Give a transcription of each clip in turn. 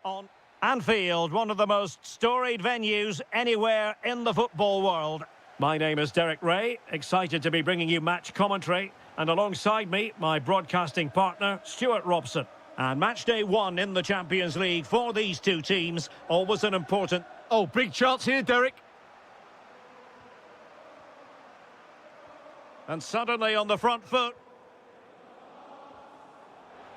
On Anfield, one of the most storied venues anywhere in the football world. My name is Derek Ray, excited to be bringing you match commentary, and alongside me, my broadcasting partner, Stuart Robson. And match day one in the Champions League for these two teams, always an important... Oh, big chance here, Derek. And suddenly on the front foot.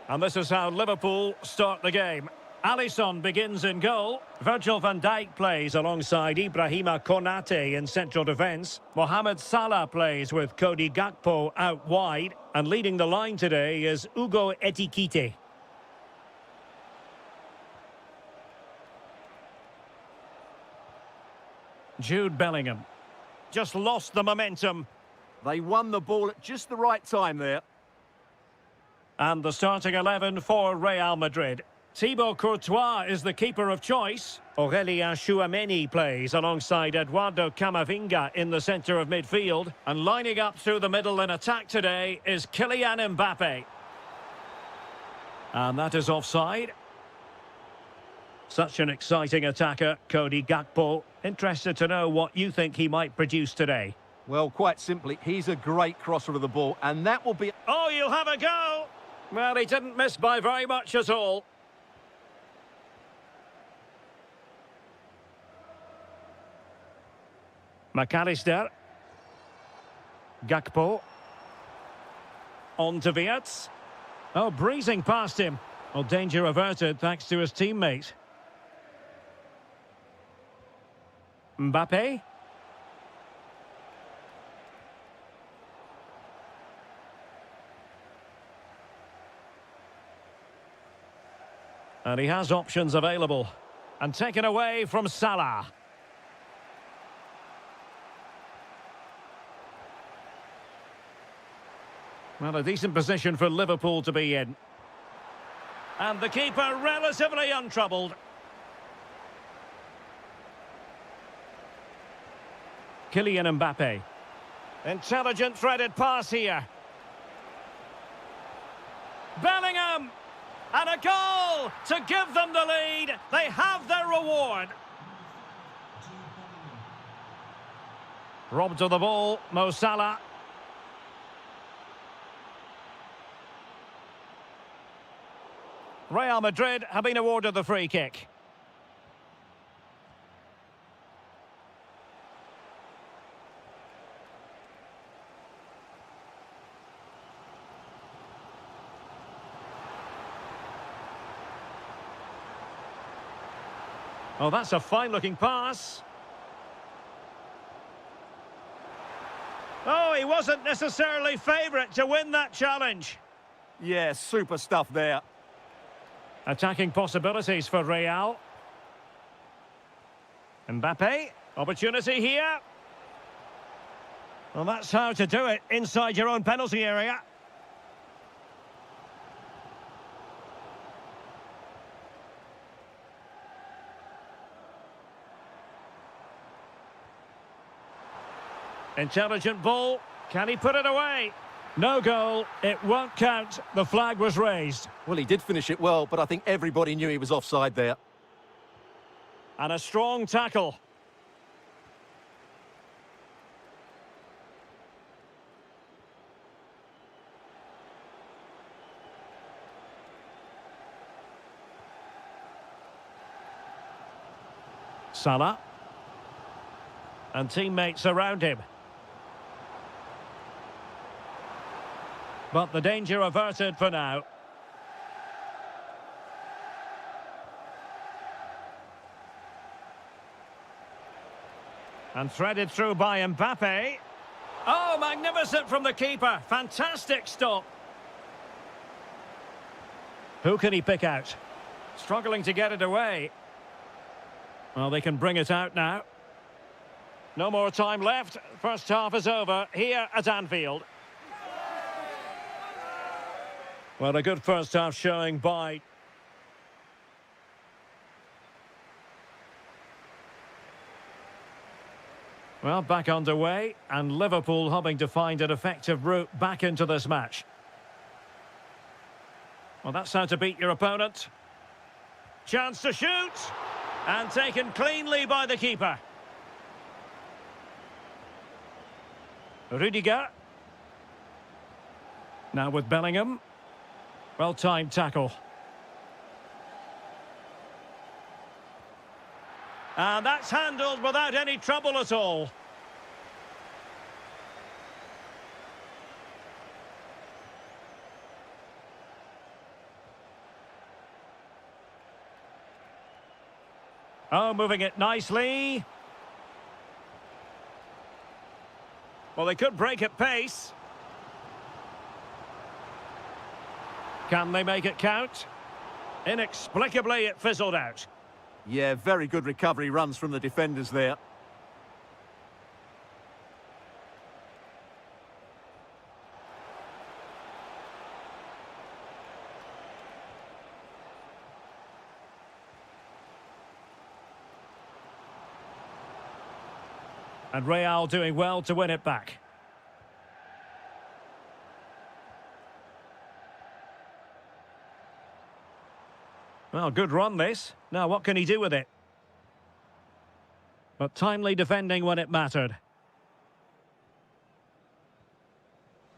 And this is how Liverpool start the game. Alisson begins in goal. Virgil van Dijk plays alongside Ibrahima Konate in central defence. Mohamed Salah plays with Cody Gakpo out wide. And leading the line today is Ugo Etikite. Jude Bellingham. Just lost the momentum. They won the ball at just the right time there. And the starting 11 for Real Madrid. Thibaut Courtois is the keeper of choice. Aurélien Tchouameni plays alongside Eduardo Camavinga in the centre of midfield. And lining up through the middle in attack today is Kylian Mbappe. And that is offside. Such an exciting attacker, Cody Gakpo. Interested to know what you think he might produce today. Well, quite simply, he's a great crosser of the ball, and that will be... Oh, you'll have a go! Well, he didn't miss by very much at all. McAllister. Gakpo. On to Wirtz. Oh, breezing past him. Well, danger averted thanks to his teammate. Mbappe. And he has options available. And taken away from Salah. Well, a decent position for Liverpool to be in. And the keeper relatively untroubled. Kylian Mbappe. Intelligent threaded pass here. Bellingham! And a goal to give them the lead. They have their reward. Robbed of the ball, Mo Salah. Real Madrid have been awarded the free kick. Oh, that's a fine-looking pass. Oh, he wasn't necessarily favourite to win that challenge. Yeah, super stuff there. Attacking possibilities for Real. Mbappe, opportunity here. Well, that's how to do it inside your own penalty area. Intelligent ball. Can he put it away? No goal. It won't count. The flag was raised. Well, he did finish it well, but I think everybody knew he was offside there. And a strong tackle. Salah. And teammates around him. But the danger averted for now. And threaded through by Mbappe. Oh, magnificent from the keeper. Fantastic stop. Who can he pick out? Struggling to get it away. Well, they can bring it out now. No more time left. First half is over here at Anfield. Well, a good first half showing by... Well, back underway, and Liverpool hoping to find an effective route back into this match. Well, that's how to beat your opponent. Chance to shoot. And taken cleanly by the keeper. Rudiger. Now with Bellingham. Well-timed tackle. And that's handled without any trouble at all. Oh, moving it nicely. Well, they could break at pace. Can they make it count? Inexplicably, it fizzled out. Yeah, very good recovery runs from the defenders there. And Real doing well to win it back. Well, good run this. Now, what can he do with it? But timely defending when it mattered.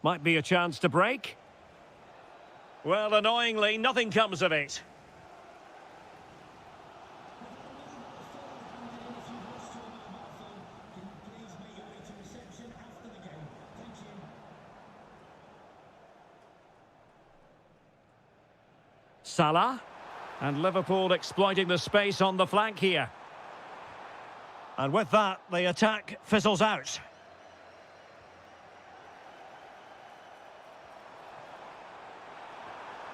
Might be a chance to break. Well, annoyingly, nothing comes of it. Salah. And Liverpool exploiting the space on the flank here. And with that, the attack fizzles out.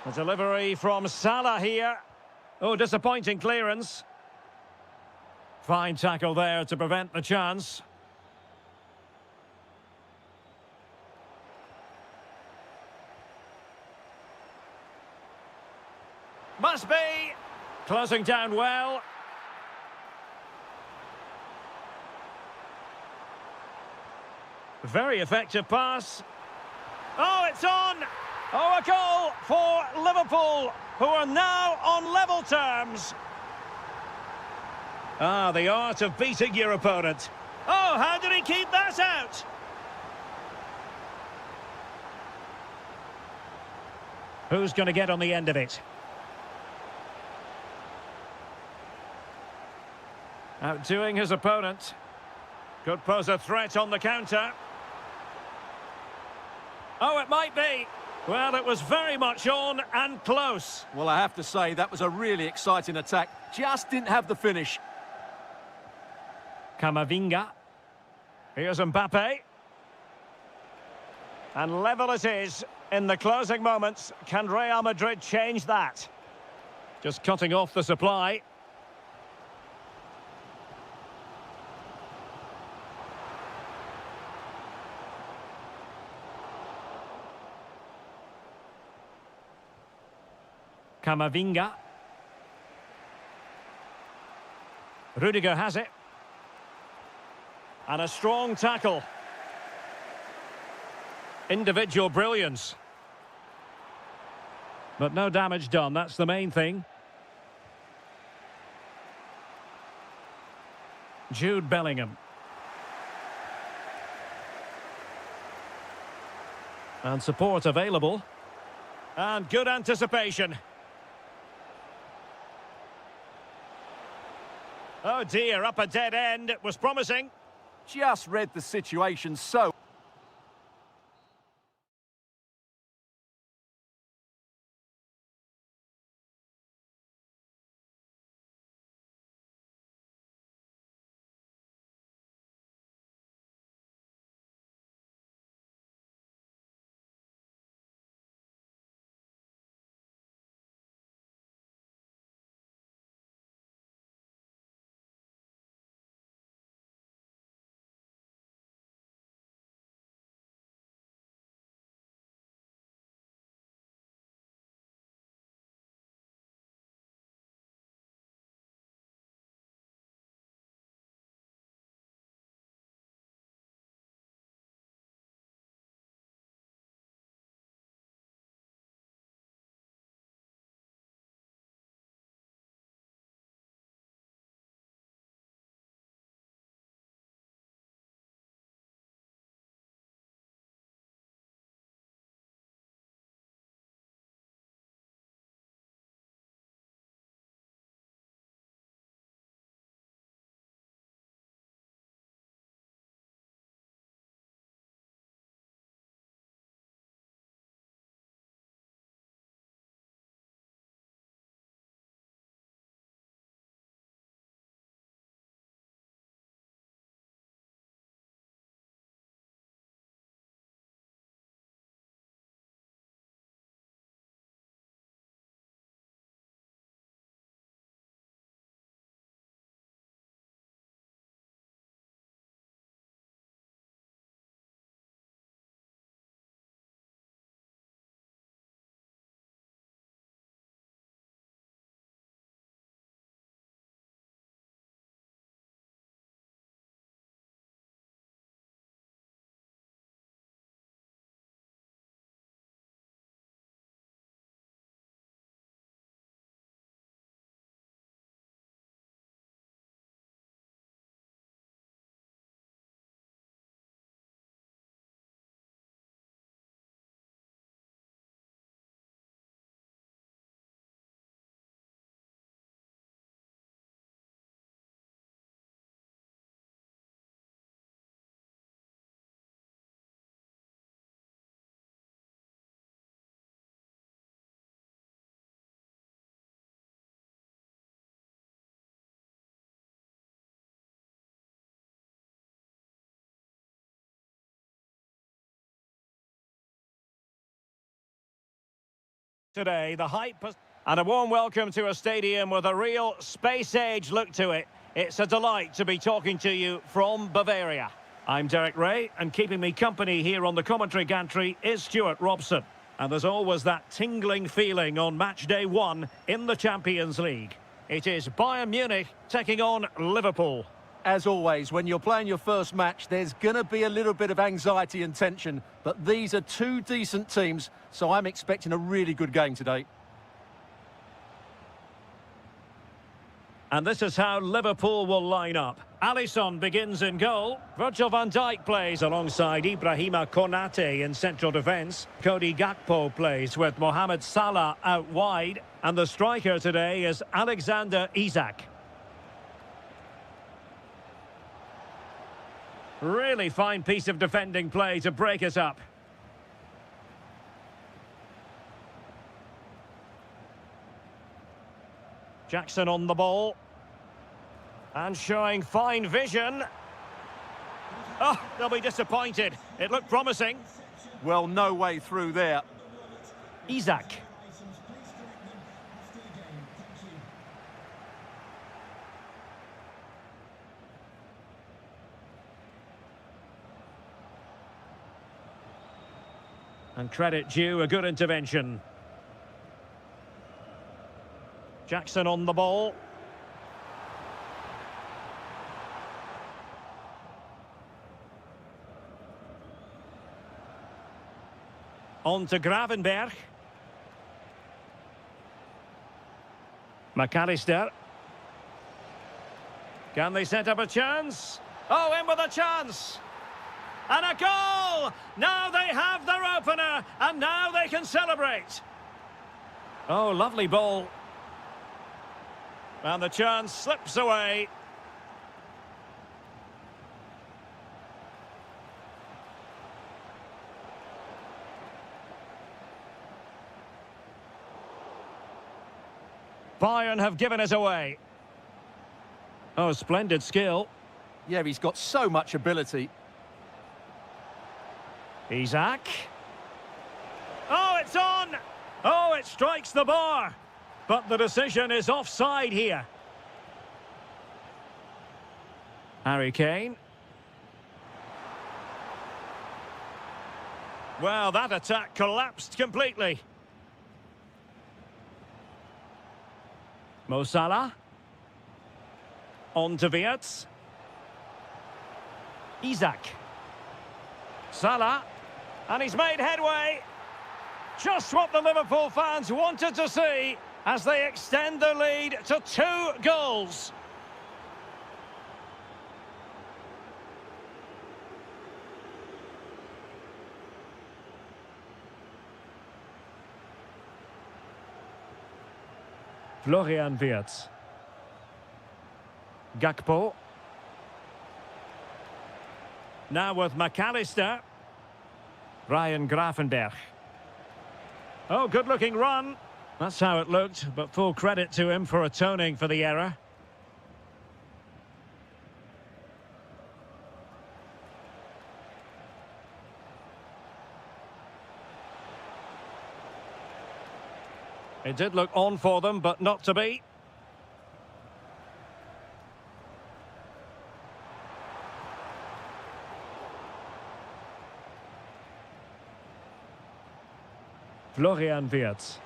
The delivery from Salah here. Oh, disappointing clearance. Fine tackle there to prevent the chance. Must be. Closing down well. Very effective pass. Oh, it's on! Oh, a goal for Liverpool, who are now on level terms. Ah, the art of beating your opponent. Oh, how did he keep that out? Who's going to get on the end of it? Outdoing his opponent. Could pose a threat on the counter. Oh, it might be. Well, it was very much on and close. Well, I have to say, that was a really exciting attack. Just didn't have the finish. Camavinga. Here's Mbappe. And level it is in the closing moments. Can Real Madrid change that? Just cutting off the supply. Camavinga. Rudiger has it. And a strong tackle. Individual brilliance. But no damage done, that's the main thing. Jude Bellingham. And support available. And good anticipation. Oh dear, up a dead end. It was promising. Just read the situation so Today, the hype and a warm welcome to a stadium with a real space-age look to it. It's a delight to be talking to you from Bavaria. I'm Derek Ray, and keeping me company here on the commentary gantry is Stuart Robson. And there's always that tingling feeling on match day 1 in the Champions League. It is Bayern Munich taking on Liverpool. As always, when you're playing your first match, there's going to be a little bit of anxiety and tension, but these are two decent teams, so I'm expecting a really good game today. And this is how Liverpool will line up. Alisson begins in goal. Virgil van Dijk plays alongside Ibrahima Konate in central defence. Cody Gakpo plays with Mohamed Salah out wide. And the striker today is Alexander Isak. Really fine piece of defending play to break us up. Jackson on the ball. And showing fine vision. Oh, they'll be disappointed. It looked promising. Well, no way through there. Isak. And credit due, a good intervention. Jackson on the ball. On to Gravenberg. McAllister. Can they set up a chance? Oh, in with a chance! And a goal! Now they have their opener, and now they can celebrate. Oh, lovely ball. And the chance slips away. Bayern have given us away. Oh, splendid skill. Yeah, he's got so much ability. Isak. Oh, it's on! Oh, it strikes the bar. But the decision is offside here. Harry Kane. Well, that attack collapsed completely. Mo Salah. On to Wirtz. Isak. Salah. And he's made headway. Just what the Liverpool fans wanted to see as they extend their lead to 2 goals. Florian Wirtz. Gakpo. Now with McAllister. Ryan Gravenberg. Oh, good-looking run. That's how it looked, but full credit to him for atoning for the error. It did look on for them, but not to be. Florian Wirtz.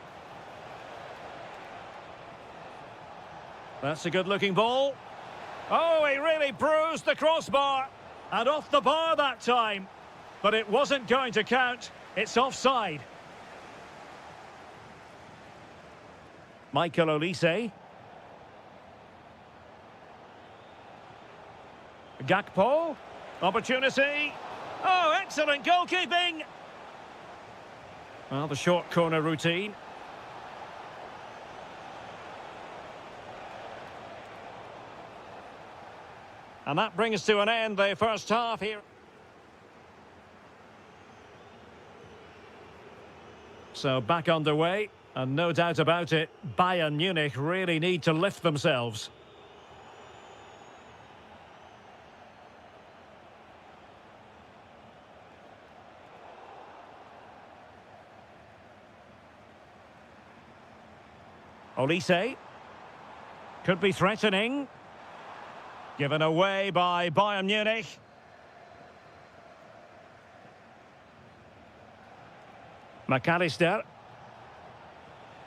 That's a good-looking ball. Oh, he really bruised the crossbar. And off the bar that time. But it wasn't going to count. It's offside. Michael Olise. Gakpo. Opportunity. Oh, excellent goalkeeping. Well, the short corner routine. And that brings to an end the first half here. So back underway, and no doubt about it, Bayern Munich really need to lift themselves. Olise. Could be threatening. Given away by Bayern Munich. McAllister.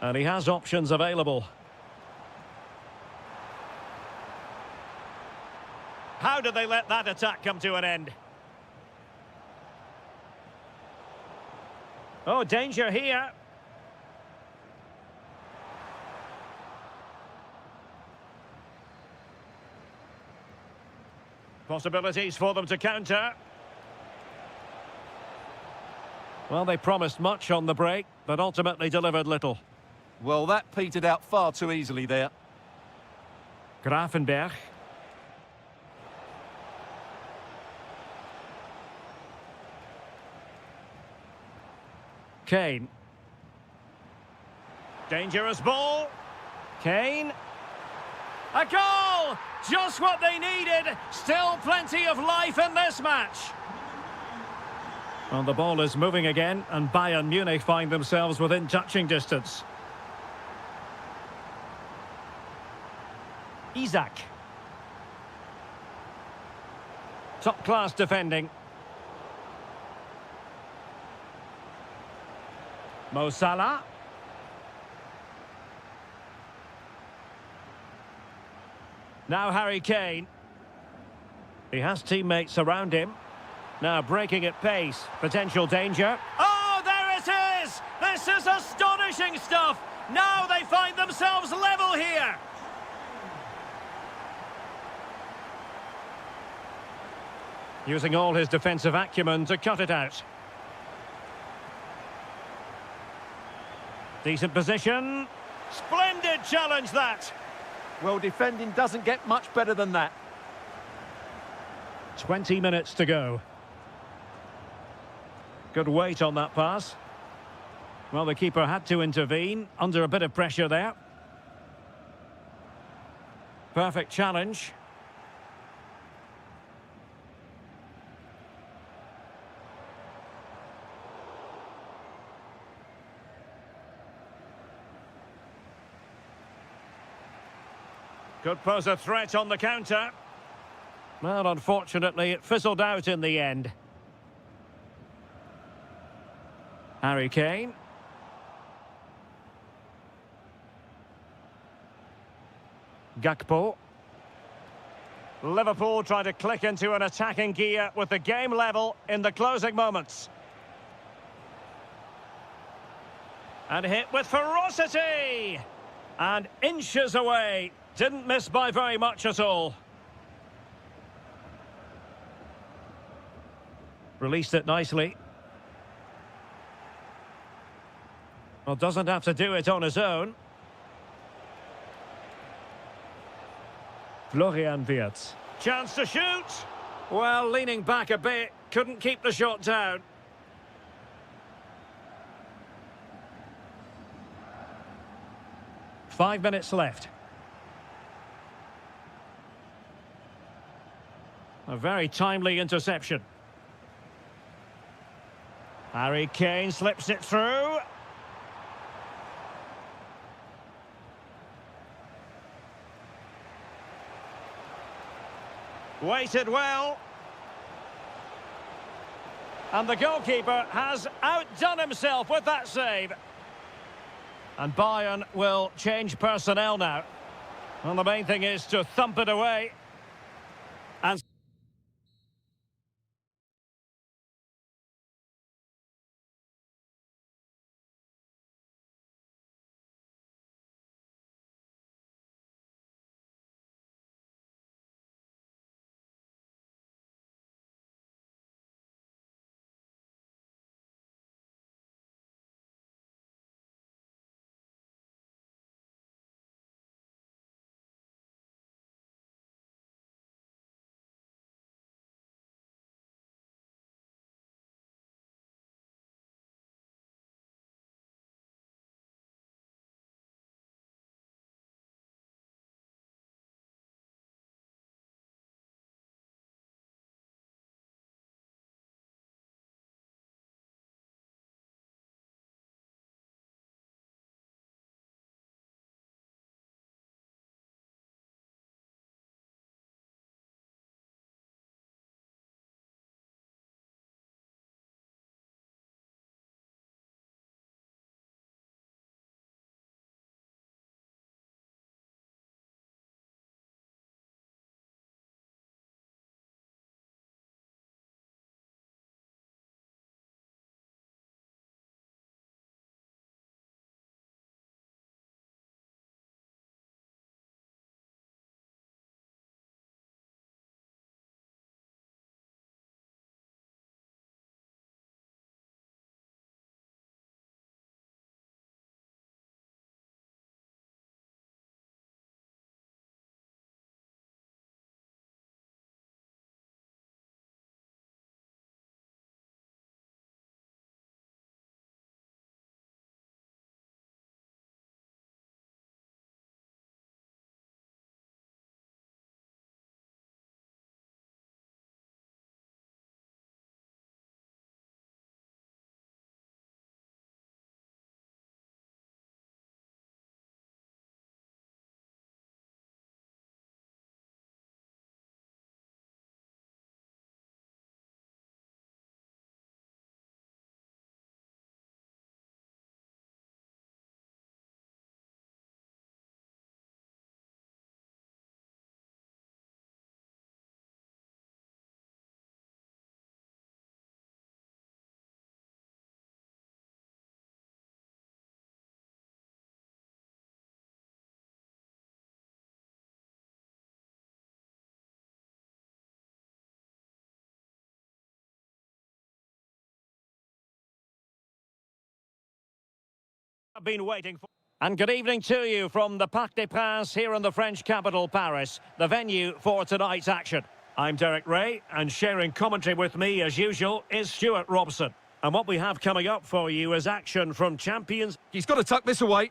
And he has options available. How did they let that attack come to an end? Oh, danger here. Possibilities for them to counter. Well, they promised much on the break, but ultimately delivered little. Well, that petered out far too easily there. Grafenberg. Kane. Dangerous ball. Kane. A goal! Just what they needed. Still plenty of life in this match. Well, the ball is moving again, and Bayern Munich find themselves within touching distance. Isak. Top-class defending. Mo Salah. Now Harry Kane. He has teammates around him. Now breaking at pace. Potential danger. Oh, there it is! This is astonishing stuff! Now they find themselves level here! Using all his defensive acumen to cut it out. Decent position. Splendid challenge, that! Well, defending doesn't get much better than that. 20 minutes to go. Good weight on that pass. Well, the keeper had to intervene, under a bit of pressure there. Perfect challenge. Could pose a threat on the counter. Well, unfortunately, it fizzled out in the end. Harry Kane. Gakpo. Liverpool trying to click into an attacking gear with the game level in the closing moments. And hit with ferocity! And inches away. Didn't miss by very much at all. Released it nicely. Well, doesn't have to do it on his own. Florian Wirtz. Chance to shoot. Well, leaning back a bit. Couldn't keep the shot down. Five minutes left. A very timely interception. Harry Kane slips it through. Waited well. And the goalkeeper has outdone himself with that save. And Bayern will change personnel now. Well, the main thing is to thump it away. And I've been waiting for. And good evening to you from the Parc des Princes here in the French capital, Paris, the venue for tonight's action. I'm Derek Ray, and sharing commentary with me, as usual, is Stuart Robson. And what we have coming up for you is action from champions. He's got to tuck this away.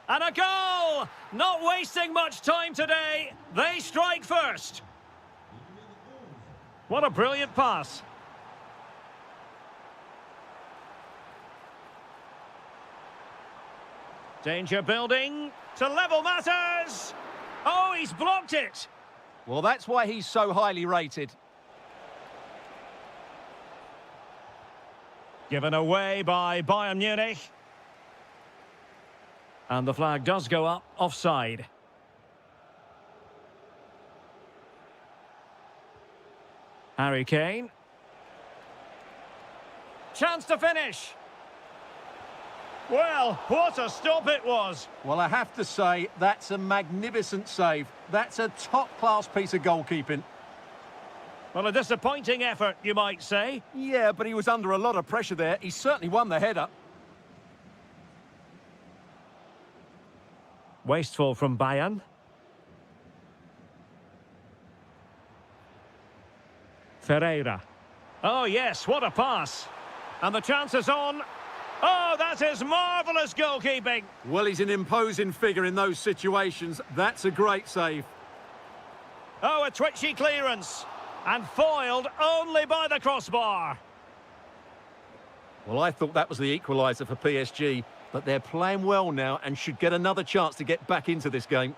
And a goal! Not wasting much time today. They strike first. What a brilliant pass. Danger building to level matters. Oh, he's blocked it. Well, that's why he's so highly rated. Given away by Bayern Munich. And the flag does go up offside. Harry Kane. Chance to finish. Well, what a stop it was. Well, I have to say, that's a magnificent save. That's a top-class piece of goalkeeping. Well, a disappointing effort, you might say. Yeah, but he was under a lot of pressure there. He certainly won the header. Wasteful from Bayern. Ferreira. Oh, yes, what a pass. And the chance is on. Oh, that is marvellous goalkeeping. Well, he's an imposing figure in those situations. That's a great save. Oh, a twitchy clearance. And foiled only by the crossbar. Well, I thought that was the equaliser for PSG, but they're playing well now and should get another chance to get back into this game.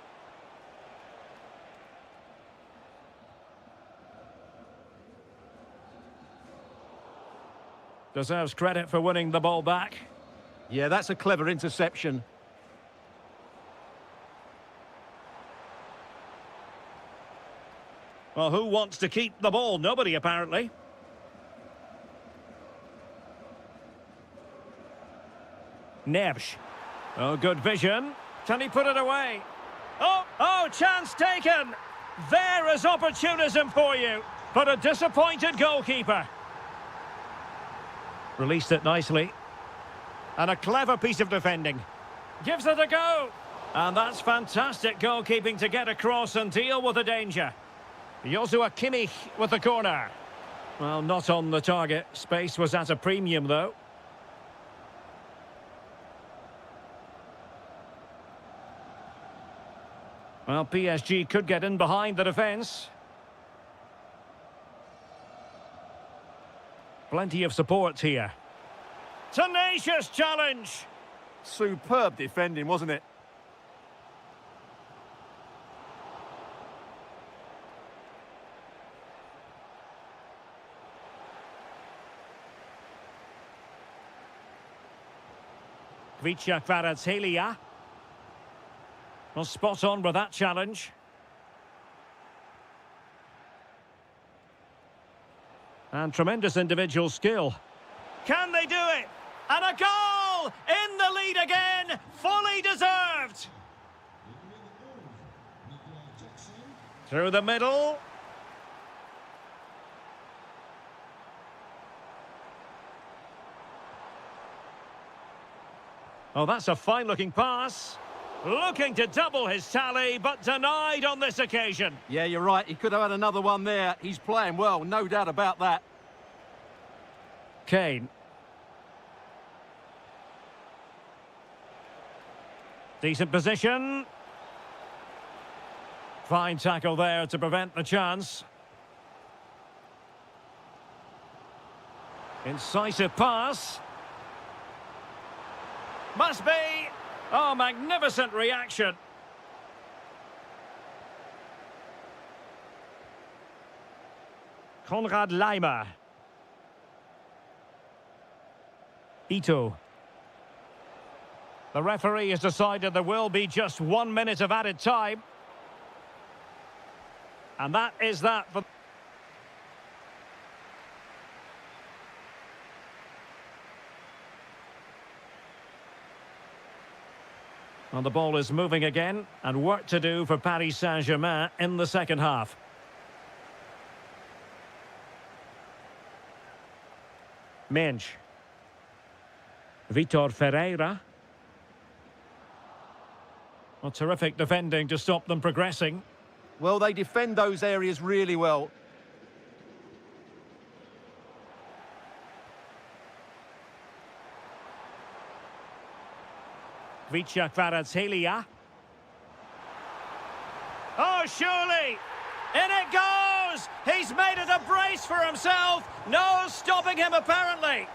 Deserves credit for winning the ball back. Yeah, that's a clever interception. Well, who wants to keep the ball? Nobody, apparently. Neves. Oh, good vision. Can he put it away? Oh, chance taken. There is opportunism for you, but a disappointed goalkeeper. Released it nicely. And a clever piece of defending. Gives it a go. And that's fantastic goalkeeping to get across and deal with the danger. Joshua Kimmich with the corner. Well, not on the target. Space was at a premium, though. Well, PSG could get in behind the defence. Plenty of support here. Tenacious challenge. Superb defending, wasn't it? Vicha Kvaratskhelia. Well, spot on with that challenge. And tremendous individual skill. Can they do it? And a goal! In the lead again! Fully deserved! Through the middle. Oh, that's a fine-looking pass. Looking to double his tally, but denied on this occasion. Yeah, you're right. He could have had another one there. He's playing well, no doubt about that. Kane. Decent position. Fine tackle there to prevent the chance. Incisive pass. Must be. Oh, magnificent reaction. Konrad Laimer. Ito. The referee has decided there will be just 1 minute of added time. And that is that for... And the ball is moving again, and work to do for Paris Saint-Germain in the second half. Mensch. Vitor Ferreira. Well, terrific defending to stop them progressing. Well, they defend those areas really well. Kvaratskhelia. Oh, surely! In it goes! He's made it a brace for himself. No stopping him, apparently.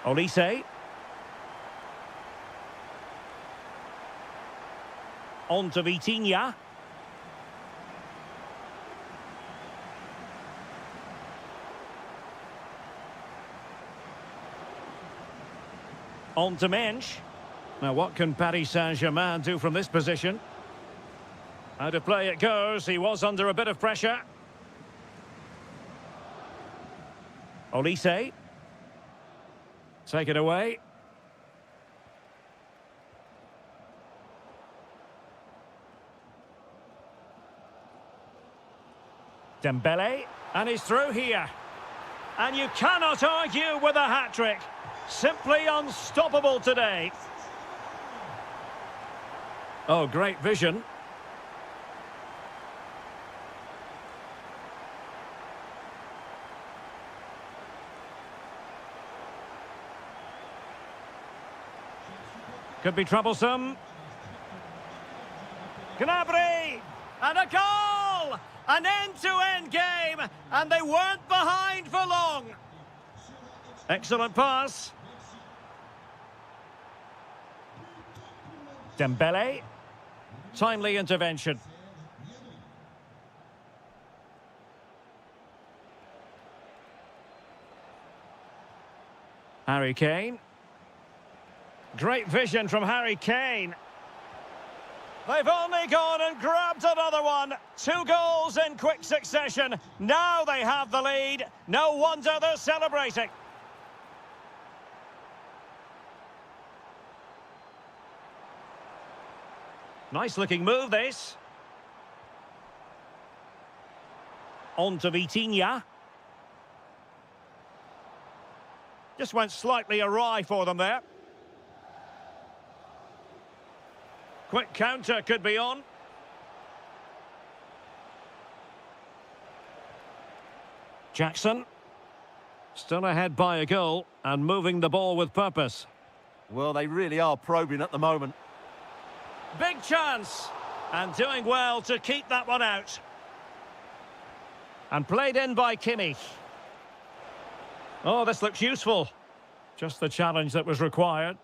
Olise. On to Vitinha. On to Mensch. Now, what can Paris Saint-Germain do from this position? Out of play it goes. He was under a bit of pressure. Olise. Take it away. Dembele. And he's through here. And you cannot argue with a hat-trick. Simply unstoppable today. Oh, great vision. Could be troublesome. Gnabry! And a goal! An end-to-end game, and they weren't behind for long. Excellent pass. Dembele. Timely intervention. Harry Kane. Great vision from Harry Kane. They've only gone and grabbed another one. 2 goals in quick succession. Now they have the lead. No wonder they're celebrating. Nice looking move, this. On to Vitinha. Just went slightly awry for them there. Quick counter could be on. Jackson. Still ahead by a goal and moving the ball with purpose. Well, they really are probing at the moment. Big chance. And doing well to keep that one out. And played in by Kimmich. Oh, this looks useful. Just the challenge that was required.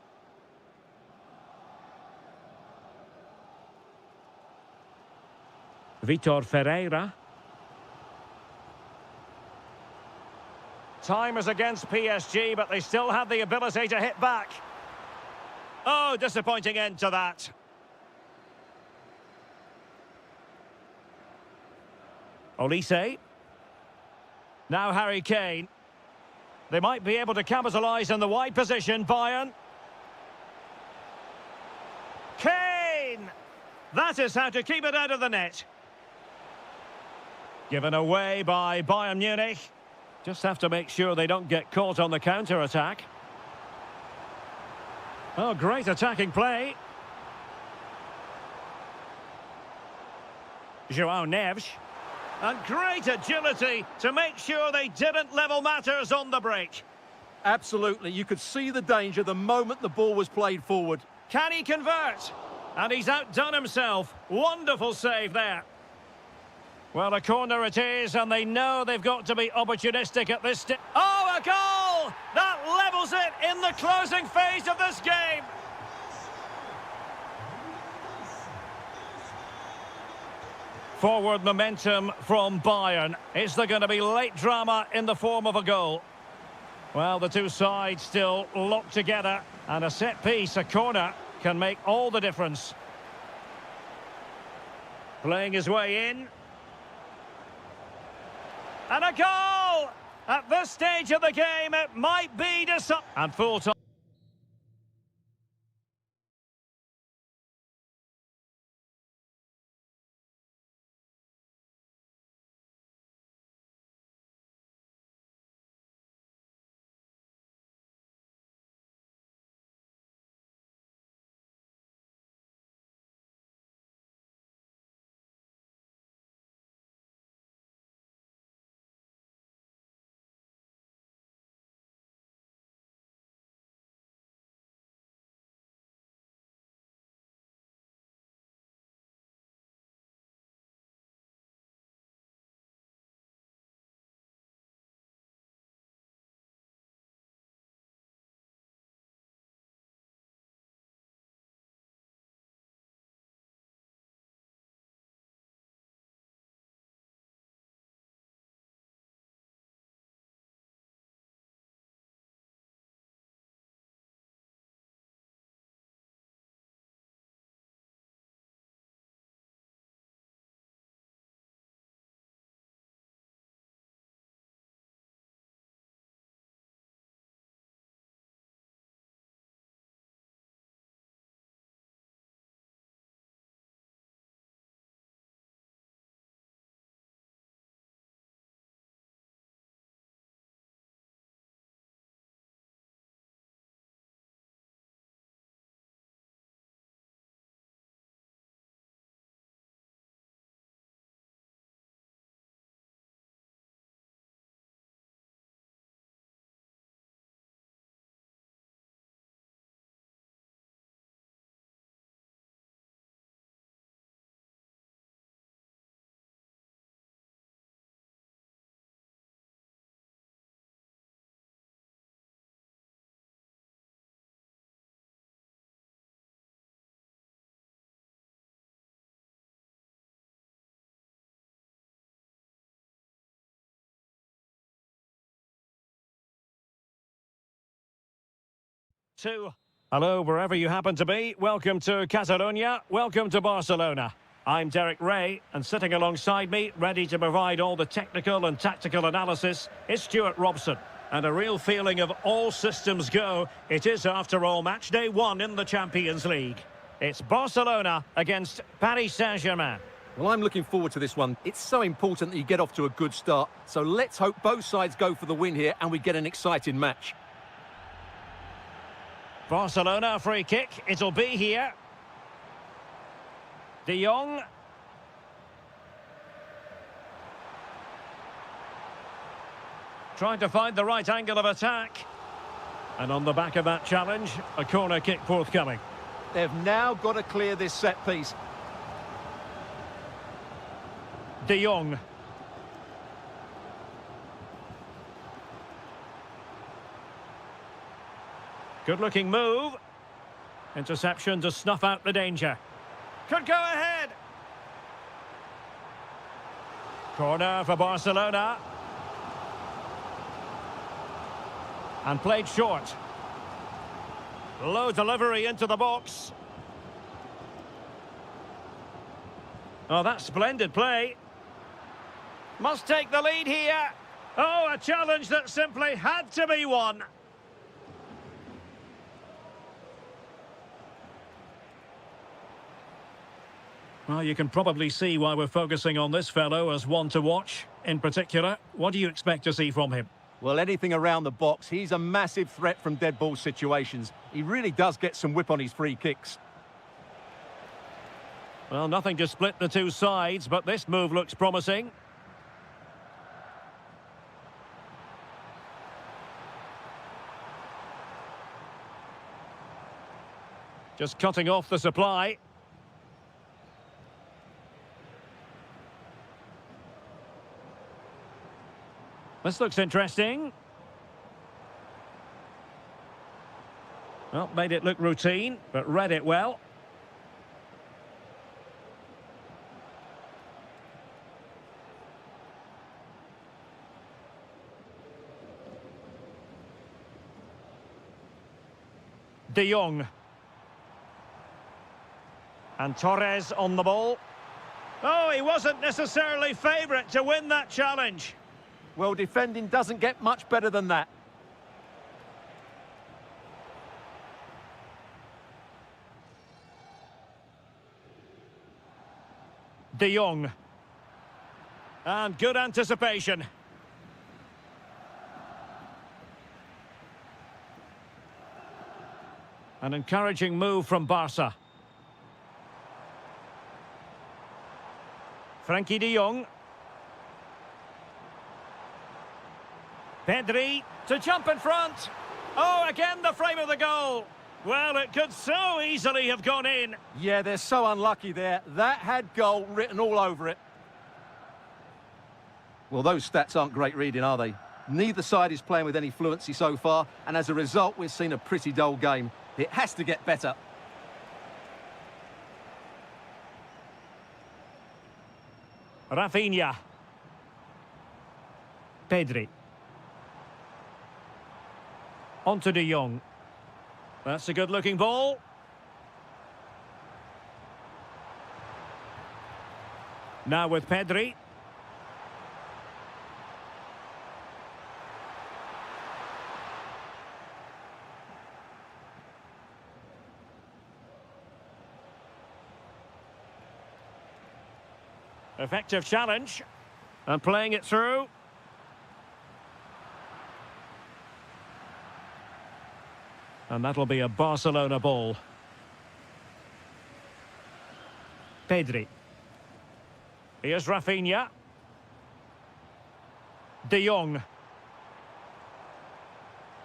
Vitor Ferreira. Time is against PSG, but they still have the ability to hit back. Oh, disappointing end to that. Olise. Now Harry Kane. They might be able to capitalise in the wide position, Bayern. Kane! That is how to keep it out of the net. Given away by Bayern Munich. Just have to make sure they don't get caught on the counter-attack. Oh, great attacking play. João Neves. And great agility to make sure they didn't level matters on the break. Absolutely. You could see the danger the moment the ball was played forward. Can he convert? And he's outdone himself. Wonderful save there. Well, a corner it is, and they know they've got to be opportunistic at this stage. Oh, a goal! That levels it in the closing phase of this game. Forward momentum from Bayern. Is there going to be late drama in the form of a goal? Well, the two sides still locked together, and a set piece, a corner, can make all the difference. Playing his way in. And a goal! At this stage of the game, it might be decisive. And full time. 2. Hello, wherever you happen to be. Welcome to Catalonia. Welcome to Barcelona. I'm Derek Ray, and sitting alongside me, ready to provide all the technical and tactical analysis, is Stuart Robson. And a real feeling of all systems go. It is, after all, match day 1 in the Champions League. It's Barcelona against Paris Saint-Germain. Well, I'm looking forward to this one. It's so important that you get off to a good start. So let's hope both sides go for the win here and we get an exciting match. Barcelona free kick. It'll be here. De Jong. Trying to find the right angle of attack. And on the back of that challenge, a corner kick forthcoming. They've now got to clear this set piece. De Jong. Good-looking move. Interception to snuff out the danger. Could go ahead. Corner for Barcelona. And played short. Low delivery into the box. Oh, that's splendid play. Must take the lead here. Oh, a challenge that simply had to be won. Well, you can probably see why we're focusing on this fellow as one to watch. In particular, what do you expect to see from him? Well, anything around the box. He's a massive threat from dead ball situations. He really does get some whip on his free kicks. Well, nothing to split the two sides, but this move looks promising. Just cutting off the supply. This looks interesting. Well, made it look routine, but read it well. De Jong. And Torres on the ball. Oh, he wasn't necessarily favourite to win that challenge. Well, defending doesn't get much better than that. De Jong. And good anticipation. An encouraging move from Barca. Frankie de Jong. Pedri to jump in front. Oh, again the frame of the goal. Well, it could so easily have gone in. Yeah, they're so unlucky there. That had goal written all over it. Well, those stats aren't great reading, are they? Neither side is playing with any fluency so far, and as a result, we've seen a pretty dull game. It has to get better. Rafinha. Pedri. On to De Jong. That's a good-looking ball. Now with Pedri. Effective challenge. And playing it through. And that'll be a Barcelona ball. Pedri. Here's Rafinha. De Jong.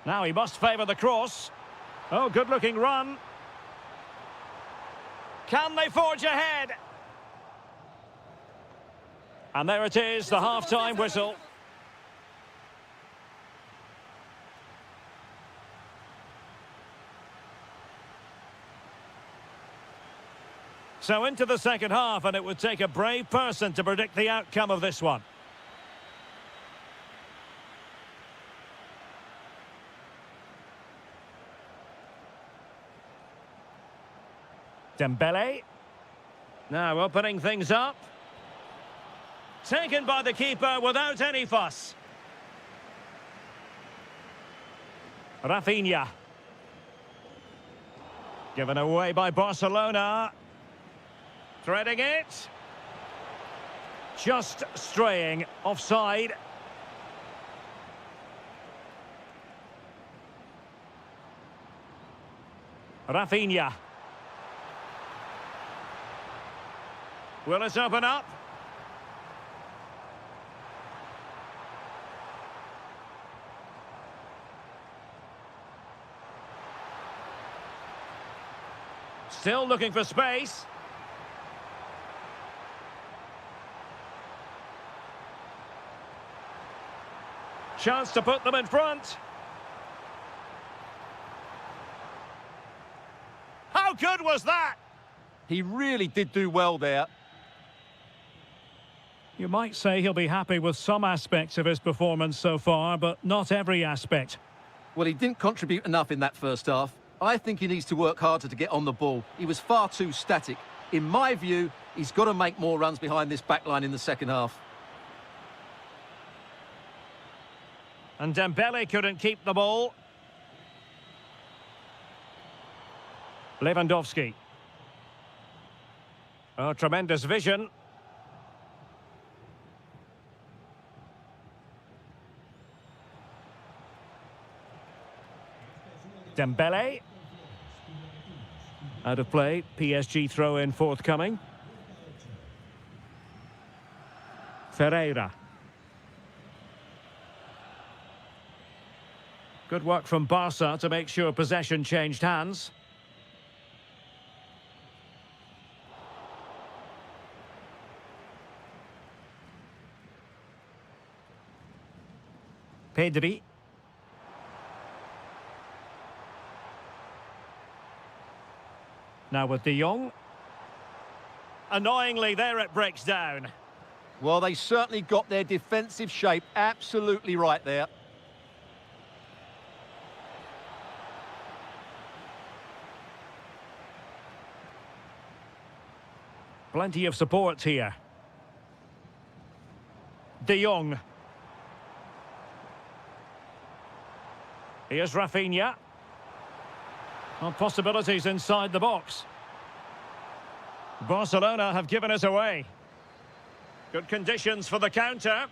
Now he must favour the cross. Oh, good-looking run. Can they forge ahead? And there it is, the half-time whistle. So into the second half, and it would take a brave person to predict the outcome of this one. Dembele. Now opening things up. Taken by the keeper without any fuss. Rafinha. Given away by Barcelona. Threading it. Just straying offside. Rafinha. Will it open up? Still looking for space. Chance to put them in front. How good was that? He really did do well there. You might say he'll be happy with some aspects of his performance so far, but not every aspect. Well, he didn't contribute enough in that first half. I think he needs to work harder to get on the ball. He was far too static. In my view, he's got to make more runs behind this backline in the second half. And Dembele couldn't keep the ball. Lewandowski. Oh, tremendous vision. Dembele. Out of play. PSG throw-in forthcoming. Ferreira. Good work from Barca to make sure possession changed hands. Pedri. Now with De Jong. Annoyingly, there it breaks down. Well, they certainly got their defensive shape absolutely right there. Plenty of support here. De Jong. Here's Rafinha. Well, possibilities inside the box. Barcelona have given us away. Good conditions for the counter.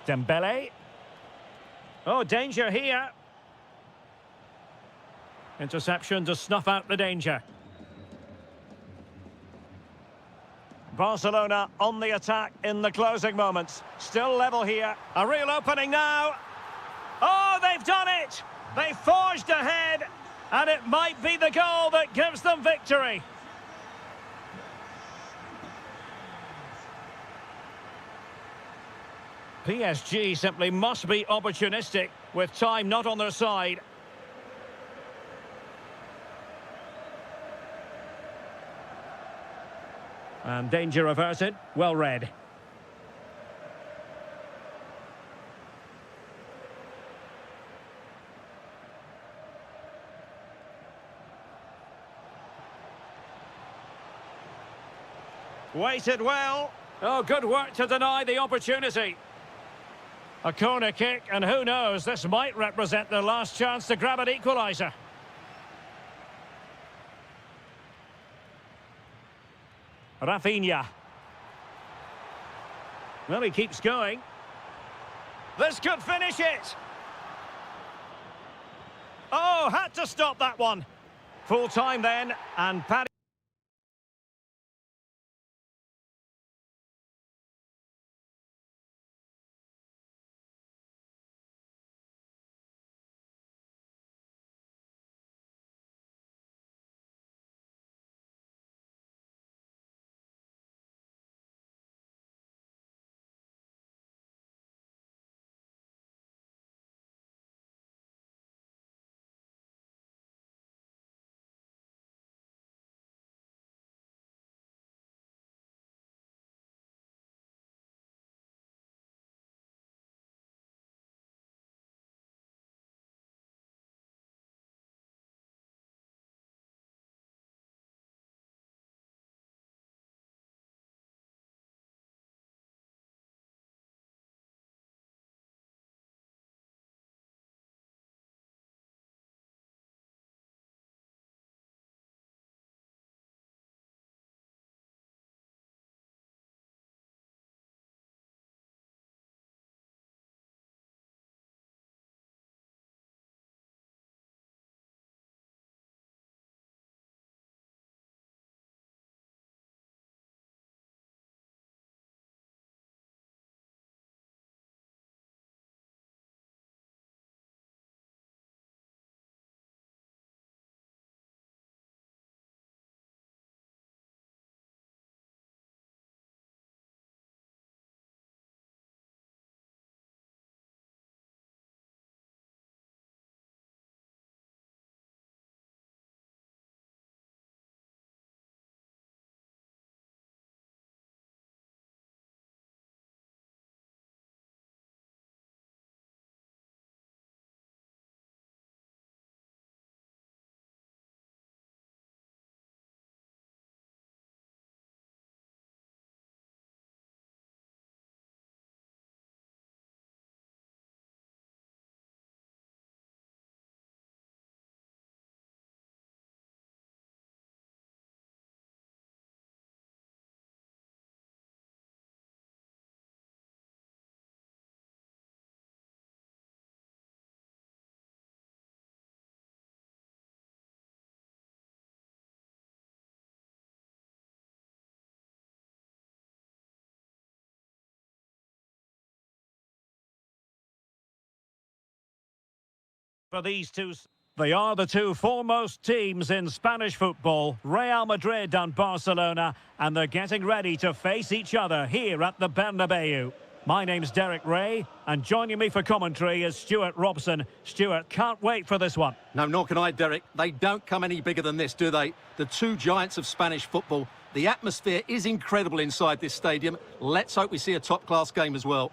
Dembele. Oh, danger here. Interception to snuff out the danger. Barcelona on the attack in the closing moments. Still level here. A real opening now. Oh, they've done it! They forged ahead, and it might be the goal that gives them victory. PSG simply must be opportunistic with time not on their side. And danger averted. Well read. Waited well. Oh, good work to deny the opportunity. A corner kick, and who knows, this might represent their last chance to grab an equaliser. Rafinha. Well, he keeps going. This could finish it. Oh, had to stop that one. Full time then, and Paddy. For these two, they are the two foremost teams in Spanish football, Real Madrid and Barcelona, and they're getting ready to face each other here at the Bernabeu. My name's Derek Ray, and joining me for commentary is Stuart Robson. Stuart, can't wait for this one. No, nor can I, Derek. They don't come any bigger than this, do they? The two giants of Spanish football. The atmosphere is incredible inside this stadium. Let's hope we see a top-class game as well.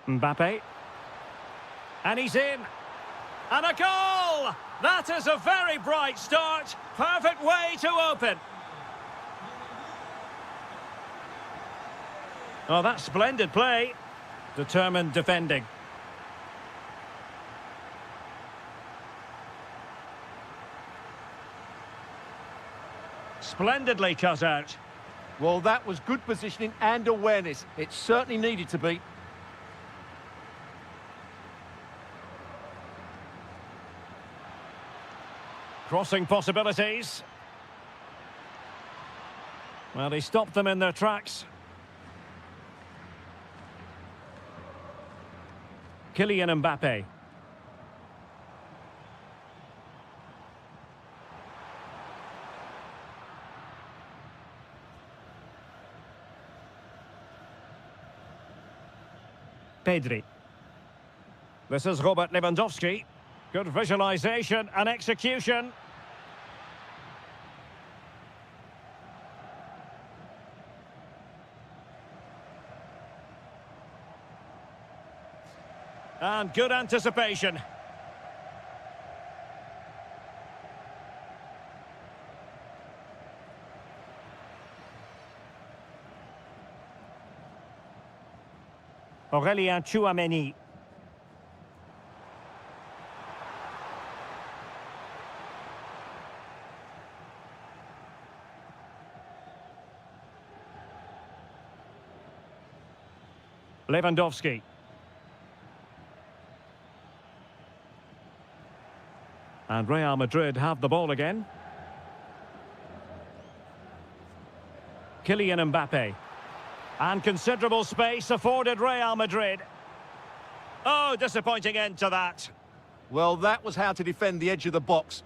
Mbappe. And he's in. And a goal! That is a very bright start. Perfect way to open. Oh, that's splendid play. Determined defending. Splendidly cut out. Well, that was good positioning and awareness. It certainly needed to be. Crossing possibilities. Well, he stopped them in their tracks. Kylian Mbappe. Pedri. This is Robert Lewandowski. Good visualization and execution. And good anticipation. Aurélien Tchouameni. Lewandowski. And Real Madrid have the ball again. Kylian Mbappe. And considerable space afforded Real Madrid. Oh, disappointing end to that. Well, that was how to defend the edge of the box.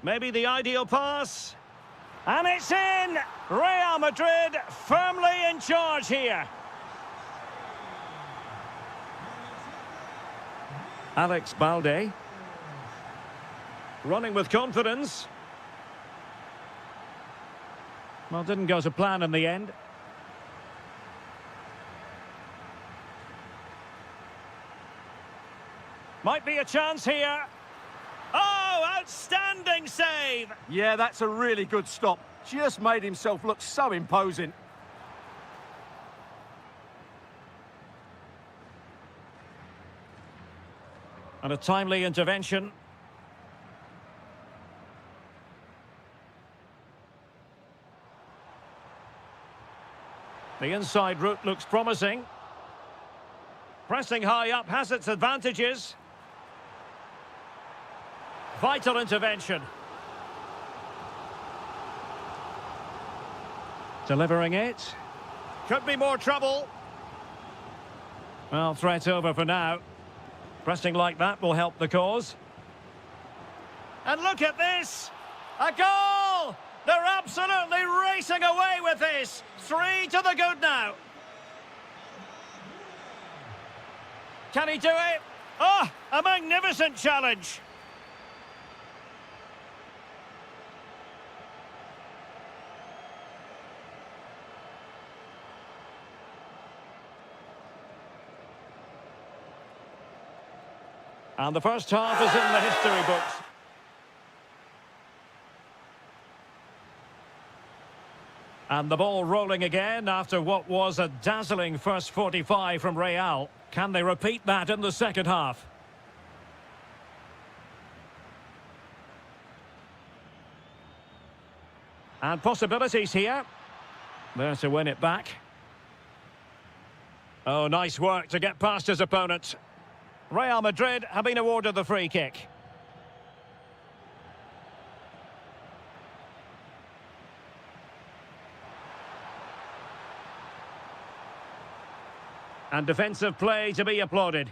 Maybe the ideal pass. And it's in! Real Madrid firmly in charge here. Alex Balde. Running with confidence. Well, didn't go to plan in the end. Might be a chance here. Oh, outstanding save! Yeah, that's a really good stop. Just made himself look so imposing. And a timely intervention. The inside route looks promising. Pressing high up has its advantages. Vital intervention. Delivering it. Could be more trouble. Well, threat over for now. Pressing like that will help the cause. And look at this! A goal! They're absolutely racing away with this. 3 to the good now. Can he do it? Oh, a magnificent challenge. And the first half is in the history books. And the ball rolling again after what was a dazzling first 45 from Real. Can they repeat that in the second half? And possibilities here. There to win it back. Oh, nice work to get past his opponent. Real Madrid have been awarded the free kick. And defensive play to be applauded.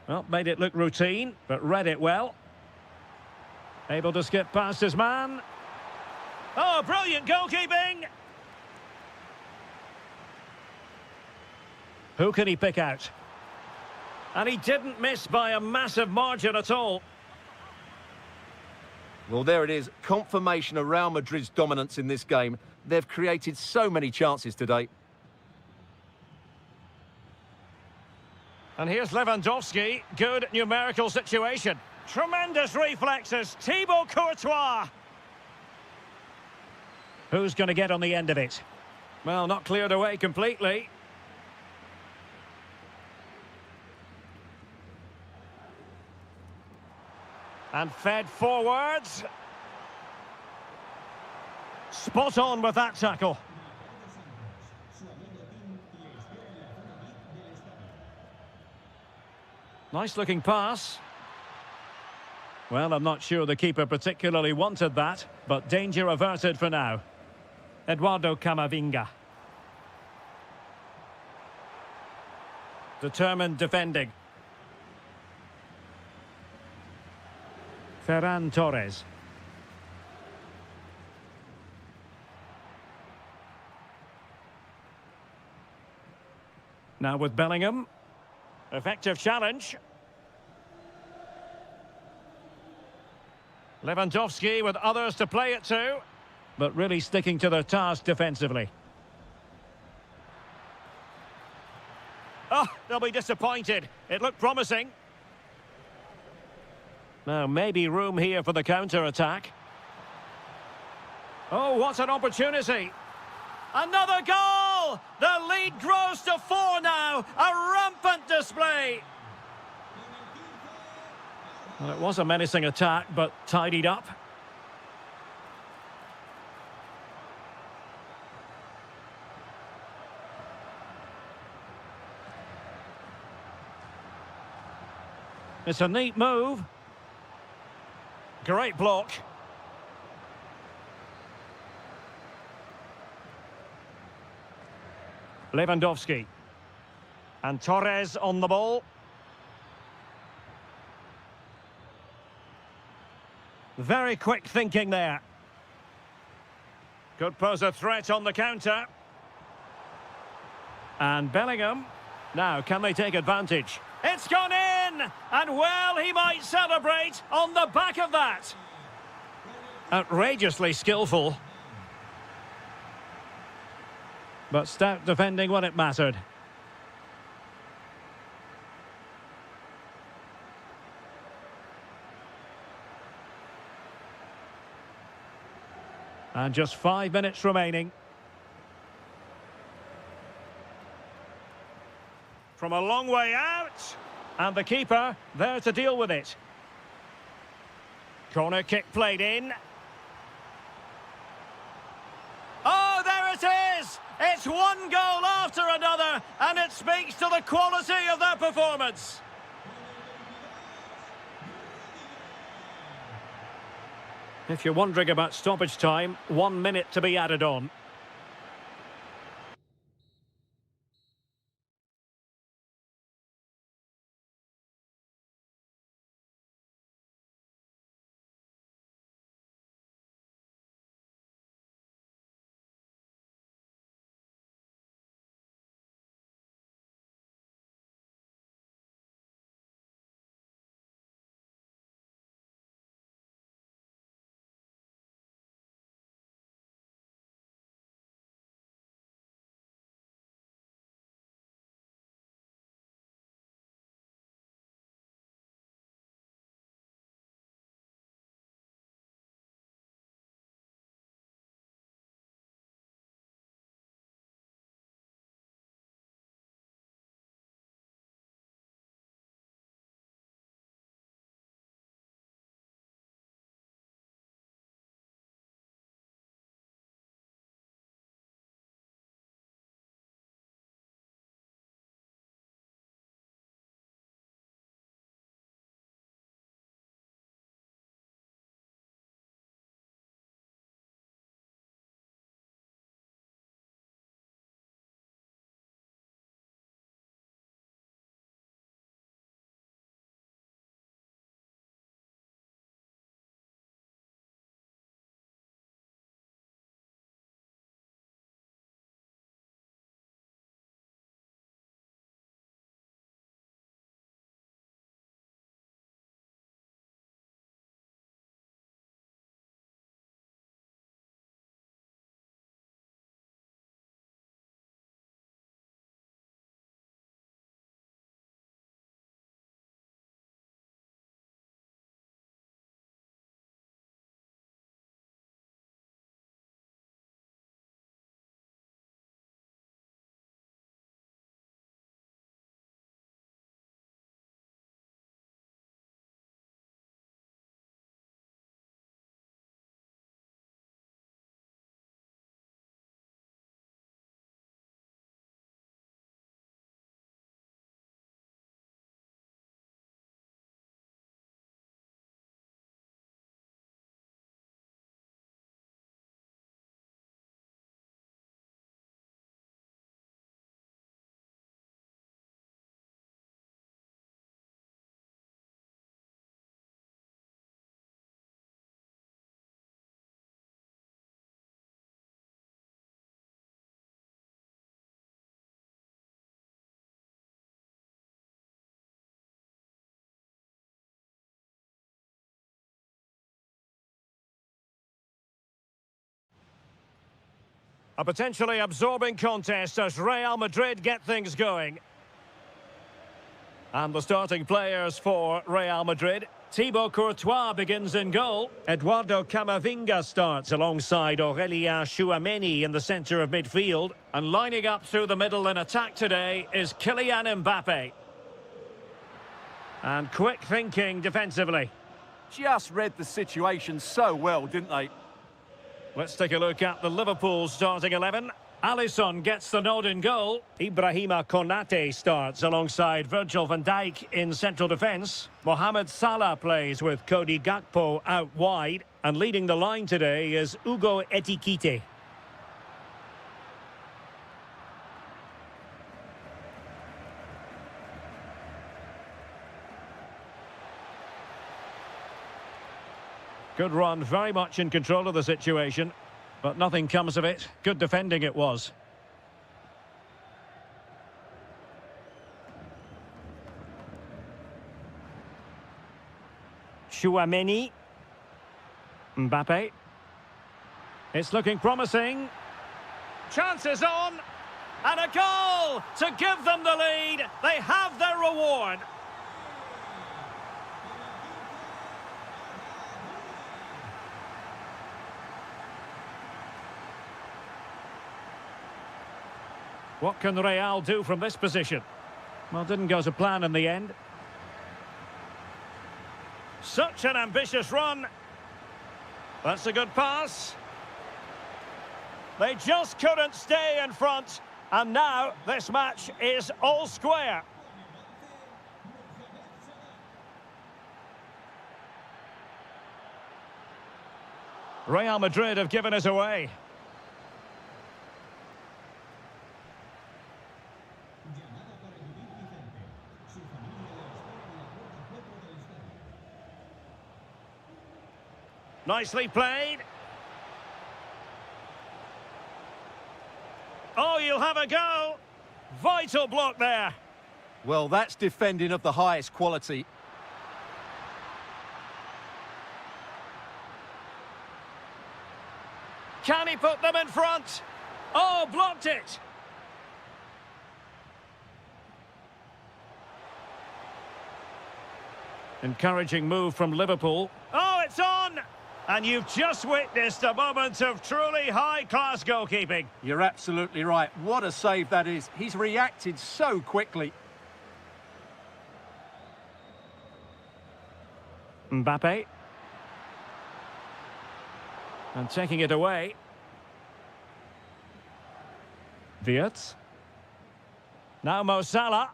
Well, made it look routine, but read it well. Able to skip past his man. Oh, brilliant goalkeeping! Who can he pick out? And he didn't miss by a massive margin at all. Well, there it is. Confirmation of Real Madrid's dominance in this game. They've created so many chances today. And here's Lewandowski. Good numerical situation. Tremendous reflexes. Thibaut Courtois. Who's going to get on the end of it? Well, not cleared away completely. And fed forwards. Spot on with that tackle. Nice looking pass. Well, I'm not sure the keeper particularly wanted that, but danger averted for now. Eduardo Camavinga. Determined defending. Ferran Torres. Now with Bellingham. Effective challenge. Lewandowski with others to play it to, but really sticking to their task defensively. Oh, they'll be disappointed. It looked promising. Now, maybe room here for the counter-attack. Oh, what an opportunity. Another goal! The lead grows to 4 now. A rampant display. Well, it was a menacing attack, but tidied up. It's a neat move. Great block. Lewandowski. And Torres on the ball. Very quick thinking there. Could pose a threat on the counter. And Bellingham. Now, can they take advantage? It's gone in! And well, he might celebrate on the back of that. Outrageously skillful. But stout defending when it mattered. And just 5 minutes remaining. From a long way out. And the keeper there to deal with it. Corner kick played in. Oh, there it is! It's one goal after another, and it speaks to the quality of their performance. If you're wondering about stoppage time, 1 minute to be added on. A potentially absorbing contest as Real Madrid get things going. And the starting players for Real Madrid. Thibaut Courtois begins in goal. Eduardo Camavinga starts alongside Aurélien Tchouameni in the centre of midfield. And lining up through the middle in attack today is Kylian Mbappe. And quick thinking defensively. Just read the situation so well, didn't they? Let's take a look at the Liverpool starting 11. Alisson gets the nod in goal. Ibrahima Konate starts alongside Virgil van Dijk in central defence. Mohamed Salah plays with Cody Gakpo out wide. And leading the line today is Hugo Ekitike. Good run, very much in control of the situation. But nothing comes of it. Good defending it was. Tchouameni. Mbappe. It's looking promising. Chances on. And a goal to give them the lead. They have their reward. What can Real do from this position? Well, didn't go to plan in the end. Such an ambitious run. That's a good pass. They just couldn't stay in front. And now this match is all square. Real Madrid have given us away. Nicely played. Oh, you'll have a go. Vital block there. Well, that's defending of the highest quality. Can he put them in front? Oh, blocked it. Encouraging move from Liverpool. Oh, it's on! And you've just witnessed a moment of truly high-class goalkeeping. You're absolutely right. What a save that is. He's reacted so quickly. Mbappe. And taking it away. Wirtz. Now Mo Salah.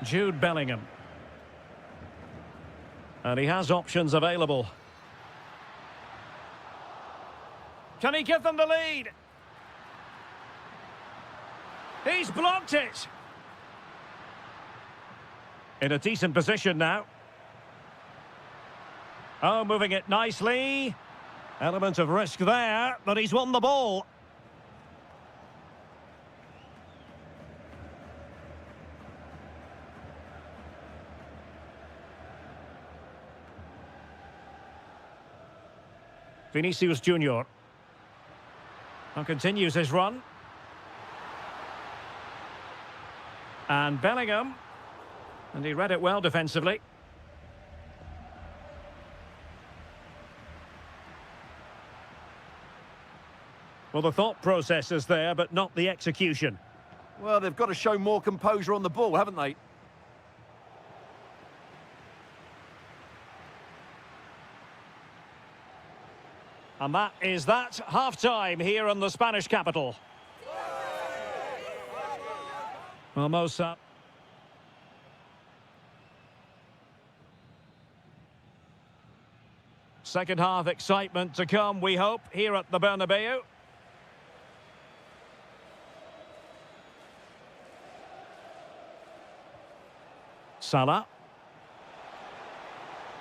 Jude Bellingham. And he has options available. Can he give them the lead? He's blocked it. In a decent position now. Oh, moving it nicely. Element of risk there, but he's won the ball. Vinicius Junior. And continues his run. And Bellingham. And he read it well defensively. Well, the thought process is there, but not the execution. Well, they've got to show more composure on the ball, haven't they? And that is that. Half-time here in the Spanish capital. Well, Mo Salah. Second half excitement to come, we hope, here at the Bernabeu. Salah.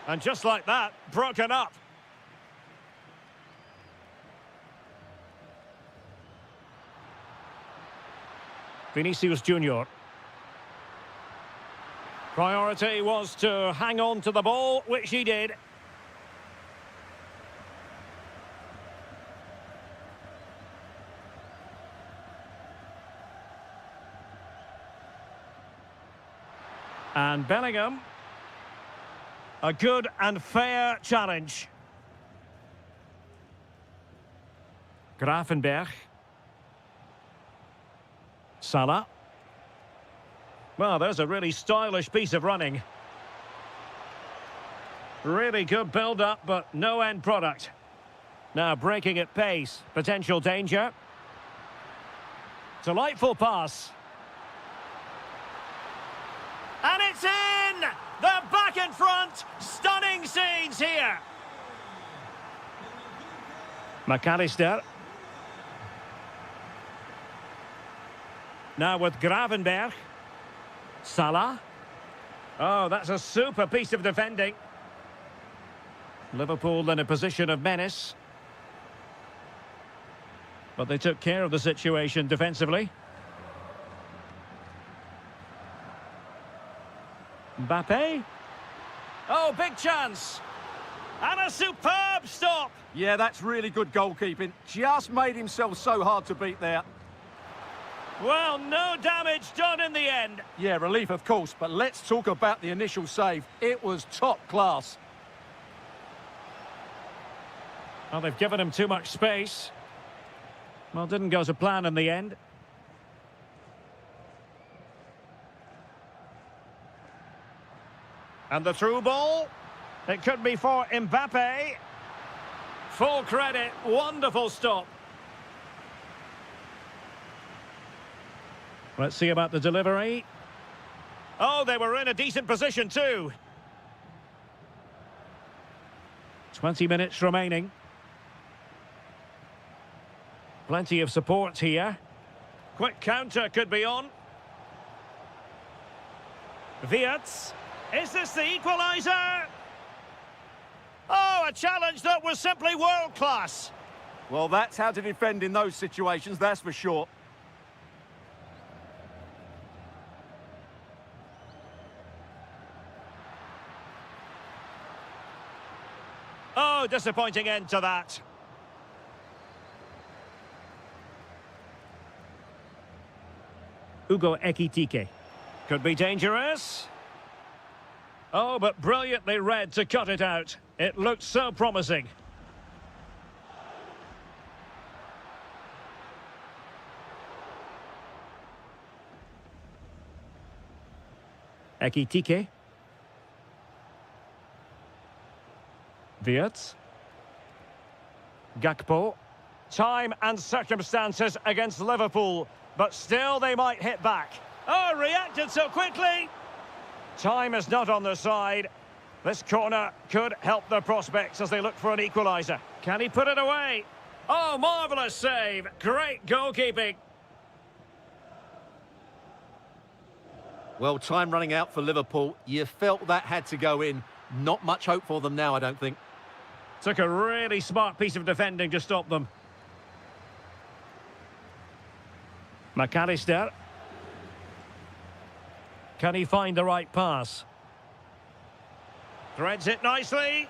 And just like that, broken up. Vinicius Junior. Priority was to hang on to the ball, which he did. And Bellingham. A good and fair challenge. Grafenberg. Salah. Well, there's a really stylish piece of running. Really good build-up, but no end product. Now breaking at pace. Potential danger. Delightful pass. And it's in! They're back in front! Stunning scenes here! McAllister. Now with Gravenberg. Salah. Oh, that's a super piece of defending. Liverpool in a position of menace. But they took care of the situation defensively. Mbappe. Oh, big chance. And a superb stop. Yeah, that's really good goalkeeping. Just made himself so hard to beat there. Well, no damage done in the end. Yeah, relief of course, but let's talk about the initial save. It was top class. Well, they've given him too much space. Well, didn't go to plan in the end. And the through ball. It could be for Mbappe. Full credit. Wonderful stop. Let's see about the delivery. Oh, they were in a decent position too. 20 minutes remaining. Plenty of support here. Quick counter could be on. Wirtz. Is this the equaliser? Oh, a challenge that was simply world-class. Well, that's how to defend in those situations, that's for sure. Oh, disappointing end to that. Ugo Ekitike. Could be dangerous. Oh, but brilliantly read to cut it out. It looked so promising. Ekitike. Wirtz. Gakpo. Time and circumstances against Liverpool, but still they might hit back. Oh, reacted so quickly. Time is not on their side. This corner could help their prospects as they look for an equaliser. Can he put it away? Oh, marvellous save. Great goalkeeping. Well, time running out for Liverpool. You felt that had to go in. Not much hope for them now, I don't think. Took a really smart piece of defending to stop them. McAllister. Can he find the right pass? Threads it nicely.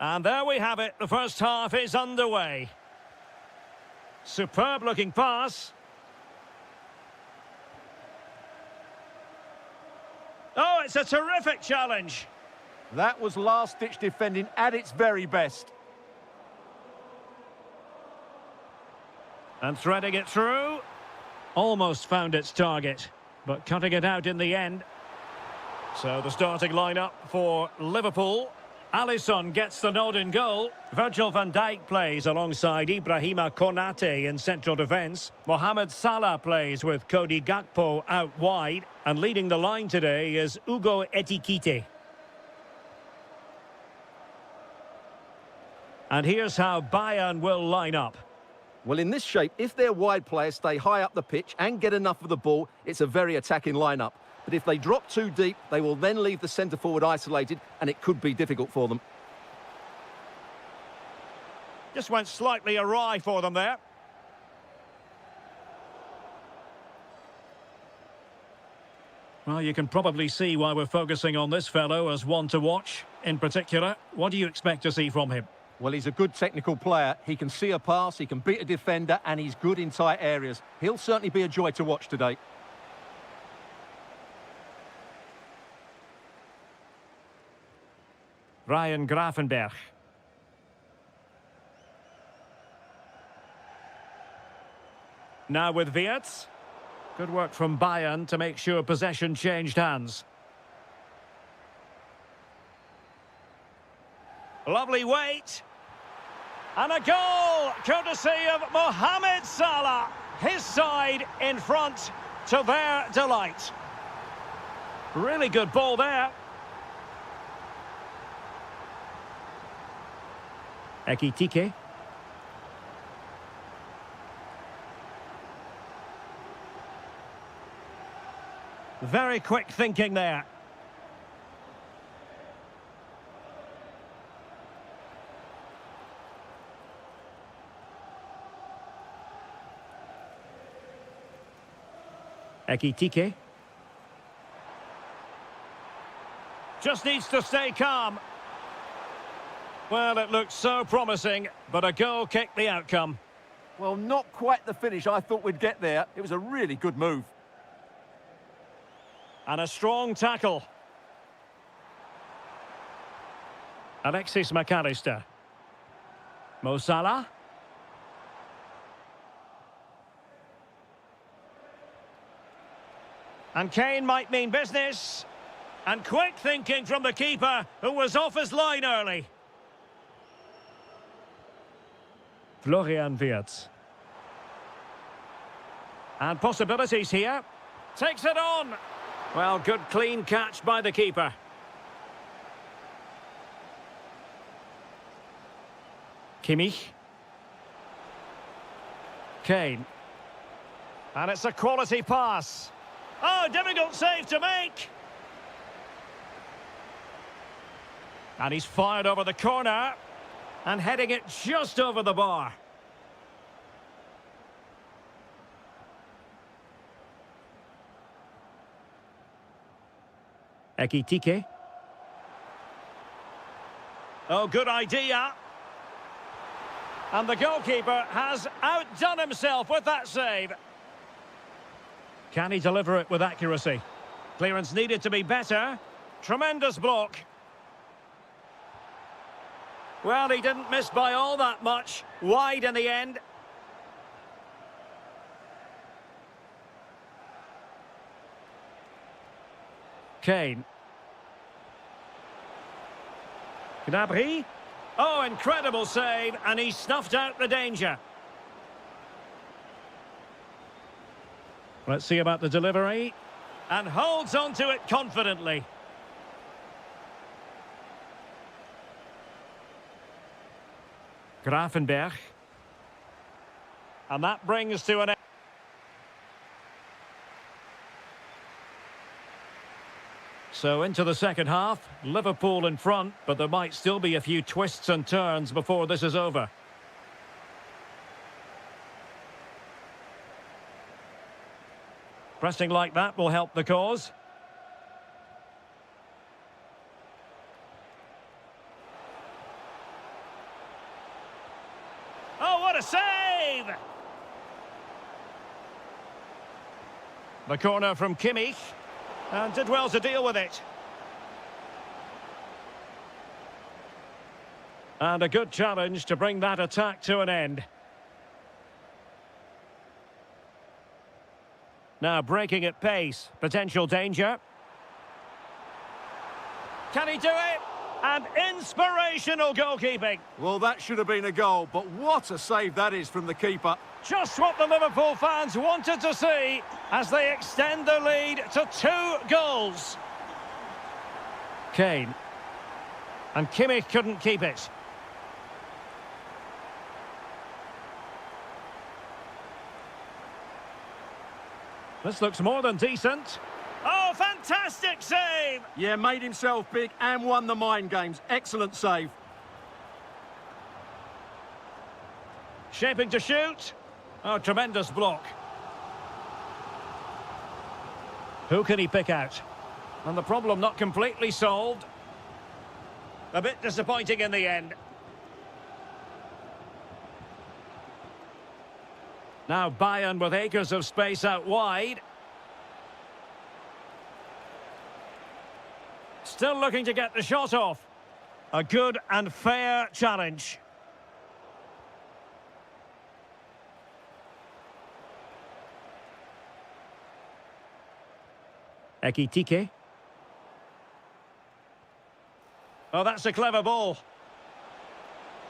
And there we have it. The first half is underway. Superb looking pass. Oh, it's a terrific challenge. That was last-ditch defending at its very best. And threading it through. Almost found its target, but cutting it out in the end. So the starting lineup for Liverpool. Alisson gets the nod in goal. Virgil van Dijk plays alongside Ibrahima Konate in central defence. Mohamed Salah plays with Cody Gakpo out wide. And leading the line today is Ugo Etikite. And here's how Bayern will line up. Well, in this shape, if their wide players stay high up the pitch and get enough of the ball, it's a very attacking lineup. But if they drop too deep, they will then leave the centre-forward isolated, and it could be difficult for them. Just went slightly awry for them there. Well, you can probably see why we're focusing on this fellow as one to watch. In particular, what do you expect to see from him? Well, he's a good technical player. He can see a pass, he can beat a defender, and he's good in tight areas. He'll certainly be a joy to watch today. Ryan Gravenberch. Now with Wirtz. Good work from Bayern to make sure possession changed hands. Lovely weight. And a goal, courtesy of Mohamed Salah. His side in front to their delight. Really good ball there. Ekitike. Very quick thinking there. Ekitike. Just needs to stay calm. Well, it looked so promising, but a goal kicked the outcome. Well, not quite the finish I thought we'd get there. It was a really good move. And a strong tackle. Alexis McAllister. Mo Salah. And Kane might mean business. And quick thinking from the keeper, who was off his line early. Florian Wirtz. And possibilities here. Takes it on. Well, good clean catch by the keeper. Kimmich. Kane. And it's a quality pass. Oh, difficult save to make. And he's fired over the corner. And heading it just over the bar. Ekitike. Oh, good idea. And the goalkeeper has outdone himself with that save. Can he deliver it with accuracy? Clearance needed to be better. Tremendous block. Well, he didn't miss by all that much. Wide in the end. Kane. Gnabry. Oh, incredible save, and he snuffed out the danger. Let's see about the delivery. And holds on to it confidently. Gravenberch. And that brings to an end. So into the second half, Liverpool in front, but there might still be a few twists and turns before this is over. Pressing like that will help the cause. what a save! The corner from Kimmich, and did well to deal with it. And a good challenge to bring that attack to an end. Now breaking at pace, potential danger. Can he do it? And inspirational goalkeeping. Well, that should have been a goal, but what a save that is from the keeper. Just what the Liverpool fans wanted to see as they extend the lead to 2 goals. Kane. And Kimmich couldn't keep it. This looks more than decent. Oh, fantastic save! Yeah, made himself big and won the mind games. Excellent save. Shaping to shoot. Oh, tremendous block. Who can he pick out? And the problem not completely solved. A bit disappointing in the end. Now Bayern with acres of space out wide. Still looking to get the shot off. A good and fair challenge. Ekitike. Oh, that's a clever ball.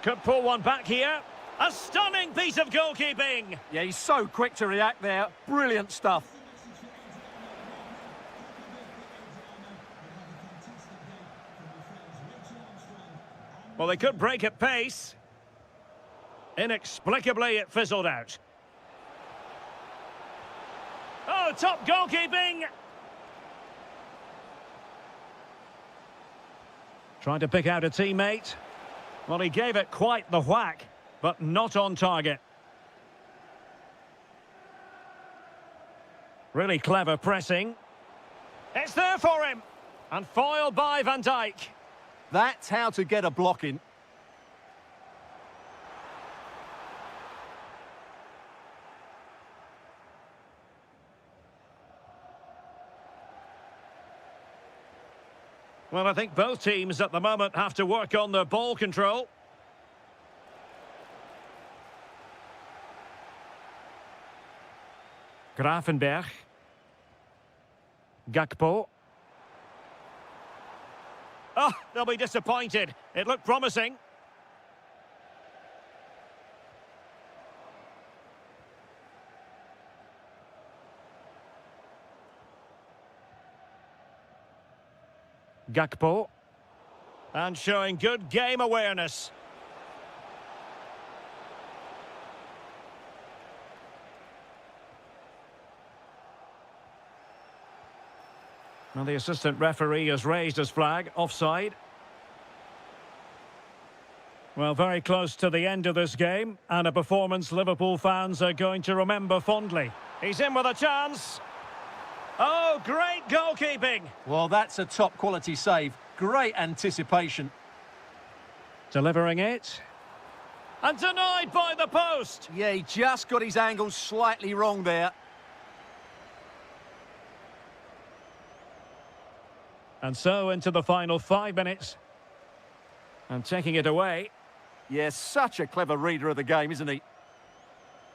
Could pull one back here. A stunning piece of goalkeeping. Yeah, he's so quick to react there. Brilliant stuff. Well, they could break at pace. Inexplicably, it fizzled out. Oh, top goalkeeping. Trying to pick out a teammate. Well, he gave it quite the whack, but not on target. Really clever pressing. It's there for him. And foiled by Van Dijk. That's how to get a block in. Well, I think both teams at the moment have to work on their ball control. Gravenberg. Gakpo. Oh, they'll be disappointed. It looked promising. Gakpo. And showing good game awareness. Well, the assistant referee has raised his flag, offside. Well, very close to the end of this game, and a performance Liverpool fans are going to remember fondly. He's in with a chance. Oh, great goalkeeping. Well, that's a top quality save. Great anticipation. Delivering it. And denied by the post. Yeah, he just got his angle slightly wrong there. And so into the final 5 minutes. And taking it away. Yeah, such a clever reader of the game, isn't he?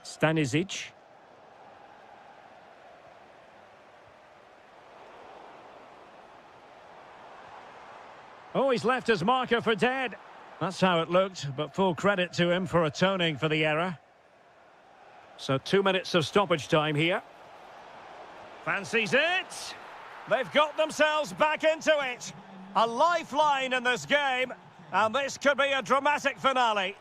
Stanisic. Oh, he's left his marker for dead. That's how it looked, but full credit to him for atoning for the error. So 2 minutes of stoppage time here. Fancies it. They've got themselves back into it. A lifeline in this game, and this could be a dramatic finale.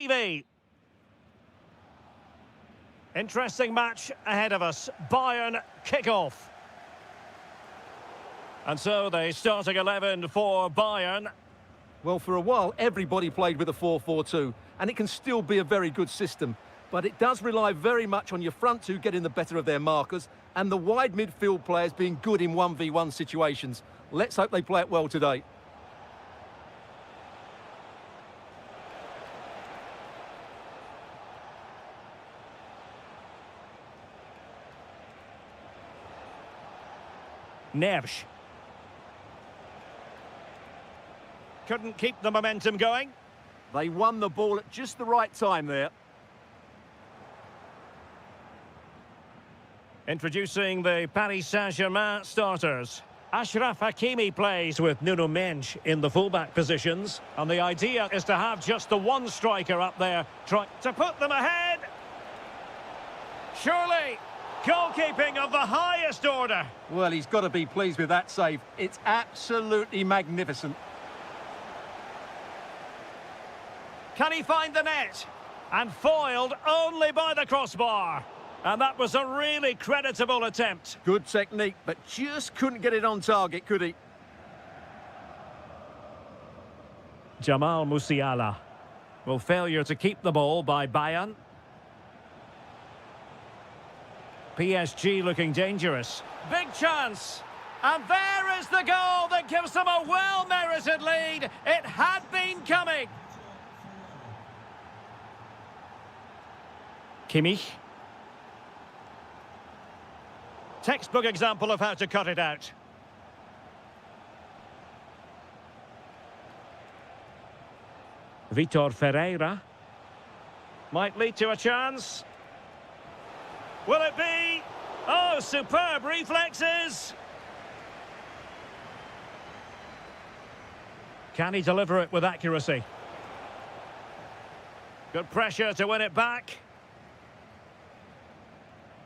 TV. Interesting match ahead of us. Bayern kick-off. And so the starting 11 for Bayern. Well, for a while, everybody played with a 4-4-2, and it can still be a very good system. But it does rely very much on your front two getting the better of their markers and the wide midfield players being good in 1v1 situations. Let's hope they play it well today. Neves. Couldn't keep the momentum going. They won the ball at just the right time there. Introducing the Paris Saint-Germain starters. Achraf Hakimi plays with Nuno Mendes in the fullback positions. And the idea is to have just the one striker up there trying to put them ahead. Surely, goalkeeping of the highest order. Well, he's got to be pleased with that save. It's absolutely magnificent. Can he find the net? And foiled only by the crossbar. And that was a really creditable attempt. Good technique, but just couldn't get it on target, could he? Jamal Musiala. Well, failure to keep the ball by Bayern. PSG looking dangerous. Big chance. And there is the goal that gives them a well-merited lead. It had been coming. Kimmich. Textbook example of how to cut it out. Vitor Ferreira. Might lead to a chance. Will it be? Oh, superb reflexes. Can he deliver it with accuracy? Good pressure to win it back.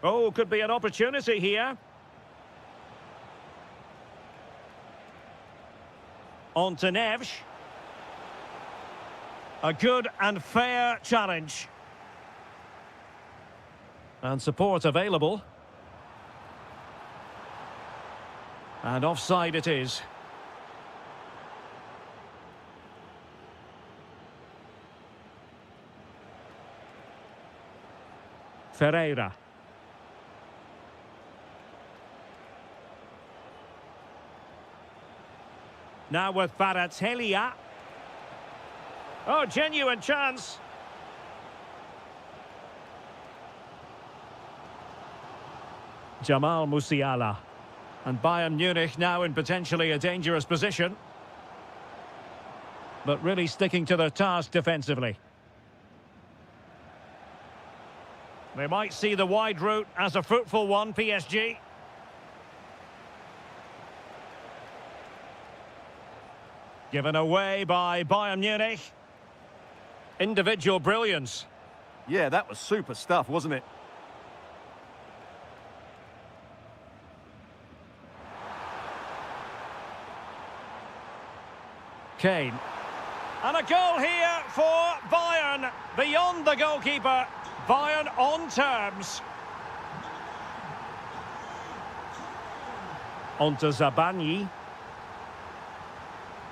Oh, could be an opportunity here. On to Neves. A good and fair challenge. And support available. And offside it is. Ferreira. Now with Kvaratskhelia. Oh, genuine chance. Jamal Musiala. And Bayern Munich now in potentially a dangerous position. But really sticking to their task defensively. They might see the wide route as a fruitful one, PSG. Given away by Bayern Munich. Individual brilliance. Yeah, that was super stuff, wasn't it? Kane. And a goal here for Bayern. Beyond the goalkeeper. Bayern on terms. On to Zabani.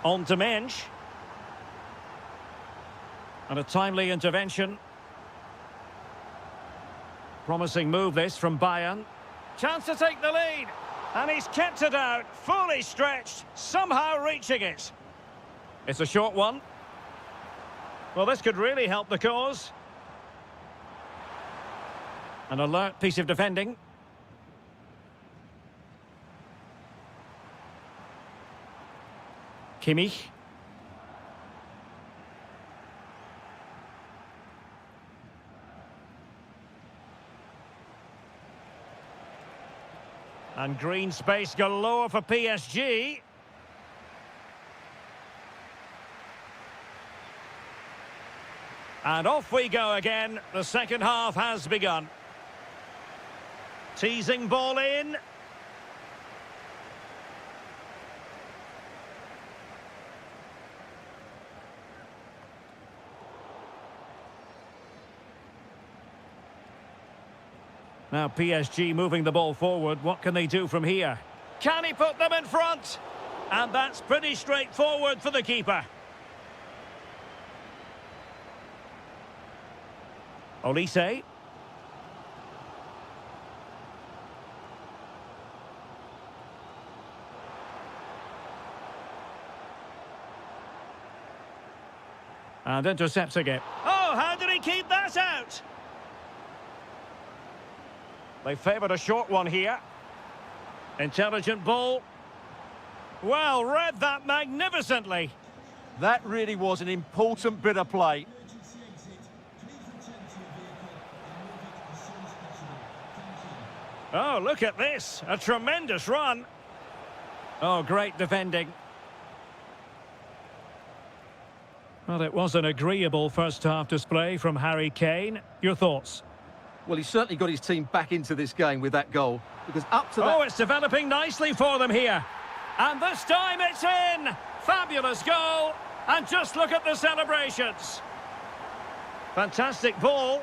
On to Mensch. And a timely intervention. Promising move this from Bayern. Chance to take the lead. And he's kept it out, fully stretched, somehow reaching it. It's a short one. Well, this could really help the cause. An alert piece of defending. Kimmich. And green space galore for PSG. And off we go again. The second half has begun. Teasing ball in. Now PSG moving the ball forward. What can they do from here? Can he put them in front? And that's pretty straightforward for the keeper. Olise. And intercepting it. Oh, how did he keep that out? They favoured a short one here. Intelligent ball. Well, read that magnificently. That really was an important bit of play. Oh, look at this. A tremendous run. Oh, great defending. Well, it was an agreeable first-half display from Harry Kane. Your thoughts? Well, he's certainly got his team back into this game with that goal. Because up to that... Oh, it's developing nicely for them here. And this time it's in! Fabulous goal! And just look at the celebrations. Fantastic ball.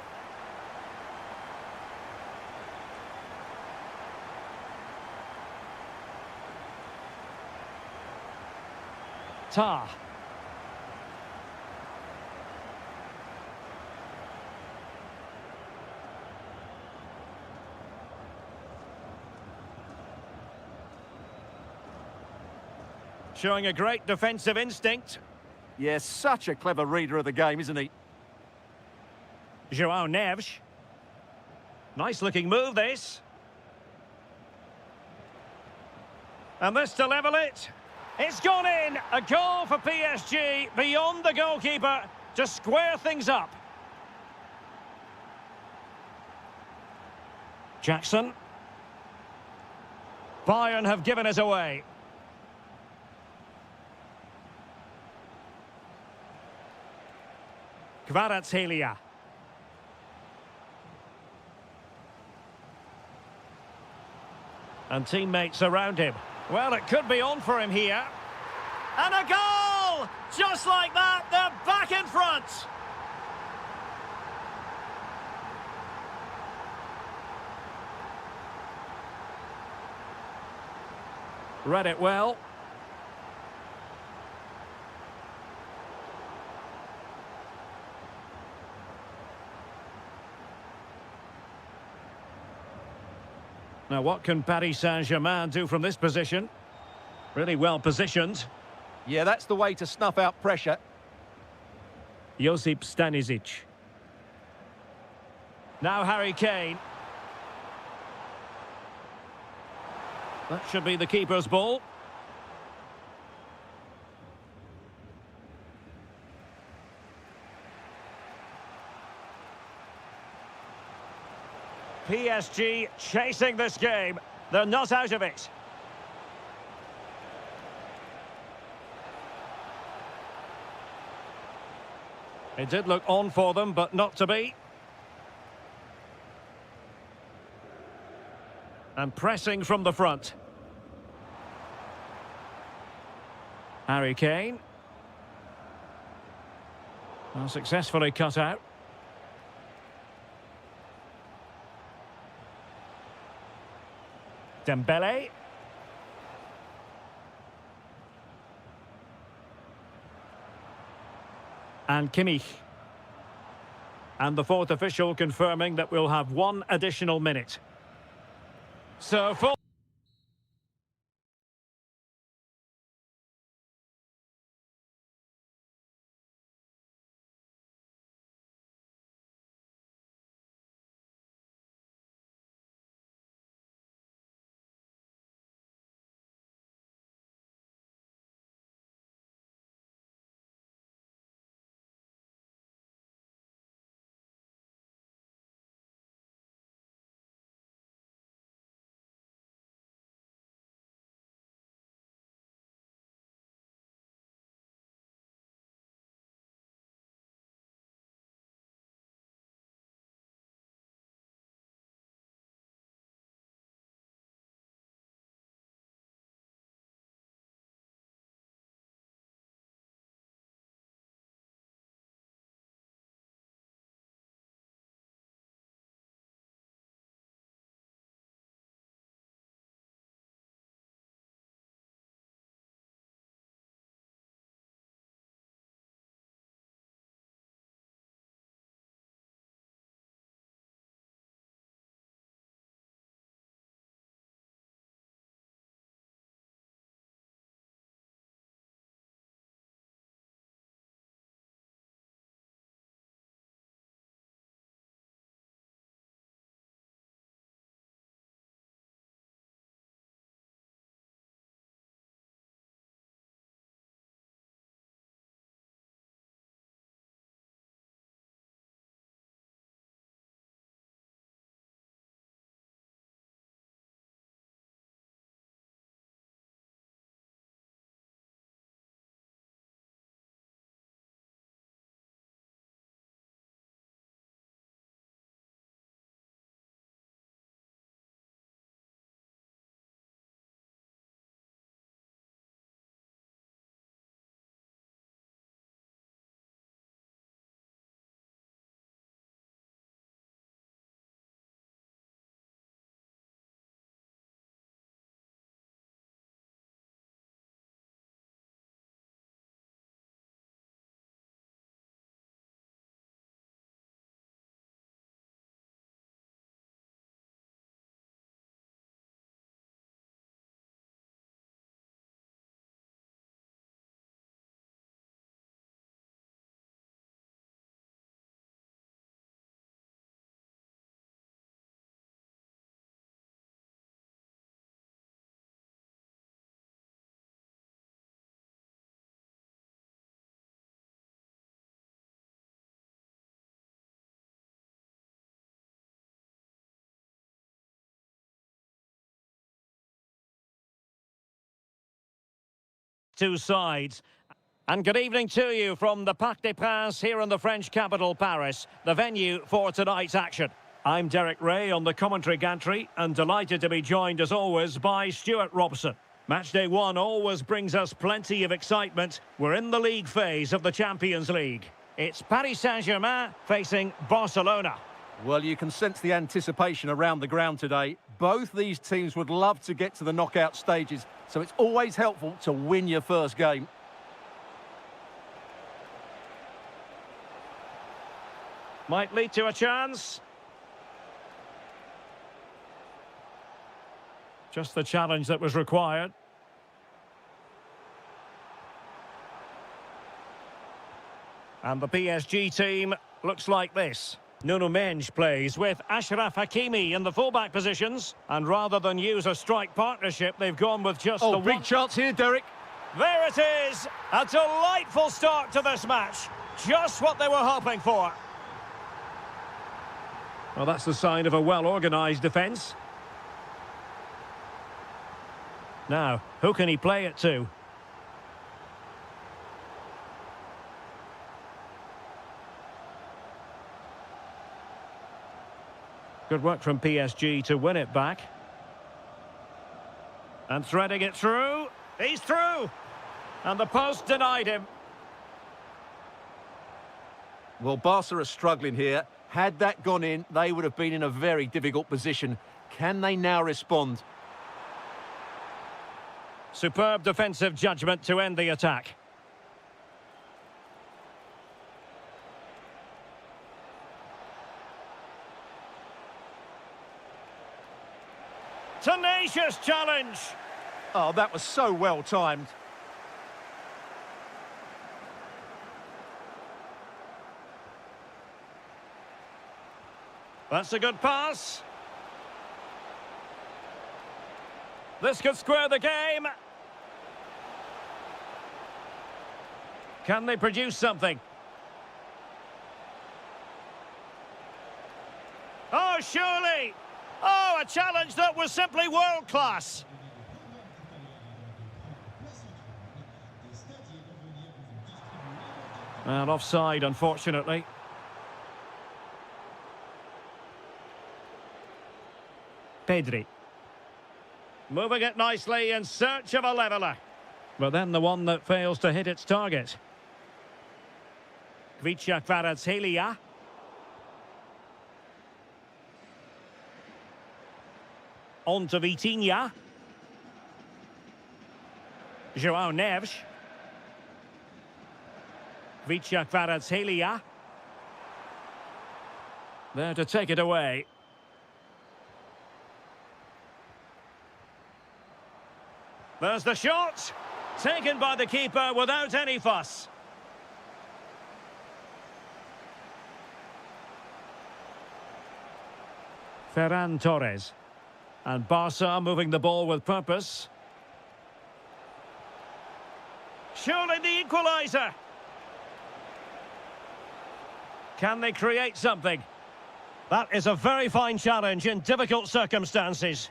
Tar. Showing a great defensive instinct. Yes, such a clever reader of the game, isn't he? João Neves. Nice looking move, this. And this to level it. It's gone in. A goal for PSG beyond the goalkeeper to square things up. Jackson. Bayern have given us away. Kvaratskhelia. And teammates around him. Well, it could be on for him here. And a goal! Just like that, they're back in front. Read it well. Now, what can Paris Saint-Germain do from this position? Really well positioned. Yeah, that's the way to snuff out pressure. Josip Stanisic. Now Harry Kane. That should be the keeper's ball. PSG chasing this game. They're not out of it. It did look on for them, but not to be. And pressing from the front. Harry Kane. Well, successfully cut out. Dembele. And Kimmich. And the fourth official confirming that we'll have one additional minute. So full. two sides. And good evening to you from the Parc des Princes here in the French capital, Paris, the venue for tonight's action. I'm Derek Ray on the commentary gantry and delighted to be joined as always by Stuart Robson. Matchday 1 always brings us plenty of excitement. We're in the league phase of the Champions League. It's Paris Saint-Germain facing Barcelona. Well, you can sense the anticipation around the ground today. Both these teams would love to get to the knockout stages, so it's always helpful to win your first game. Might lead to a chance. Just the challenge that was required. And the PSG team looks like this. Nuno Mendes plays with Achraf Hakimi in the fullback positions. And rather than use a strike partnership, they've gone with just the big one. chance here, Derek. There it is! A delightful start to this match. Just what they were hoping for. Well, that's the sign of a well-organised defence. Now, who can he play it to? Good work from PSG to win it back. And threading it through. He's through! And the post denied him. Well, Barca are struggling here. Had that gone in, they would have been in a very difficult position. Can they now respond? Superb defensive judgment to end the attack. Tenacious challenge. Oh, that was so well timed. That's a good pass. This could square the game. Can they produce something? Oh, surely! Oh, a challenge that was simply world-class. And offside, unfortunately. Pedri. Moving it nicely in search of a leveller. But then the one that fails to hit its target. Kvaratskhelia. On to Vitinha. João Neves. Kvaratskhelia. There to take it away. There's the shot. Taken by the keeper without any fuss. Ferran Torres. And Barca moving the ball with purpose. Surely the equaliser. Can they create something? That is a very fine challenge in difficult circumstances.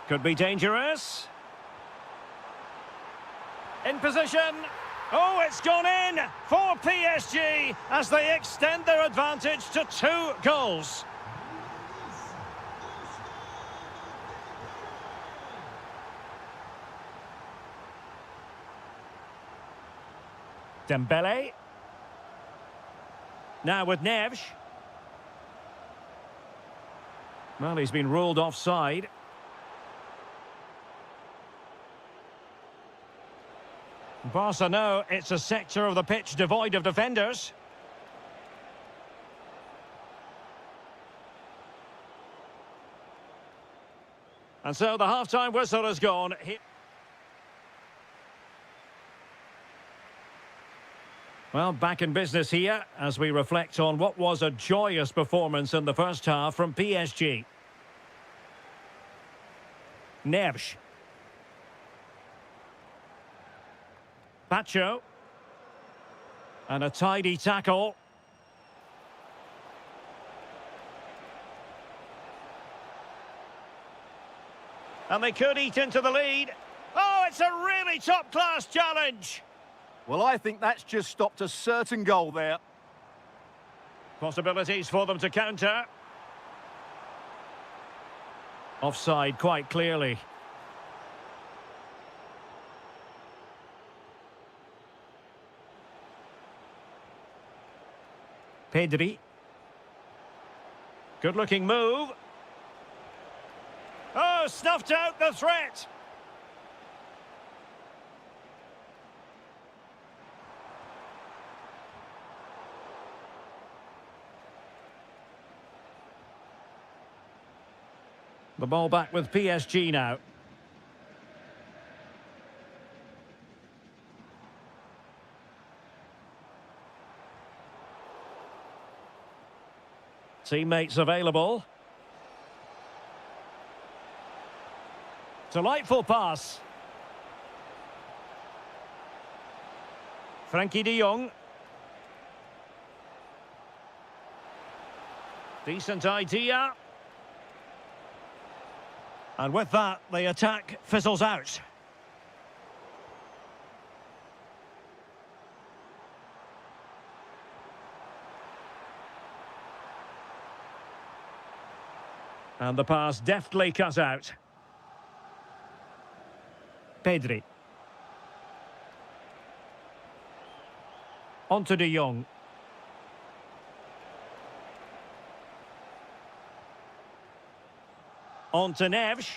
Could be dangerous. In position. Oh, it's gone in for PSG as they extend their advantage to 2 goals. Dembele. Now with Neves. Well, he's been ruled offside. Barca know it's a sector of the pitch devoid of defenders. And so the half-time whistle has gone. Well, back in business here as we reflect on what was a joyous performance in the first half from PSG. Neves. Pacho. And a tidy tackle. And they could eat into the lead. Oh, it's a really top-class challenge. Well, I think that's just stopped a certain goal there. Possibilities for them to counter. Offside quite clearly. Pedri. Good-looking move. Oh, snuffed out the threat. The ball back with PSG now. Teammates available. Delightful pass. Frankie de Jong. Decent idea. And with that, the attack fizzles out. And the pass deftly cut out. Pedri. On to de Jong. On to Neves.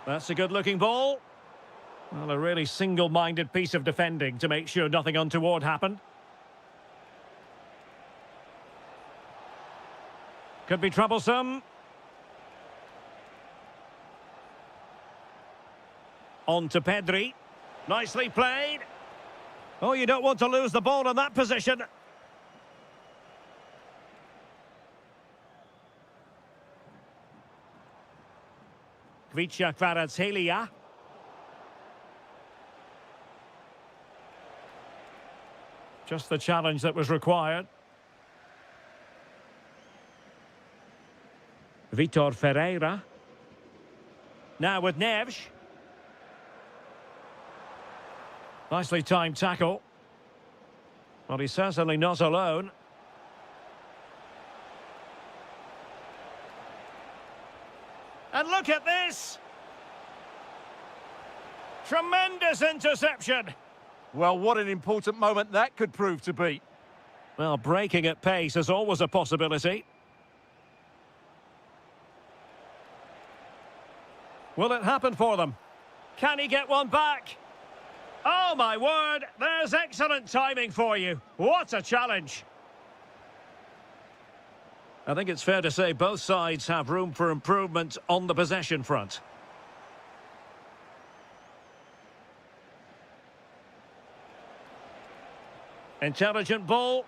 That's a good-looking ball. Well, a really single-minded piece of defending to make sure nothing untoward happened. Could be troublesome. On to Pedri. Nicely played. Oh, you don't want to lose the ball in that position. Kvaratskhelia. Just the challenge that was required. Vitor Ferreira. Now with Neves. Nicely timed tackle. Well, he's certainly not alone. And look at this! Tremendous interception! Well, what an important moment that could prove to be. Well, breaking at pace is always a possibility. Will it happen for them? Can he get one back? Oh, my word! There's excellent timing for you. What a challenge! I think it's fair to say both sides have room for improvement on the possession front. Intelligent ball.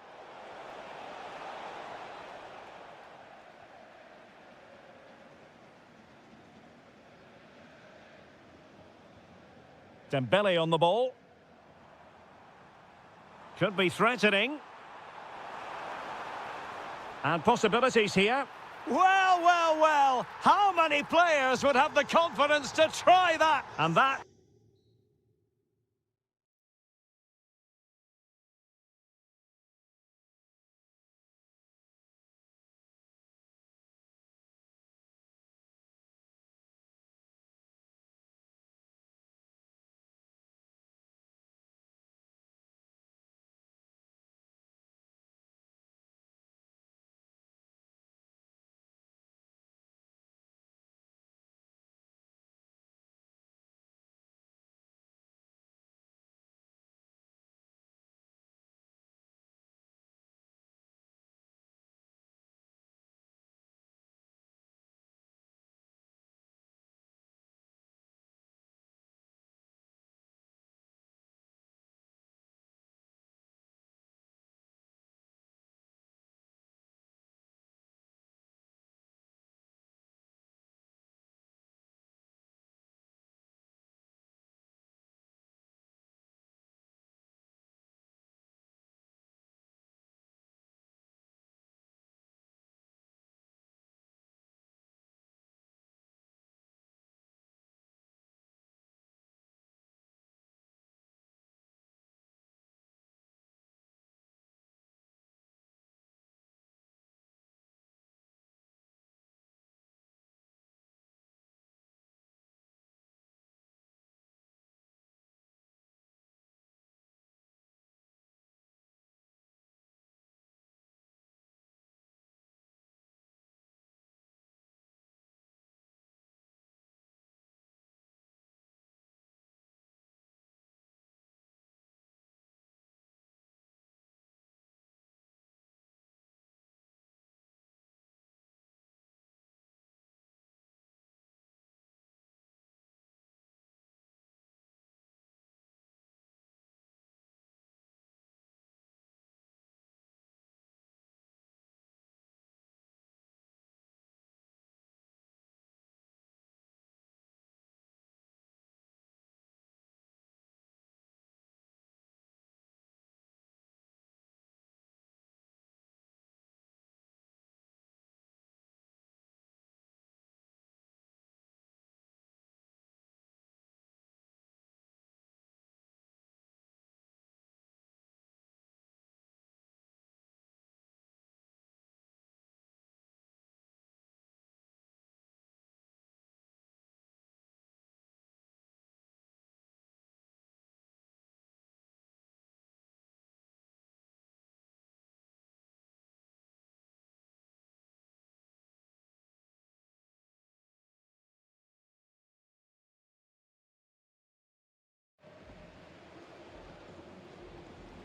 Dembele on the ball. Could be threatening. And possibilities here. Well, well, well. How many players would have the confidence to try that? And that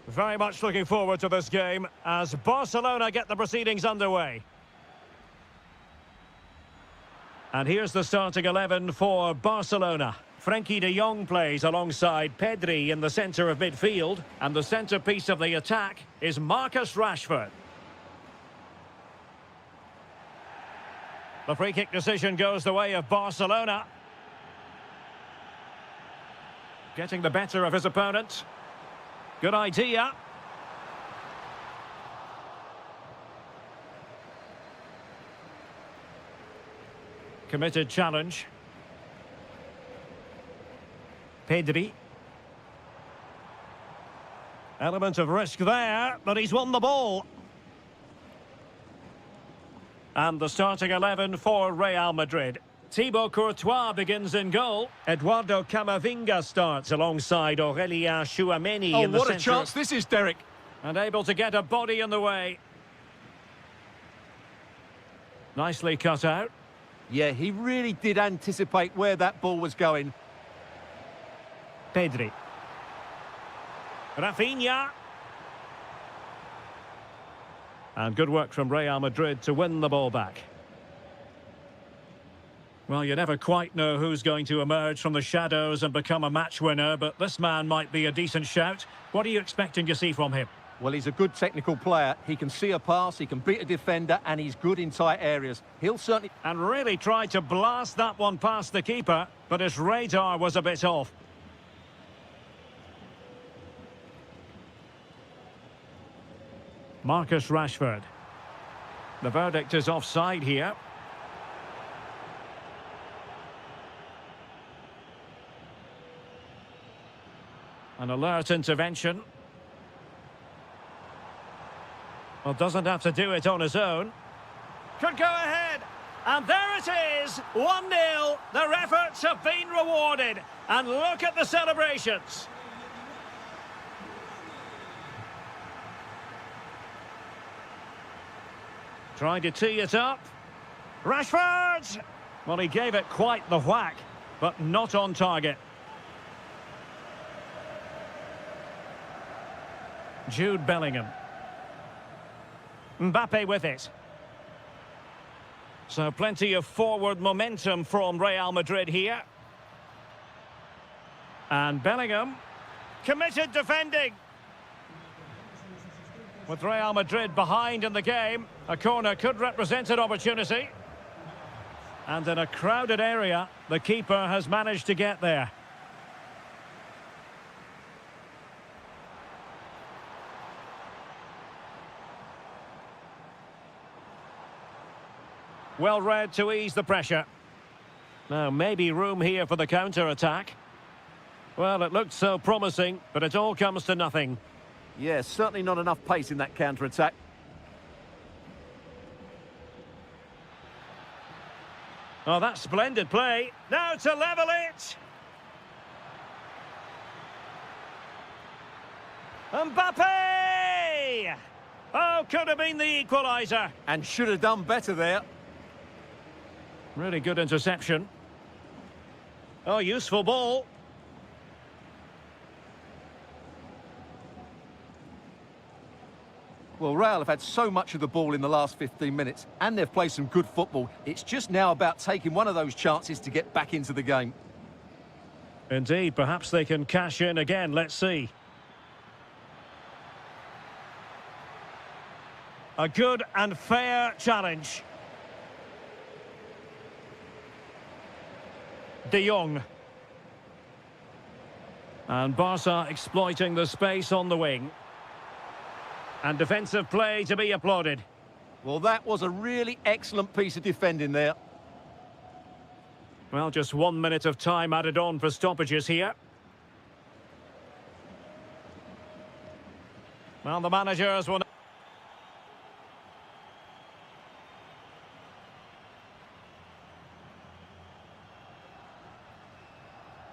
Very much looking forward to this game as Barcelona get the proceedings underway. And here's the starting 11 for Barcelona. Frenkie de Jong plays alongside Pedri in the centre of midfield. And the centrepiece of the attack is Marcus Rashford. The free kick decision goes the way of Barcelona. Getting the better of his opponent. Good idea. Committed challenge. Pedri. Element of risk there, but he's won the ball. And the starting 11 for Real Madrid. Thibaut Courtois begins in goal. Eduardo Camavinga starts alongside Aurélien Tchouameni in the centre. Oh, what a chance this is, Derek. And able to get a body in the way. Nicely cut out. Yeah, he really did anticipate where that ball was going. Pedri. Rafinha. And good work from Real Madrid to win the ball back. Well, you never quite know who's going to emerge from the shadows and become a match winner, but this man might be a decent shout. What are you expecting to see from him? Well, he's a good technical player. He can see a pass, he can beat a defender, and he's good in tight areas. He'll certainly... And really tried to blast that one past the keeper, but his radar was a bit off. Marcus Rashford. The verdict is offside here. An alert intervention. Well, doesn't have to do it on his own. Could go ahead. And there it is. 1-0. Their efforts have been rewarded. And look at the celebrations. Trying to tee it up. Rashford! Well, he gave it quite the whack, but not on target. Jude Bellingham. Mbappe with it. So plenty of forward momentum from Real Madrid here. And Bellingham. Committed defending. With Real Madrid behind in the game, a corner could represent an opportunity. And in a crowded area, the keeper has managed to get there. Well read to ease the pressure. Now, maybe room here for the counter-attack. Well, it looked so promising, but it all comes to nothing. Yeah, certainly not enough pace in that counter-attack. Oh, that's splendid play. Now to level it. Mbappe! Oh, could have been the equaliser. And should have done better there. Really good interception. Oh, useful ball. Well, Real have had so much of the ball in the last 15 minutes, and they've played some good football. It's just now about taking one of those chances to get back into the game. Indeed, perhaps they can cash in again. Let's see. A good and fair challenge. De Jong. And Barca exploiting the space on the wing. And defensive play to be applauded. Well, that was a really excellent piece of defending there. Well, just 1 minute of time added on for stoppages here. Well, the managers will...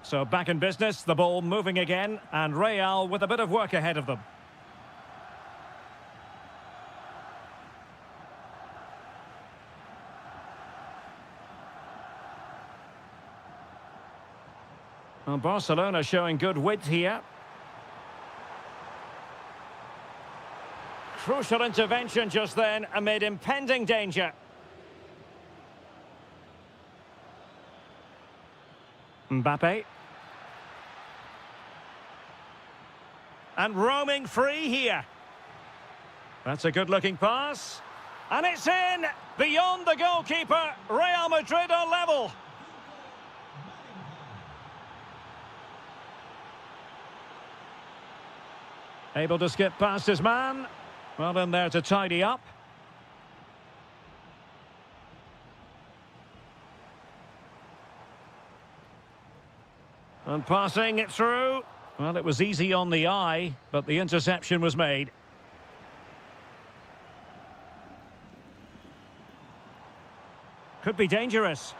So back in business, the ball moving again, and Real with a bit of work ahead of them. Well, Barcelona showing good width here. Crucial intervention just then amid impending danger. Mbappe. And roaming free here. That's a good-looking pass. And it's in! Beyond the goalkeeper, Real Madrid are level. Able to skip past his man. Well in there to tidy up. And passing it through. Well, it was easy on the eye, but the interception was made. Could be dangerous.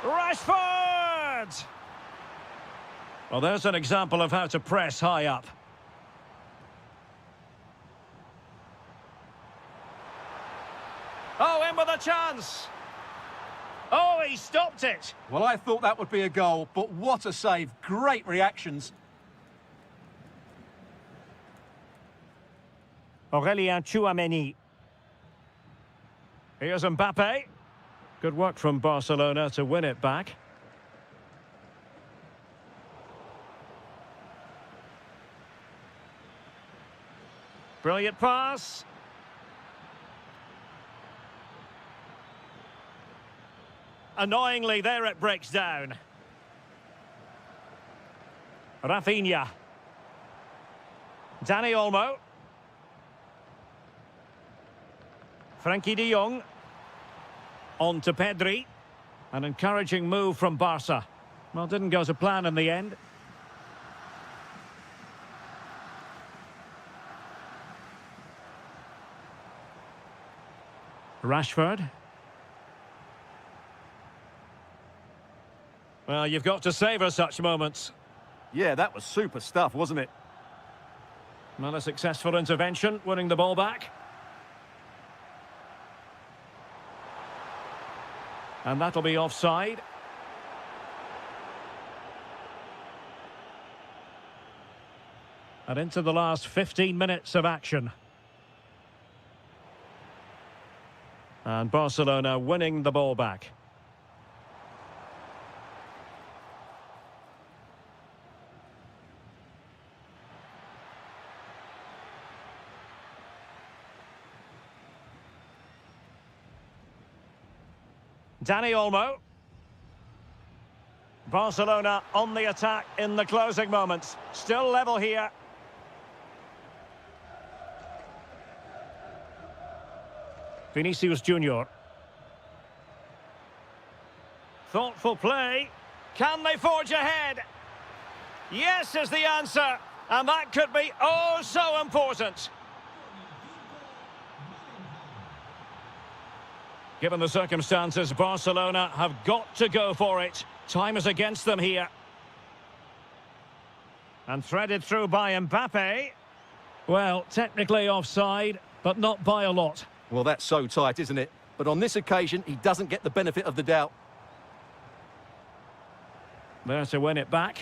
Rashford! Well, there's an example of how to press high up. Oh, in with a chance! Oh, he stopped it! Well, I thought that would be a goal, but what a save. Great reactions. Aurélien Tchouameni. Here's Mbappe. Good work from Barcelona to win it back. Brilliant pass. Annoyingly, there it breaks down. Rafinha. Dani Olmo. Frankie de Jong. On to Pedri. An encouraging move from Barca. Well, didn't go to plan in the end. Rashford. Well, you've got to savour such moments. Yeah, that was super stuff, wasn't it? Well, a successful intervention, winning the ball back. And that'll be offside. And into the last 15 minutes of action. And Barcelona winning the ball back. Dani Olmo. Barcelona on the attack in the closing moments. Still level here. Vinicius Junior. Thoughtful play. Can they forge ahead? Yes is the answer. And that could be oh so important. Given the circumstances, Barcelona have got to go for it. Time is against them here. And threaded through by Mbappe. Well, technically offside, but not by a lot. Well, that's so tight, isn't it? But on this occasion, he doesn't get the benefit of the doubt. There to win it back.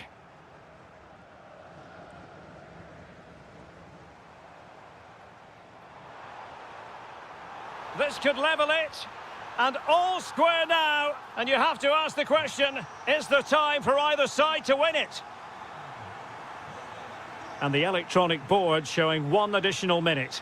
This could level it. And all square now. And you have to ask the question, is there time for either side to win it? And the electronic board showing 1 additional minute.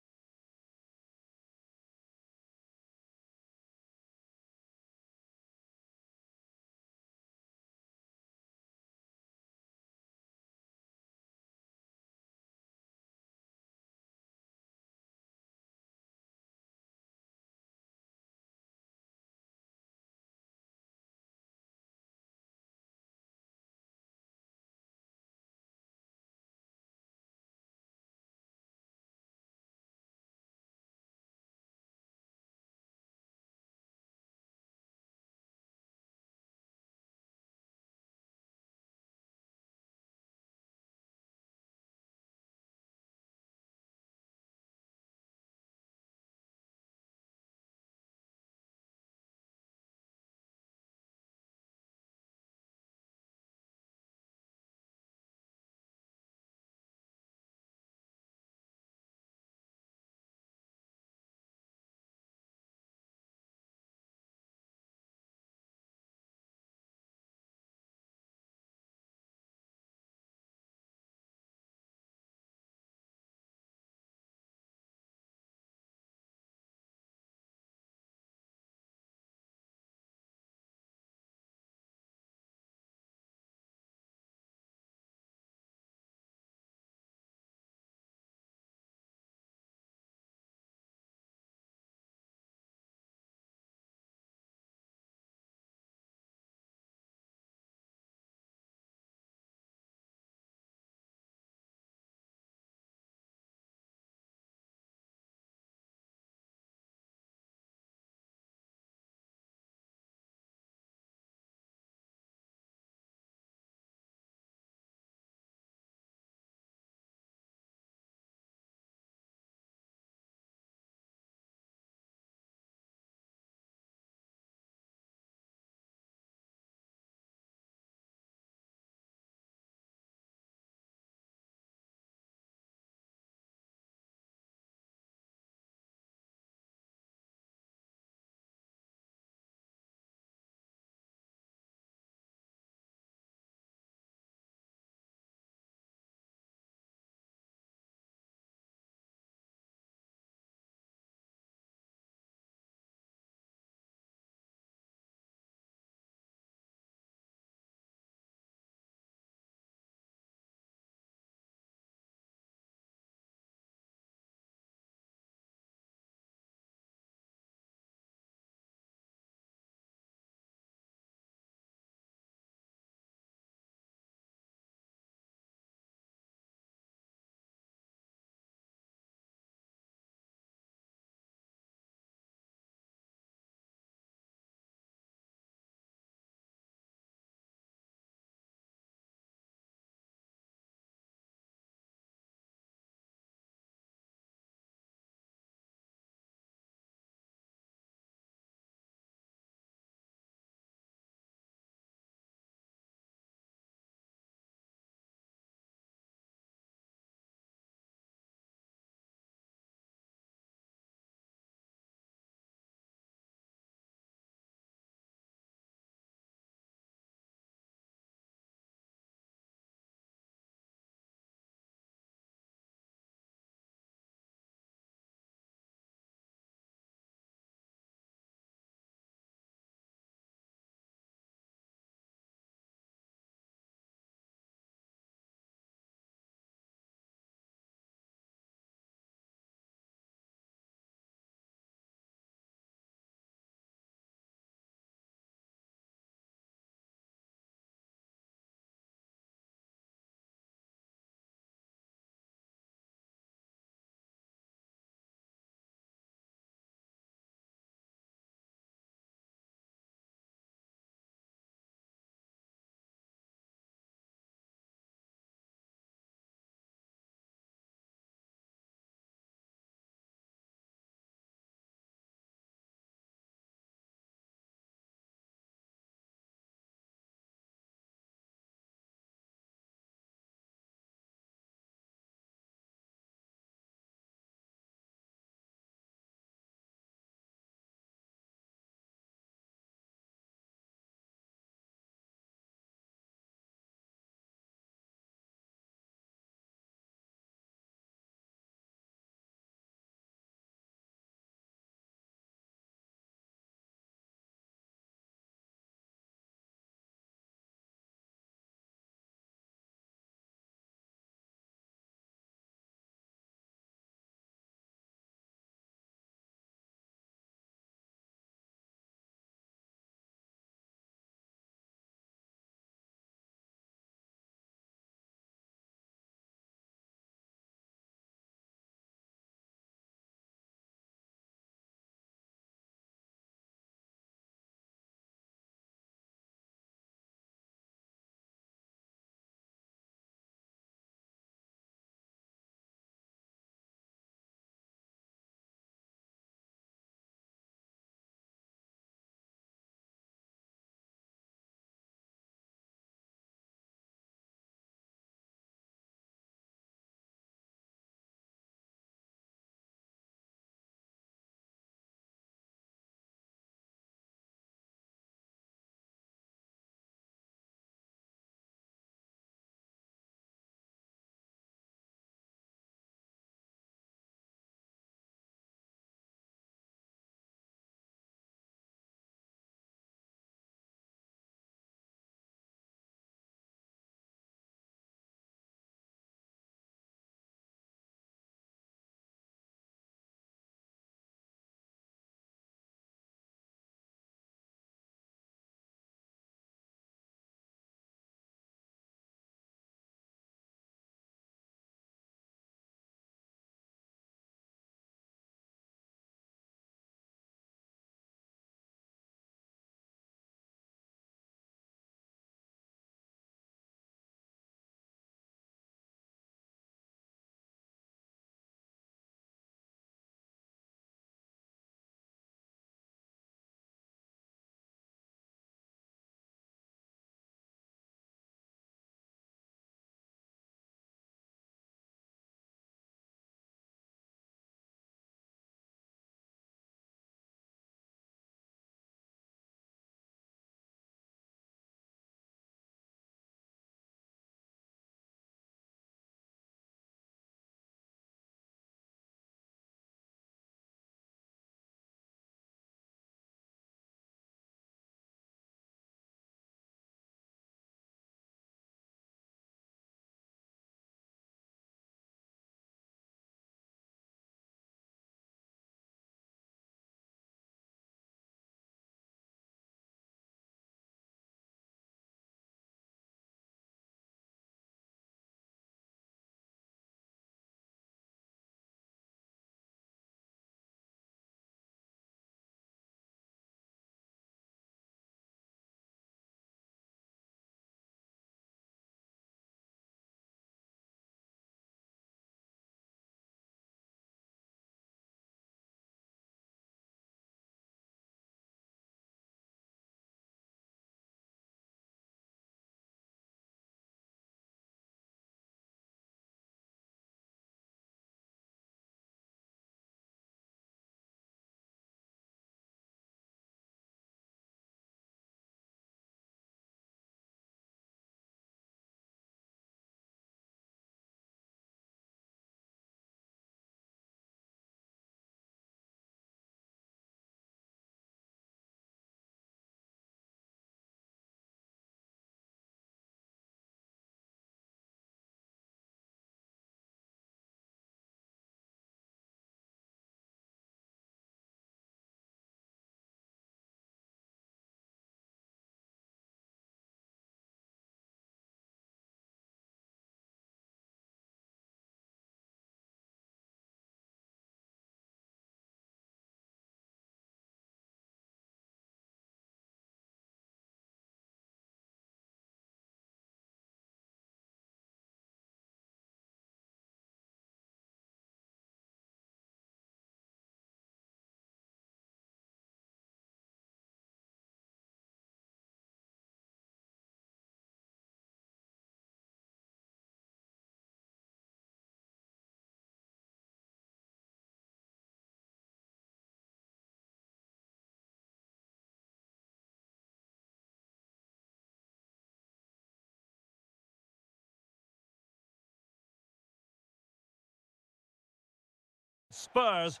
Spurs.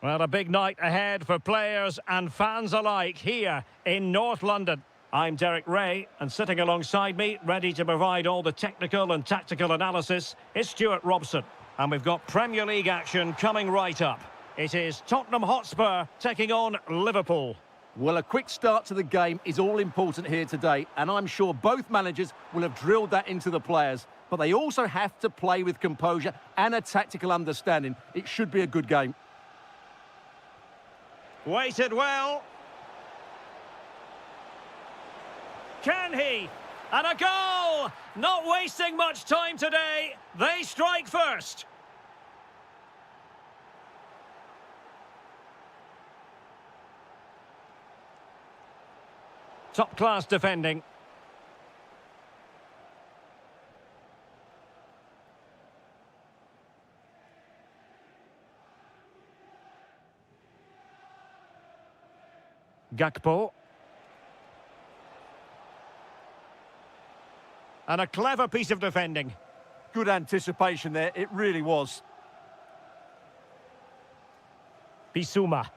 Well, a big night ahead for players and fans alike here in North London. I'm Derek Ray, and sitting alongside me, ready to provide all the technical and tactical analysis, is Stuart Robson. And we've got Premier League action coming right up. It is Tottenham Hotspur taking on Liverpool. Well, a quick start to the game is all important here today, and I'm sure both managers will have drilled that into the players. But they also have to play with composure and a tactical understanding. It should be a good game. Waited well. Can he? And a goal! Not wasting much time today. They strike first. Top-class defending. Gakpo. And a clever piece of defending. Good anticipation there, it really was. Bissouma.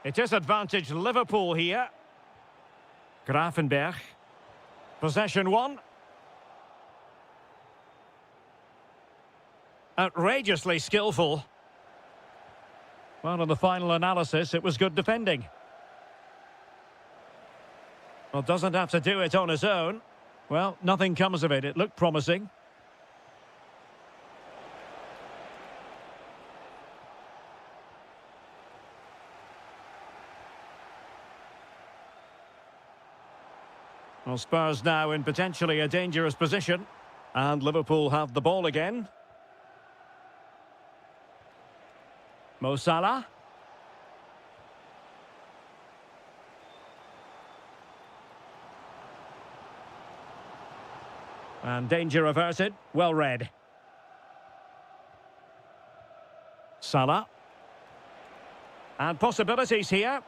It is advantage Liverpool here. Grafenberg. Possession one. Outrageously skillful. Well, in the final analysis, it was good defending. Well, doesn't have to do it on his own. Well, nothing comes of it. It looked promising. Well, Spurs now in potentially a dangerous position. And Liverpool have the ball again. Mo Salah. And danger averted. Well read. Salah. And possibilities here.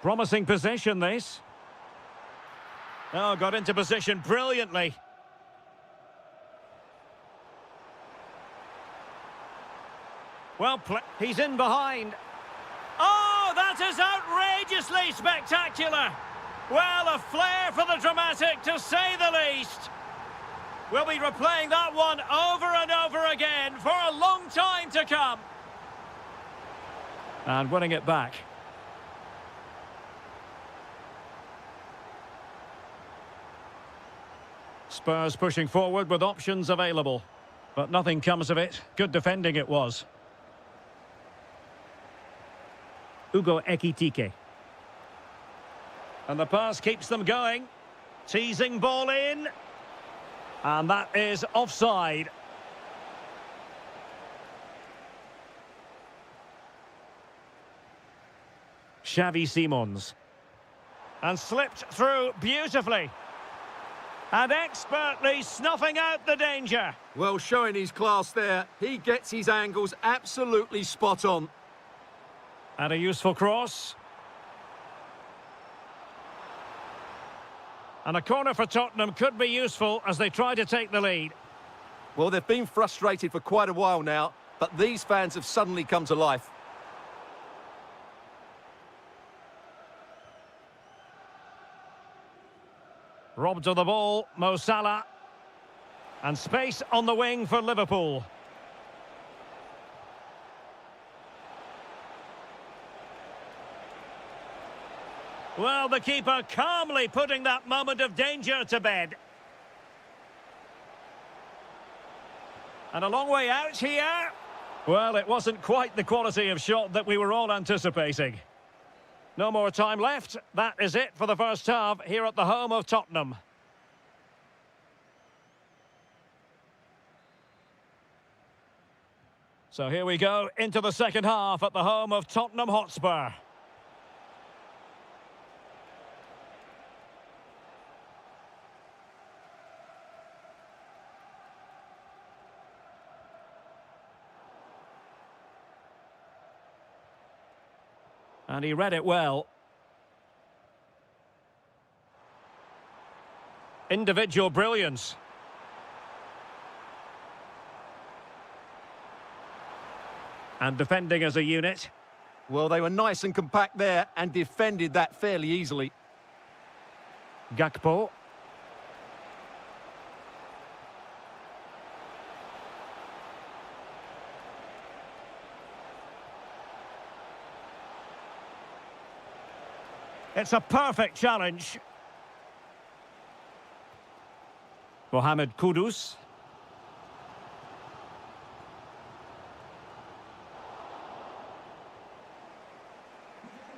Promising position, this. Oh, got into position brilliantly. Well, he's in behind. Oh, that is outrageously spectacular. Well, a flair for the dramatic, to say the least. We'll be replaying that one over and over again for a long time to come. And winning it back. Spurs pushing forward with options available. But nothing comes of it. Good defending it was. Ugo Ekitike. And the pass keeps them going. Teasing ball in. And that is offside. Xavi Simons. And slipped through beautifully. And expertly snuffing out the danger. Well, showing his class there. He gets his angles absolutely spot on. And a useful cross. And a corner for Tottenham could be useful as they try to take the lead. Well, they've been frustrated for quite a while now, but these fans have suddenly come to life. Robbed of the ball, Mo Salah. And space on the wing for Liverpool. Well, the keeper calmly putting that moment of danger to bed. And a long way out here. Well, it wasn't quite the quality of shot that we were all anticipating. No more time left. That is it for the first half here at the home of Tottenham. So here we go into the second half at the home of Tottenham Hotspur. And he read it well. Individual brilliance. And defending as a unit. Well, they were nice and compact there and defended that fairly easily. Gakpo. It's a perfect challenge. Mohamed Kudus.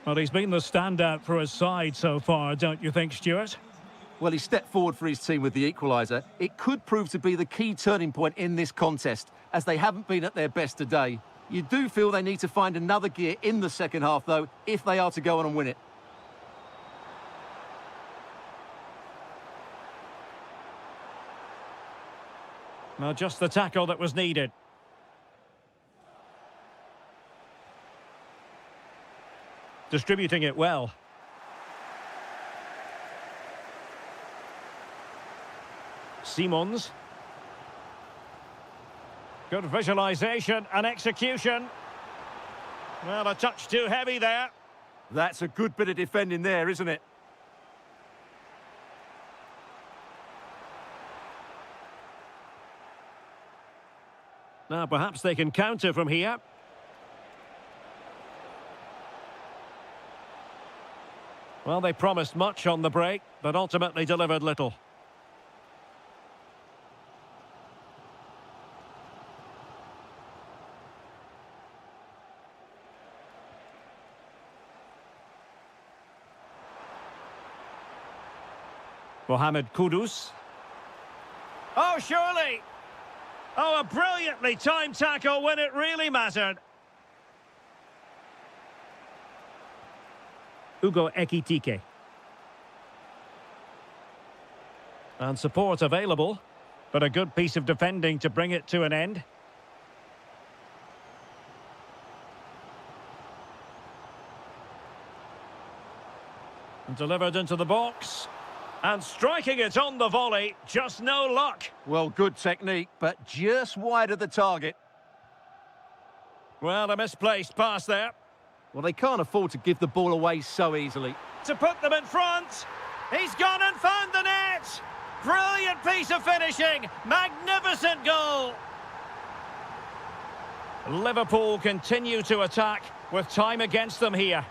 Well, he's been the standout for his side so far, don't you think, Stuart? Well, he stepped forward for his team with the equaliser. It could prove to be the key turning point in this contest, as they haven't been at their best today. You do feel they need to find another gear in the second half, though, if they are to go on and win it. Well, just the tackle that was needed. Distributing it well. Simons. Good visualisation and execution. Well, a touch too heavy there. That's a good bit of defending there, isn't it? Now, perhaps they can counter from here. Well, they promised much on the break, but ultimately delivered little. Mohamed Kudus. Oh, surely! Oh, a brilliantly timed tackle when it really mattered. Ugo Ekitike. And support available, but a good piece of defending to bring it to an end. And delivered into the box. And striking it on the volley, just no luck. Well, good technique, but just wide of the target. Well, a misplaced pass there. Well, they can't afford to give the ball away so easily. To put them in front. He's gone and found the net. Brilliant piece of finishing. Magnificent goal. Liverpool continue to attack with time against them here.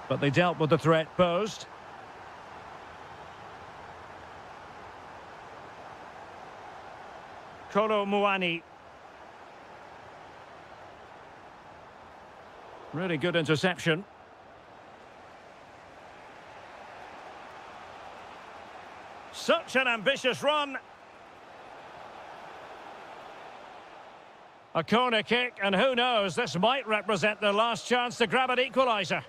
But they dealt with the threat posed. Kolo Muani. Really good interception. Such an ambitious run. A corner kick, and who knows, this might represent their last chance to grab an equaliser.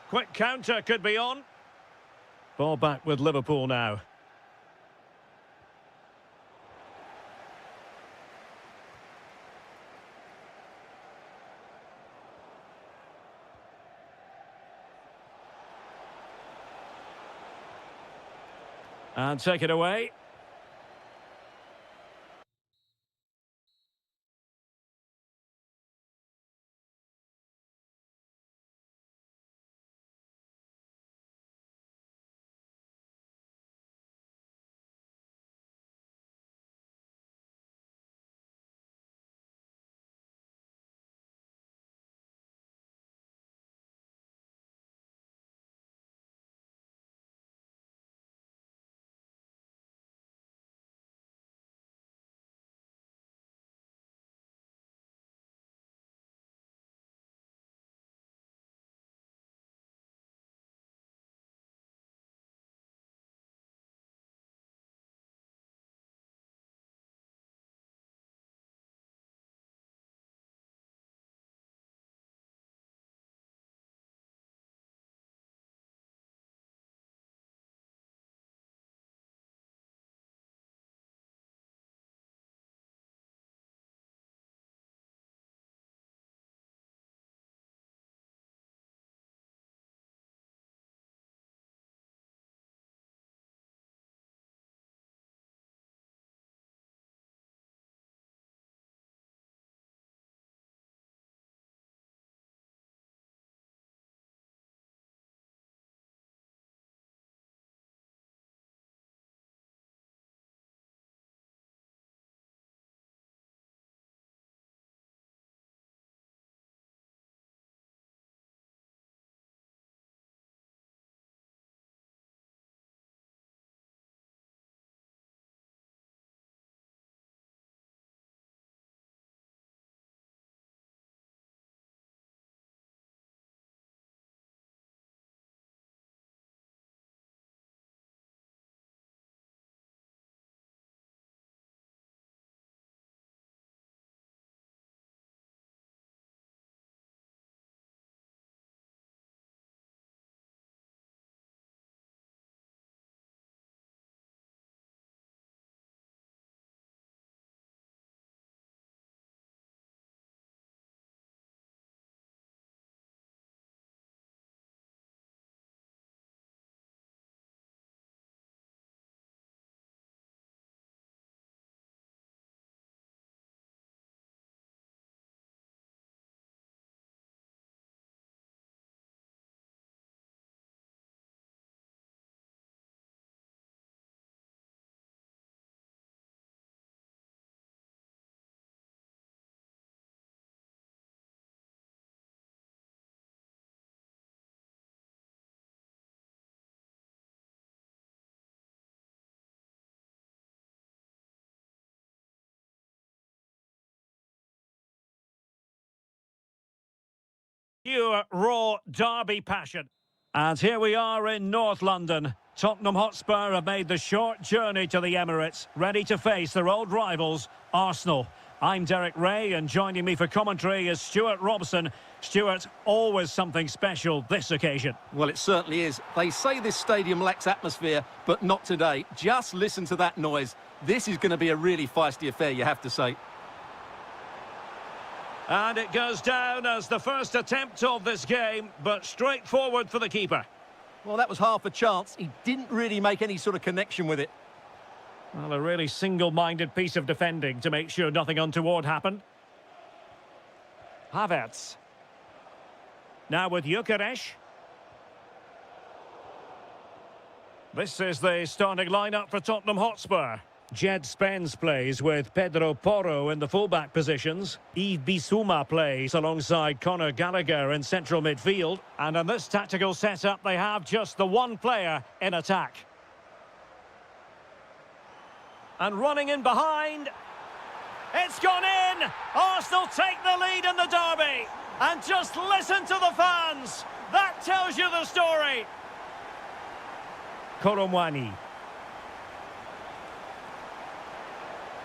Quick counter could be on. Ball back with Liverpool now. And take it away. Pure, raw derby passion. And here we are in North London. Tottenham Hotspur have made the short journey to the Emirates, ready to face their old rivals, Arsenal. I'm Derek Ray, and joining me for commentary is Stuart Robson. Stuart, always something special this occasion. Well, it certainly is. They say this stadium lacks atmosphere, but not today. Just listen to that noise. This is going to be a really feisty affair, you have to say. And it goes down as the first attempt of this game, but straightforward for the keeper. Well, that was half a chance. He didn't really make any sort of connection with it. Well, a really single-minded piece of defending to make sure nothing untoward happened. Havertz. Now with Gyökeres. This is the starting lineup for Tottenham Hotspur. Jed Spence plays with Pedro Porro in the fullback positions. Yves Bissouma plays alongside Conor Gallagher in central midfield. And in this tactical setup, they have just the one player in attack. And running in behind. It's gone in! Arsenal take the lead in the derby. And just listen to the fans. That tells you the story. Koromwani.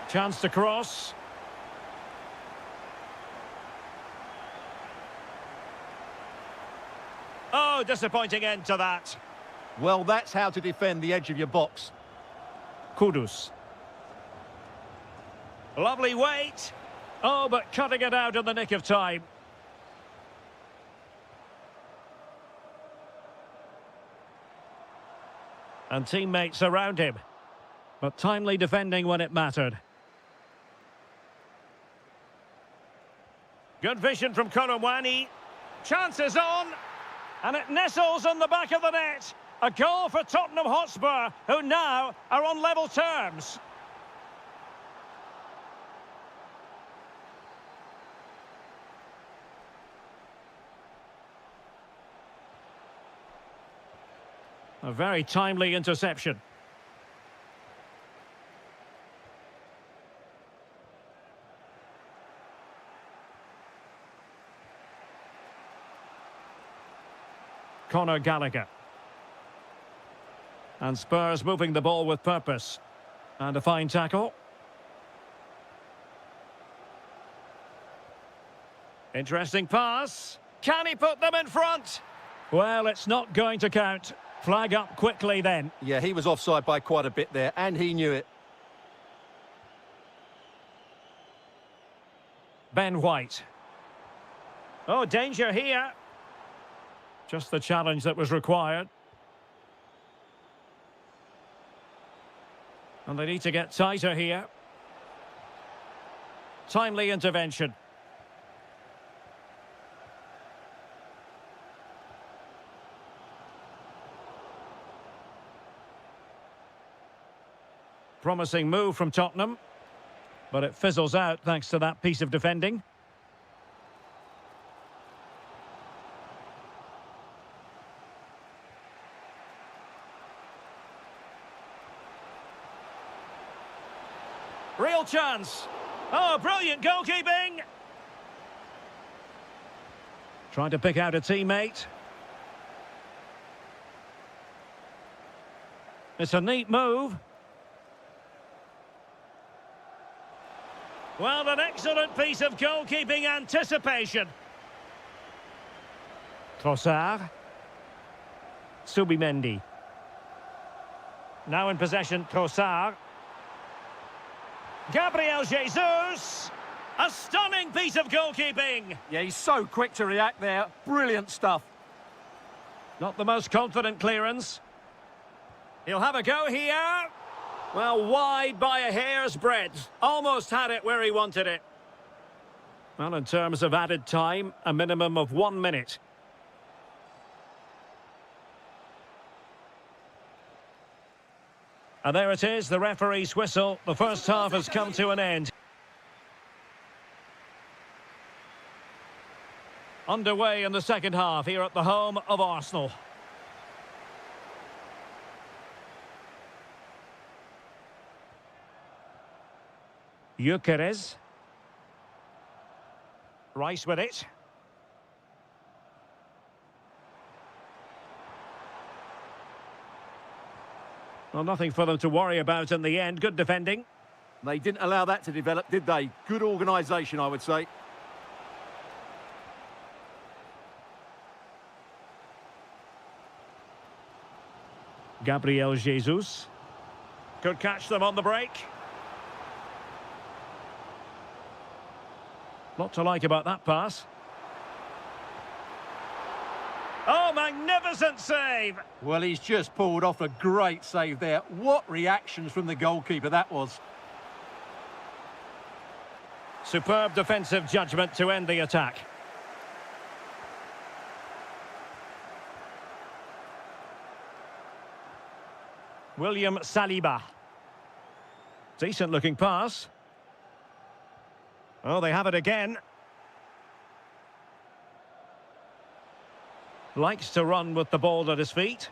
Chance to cross. Oh, disappointing end to that. Well, that's how to defend the edge of your box. Kudus. Lovely weight. Oh, but cutting it out in the nick of time. And teammates around him. But timely defending when it mattered. Good vision from Koromwani. Chances on. And it nestles on the back of the net. A goal for Tottenham Hotspur, who now are on level terms. A very timely interception. Conor Gallagher. And Spurs moving the ball with purpose. And a fine tackle. Interesting pass. Can he put them in front? Well, it's not going to count. Flag up quickly then. Yeah, he was offside by quite a bit there, and he knew it. Ben White. Oh, danger here. Just the challenge that was required. And they need to get tighter here. Timely intervention. Promising move from Tottenham. But it fizzles out thanks to that piece of defending. Real chance. Oh, brilliant goalkeeping. Trying to pick out a teammate. It's a neat move. Well, an excellent piece of goalkeeping anticipation. Trossard. Subimendi. Now in possession, Trossard. Gabriel Jesus. A stunning piece of goalkeeping. Yeah, he's so quick to react there. Brilliant stuff. Not the most confident clearance. He'll have a go here. Well, wide by a hair's breadth. Almost had it where he wanted it. Well, in terms of added time, a minimum of 1 minute. And there it is, the referee's whistle. The first half has come to an end. Underway in the second half here at the home of Arsenal. Gyökeres. Rice with it. Well, nothing for them to worry about in the end. Good defending. They didn't allow that to develop, did they? Good organisation, I would say. Gabriel Jesus. Could catch them on the break. Lot to like about that pass. Oh, magnificent save! Well, he's just pulled off a great save there. What reactions from the goalkeeper that was. Superb defensive judgment to end the attack. William Saliba. Decent looking pass. Oh, they have it again. Likes to run with the ball at his feet.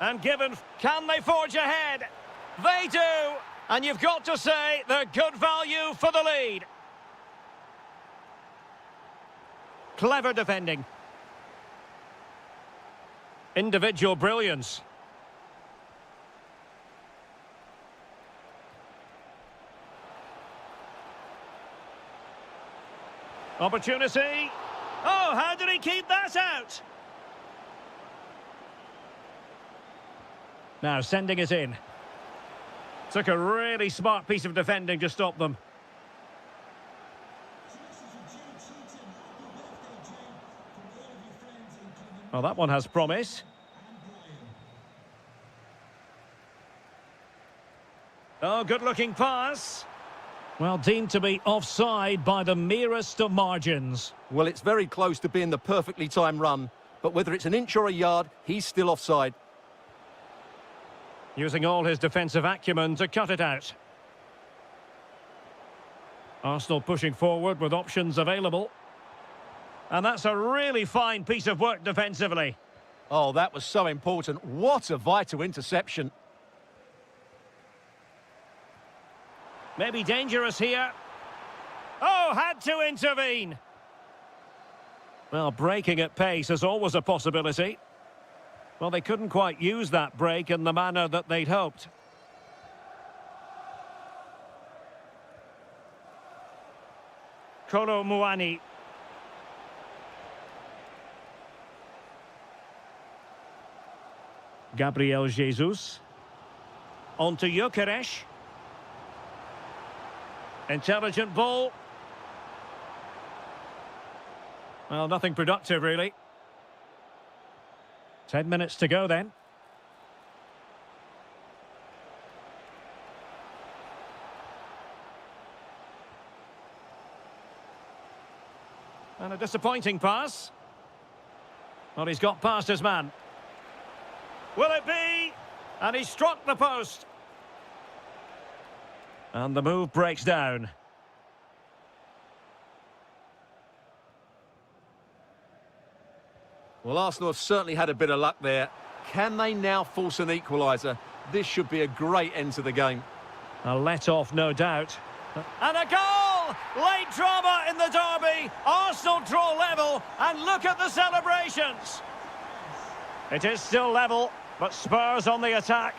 And given, can they forge ahead? They do! And you've got to say they're good value for the lead. Clever defending. Individual brilliance. Opportunity. Oh, how did he keep that out? Now sending it in. Took a really smart piece of defending to stop them. Well, that one has promise. Oh, good-looking pass. Well, deemed to be offside by the merest of margins. Well, it's very close to being the perfectly timed run, but whether it's an inch or a yard, he's still offside. Using all his defensive acumen to cut it out. Arsenal pushing forward with options available. And that's a really fine piece of work defensively. Oh, that was so important. What a vital interception. Maybe dangerous here. Oh, had to intervene. Well, breaking at pace is always a possibility. Well, they couldn't quite use that break in the manner that they'd hoped. Kolo Muani. Gabriel Jesus. On to Gyökeres. Intelligent ball. Well, nothing productive, really. 10 minutes to go, then. And a disappointing pass. Well, he's got past his man. Will it be? And he struck the post. And the move breaks down. Well, Arsenal have certainly had a bit of luck there. Can they now force an equaliser? This should be a great end to the game. A let-off, no doubt. And a goal! Late drama in the derby. Arsenal draw level, and look at the celebrations. It is still level, but Spurs on the attack.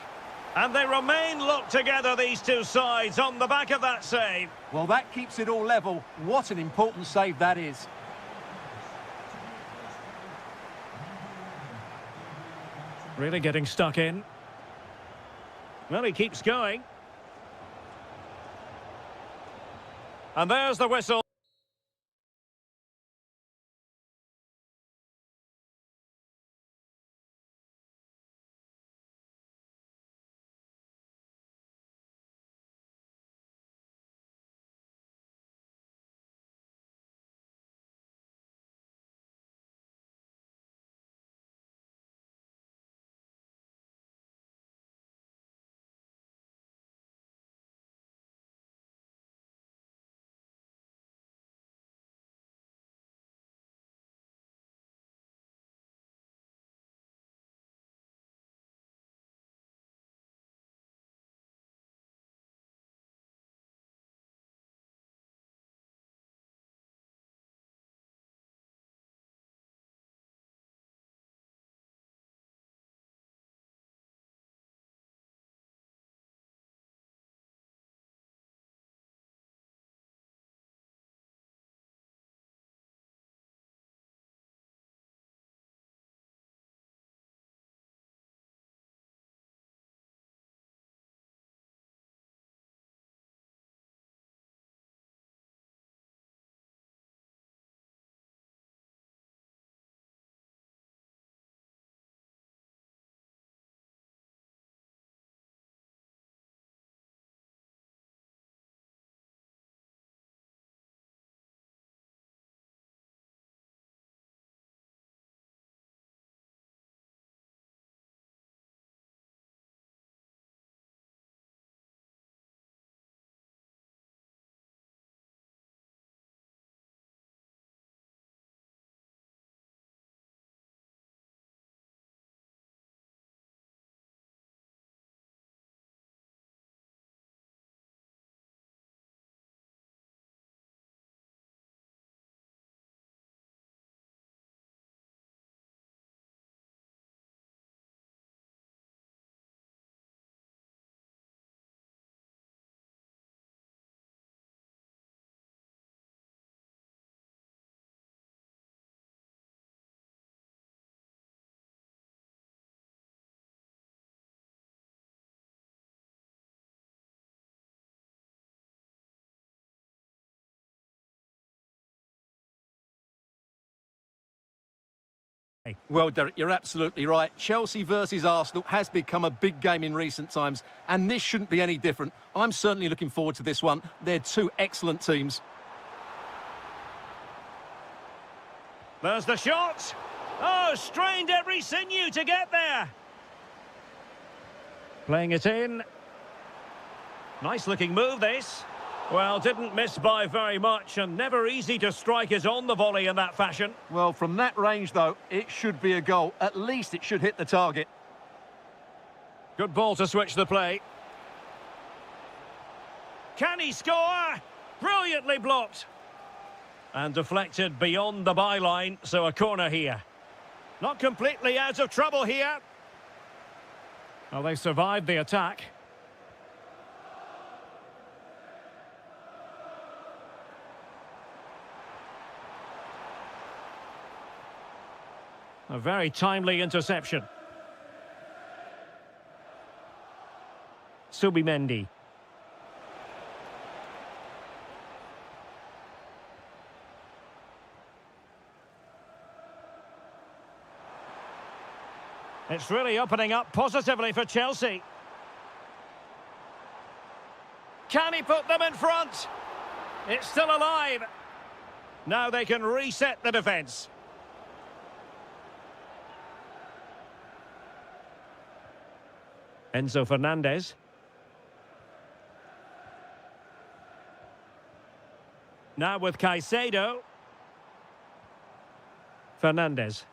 And they remain locked together, these two sides, on the back of that save. Well, that keeps it all level. What an important save that is. Really getting stuck in. Well, he keeps going. And there's the whistle. Well, Derek, you're absolutely right. Chelsea versus Arsenal has become a big game in recent times, and this shouldn't be any different. I'm certainly looking forward to this one. They're two excellent teams. There's the shot. Oh, strained every sinew to get there. Playing it in. Nice looking move, this. Well, didn't miss by very much, and never easy to strike it on the volley in that fashion. Well, from that range, though, it should be a goal. At least it should hit the target. Good ball to switch the play. Can he score? Brilliantly blocked. And deflected beyond the byline, so a corner here. Not completely out of trouble here. Well, they survived the attack. A very timely interception. Subimendi. It's really opening up positively for Chelsea. Can he put them in front? It's still alive. Now they can reset the defence. Enzo Fernandez. Now with Caicedo. Fernandez.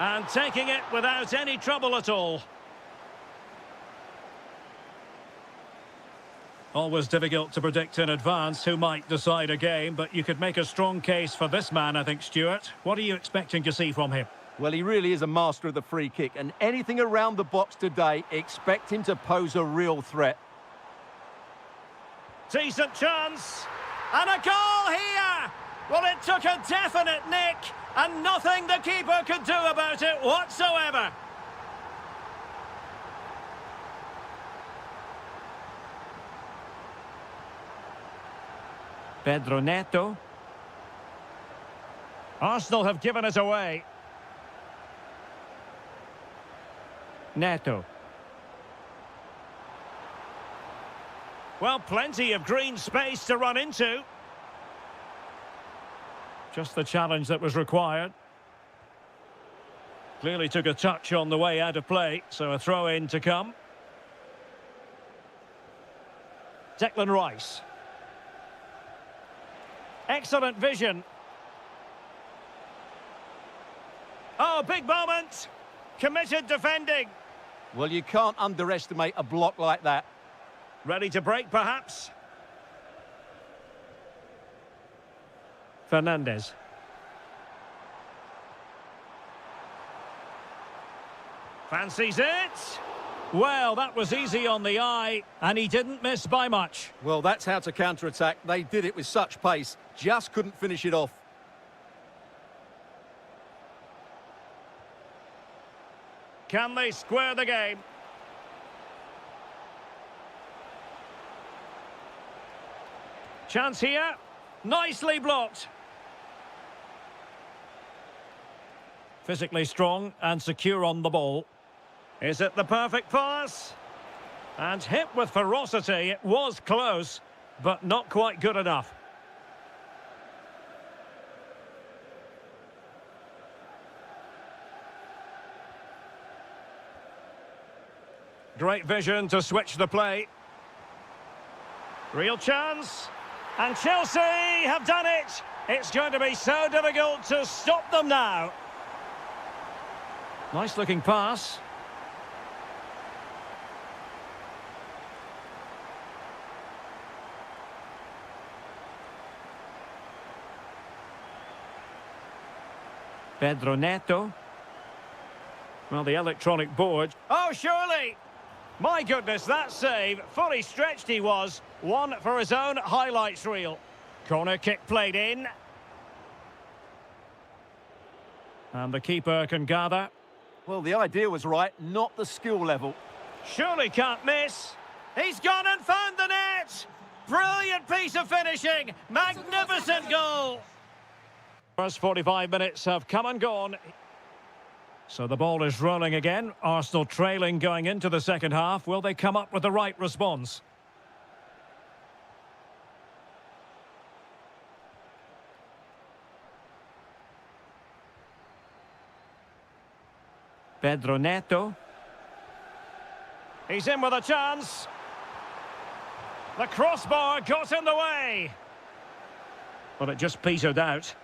And taking it without any trouble at all. Always difficult to predict in advance who might decide a game, but you could make a strong case for this man, I think, Stuart. What are you expecting to see from him? Well, he really is a master of the free kick, and anything around the box today, expect him to pose a real threat. Decent chance. And a goal here! Well, it took a definite nick, and nothing the keeper could do about it whatsoever. Pedro Neto. Arsenal have given it away. Neto. Well, plenty of green space to run into. Just the challenge that was required. Clearly took a touch on the way out of play, so a throw-in to come. Declan Rice. Excellent vision. Oh, big moment. Committed defending. Well, you can't underestimate a block like that. Ready to break, perhaps? Fernandez. Fancies it. Well, that was easy on the eye, and he didn't miss by much. Well, that's how to counter-attack. They did it with such pace. Just couldn't finish it off. Can they square the game? Chance here. Nicely blocked. Physically strong and secure on the ball. Is it the perfect pass? And hit with ferocity. It was close, but not quite good enough. Great vision to switch the play. Real chance. And Chelsea have done it. It's going to be so difficult to stop them now. Nice looking pass. Pedro Neto. Well, the electronic board. Oh, surely! My goodness, that save. Fully stretched he was. One for his own highlights reel. Corner kick played in. And the keeper can gather. Well, the idea was right, not the skill level. Surely can't miss. He's gone and found the net. Brilliant piece of finishing. Magnificent goal. First 45 minutes have come and gone. So the ball is rolling again. Arsenal trailing going into the second half. Will they come up with the right response? Pedro Neto. He's in with a chance. The crossbar got in the way. But it just petered out.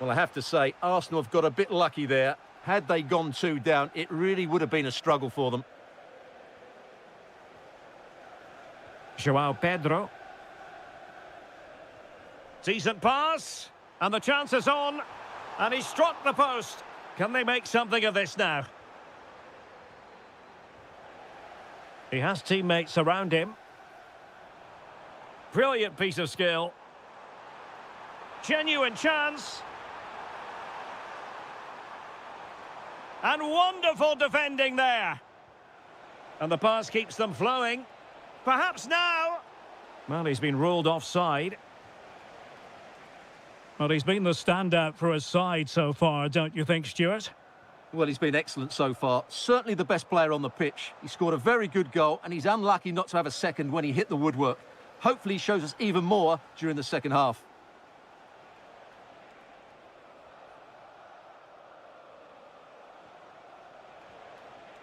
Well, I have to say, Arsenal have got a bit lucky there. Had they gone 2 down, it really would have been a struggle for them. João Pedro. Decent pass. And the chance is on. And he struck the post. Can they make something of this now? He has teammates around him. Brilliant piece of skill. Genuine chance. And wonderful defending there. And the pass keeps them flowing. Perhaps now. Well, he's been ruled offside. Well, he's been the standout for his side so far, don't you think, Stuart? Well, he's been excellent so far. Certainly the best player on the pitch. He scored a very good goal, and he's unlucky not to have a second when he hit the woodwork. Hopefully he shows us even more during the second half.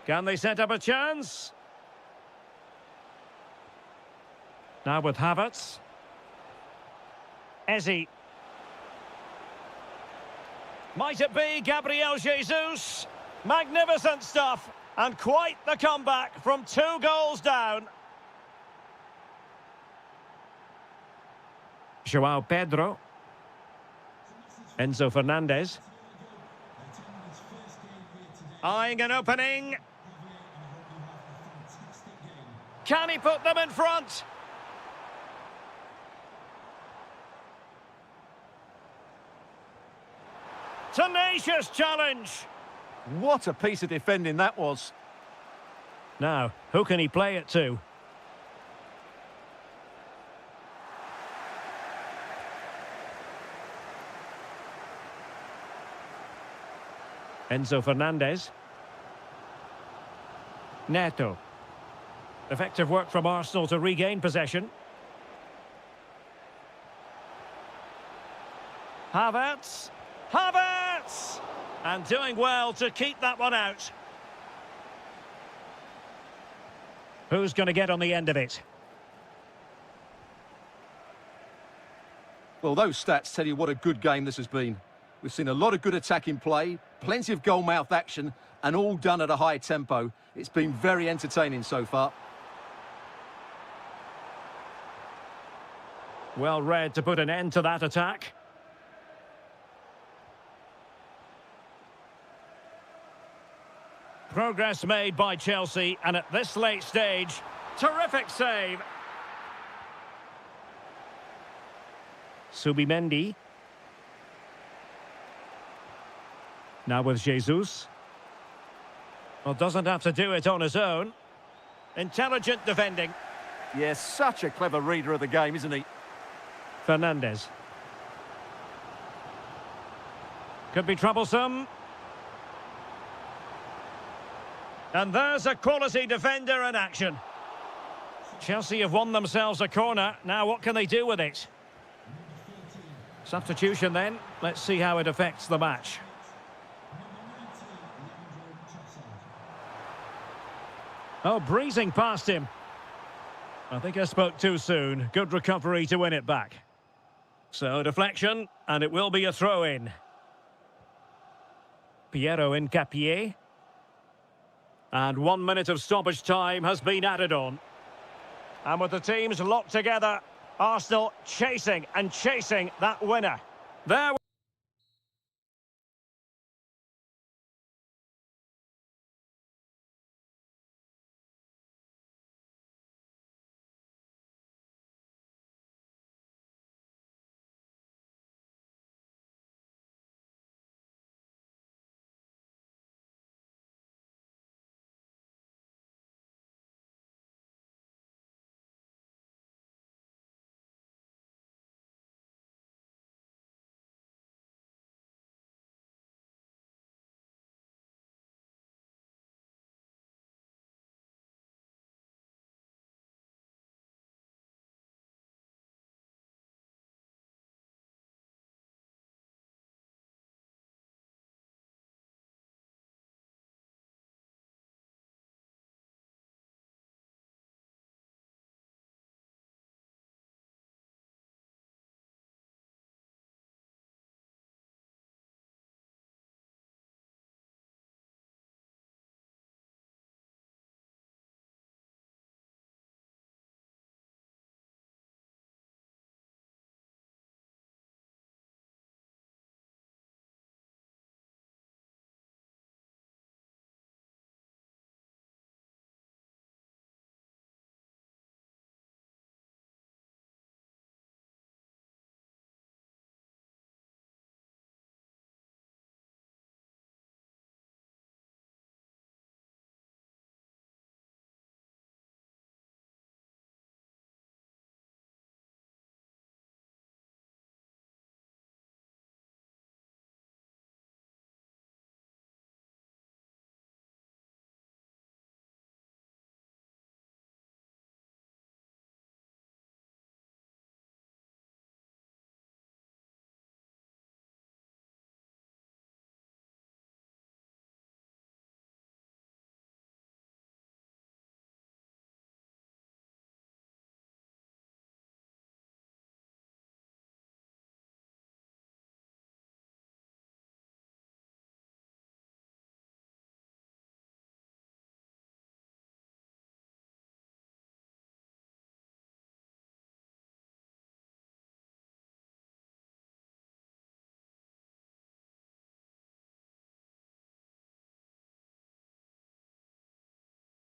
Can they set up a chance? Now with Havertz. Eze. Might it be Gabriel Jesus? Magnificent stuff. And quite the comeback from 2 goals down. João Pedro. Enzo Fernandez. Eyeing an opening. Can he put them in front? Tenacious challenge. What a piece of defending that was. Now, who can he play it to? Enzo Fernandez. Neto. Effective work from Arsenal to regain possession. Havertz. Havertz! And doing well to keep that one out. Who's going to get on the end of it? Well, those stats tell you what a good game this has been. We've seen a lot of good attacking play, plenty of goal-mouth action, and all done at a high tempo. It's been very entertaining so far. Well read to put an end to that attack. Progress made by Chelsea, and at this late stage, terrific save. Subimendi. Now with Jesus. Well, doesn't have to do it on his own. Intelligent defending. Yes, such a clever reader of the game, isn't he? Fernandez. Could be troublesome. And there's a quality defender in action. Chelsea have won themselves a corner. Now what can they do with it? Substitution then. Let's see how it affects the match. Oh, breezing past him. I think I spoke too soon. Good recovery to win it back. So, deflection, and it will be a throw-in. Piero Hincapié. And 1 minute of stoppage time has been added on. And with the teams locked together, Arsenal chasing and chasing that winner. There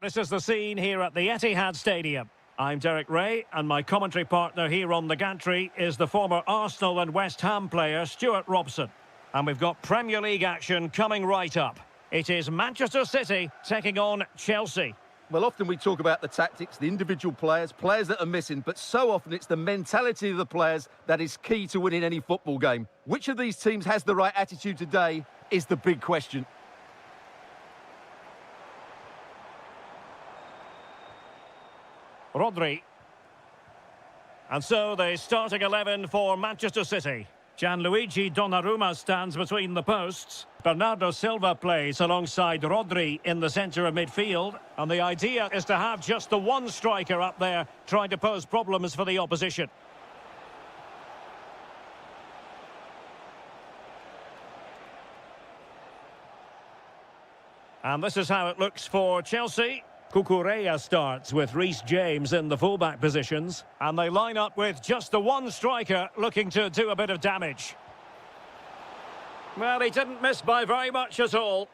This is the scene here at the Etihad Stadium. I'm Derek Ray, and my commentary partner here on the gantry is the former Arsenal and West Ham player Stuart Robson. And we've got Premier League action coming right up. It is Manchester City taking on Chelsea. Well, often we talk about the tactics, the individual players that are missing, but so often it's the mentality of the players that is key to winning any football game. Which of these teams has the right attitude today is the big question. Rodri. And so the starting 11 for Manchester City. Gianluigi Donnarumma stands between the posts. Bernardo Silva plays alongside Rodri in the centre of midfield. And the idea is to have just the one striker up there trying to pose problems for the opposition. And this is how it looks for Chelsea. Cucurella starts with Reece James in the fullback positions. And they line up with just the one striker looking to do a bit of damage. Well, he didn't miss by very much at all.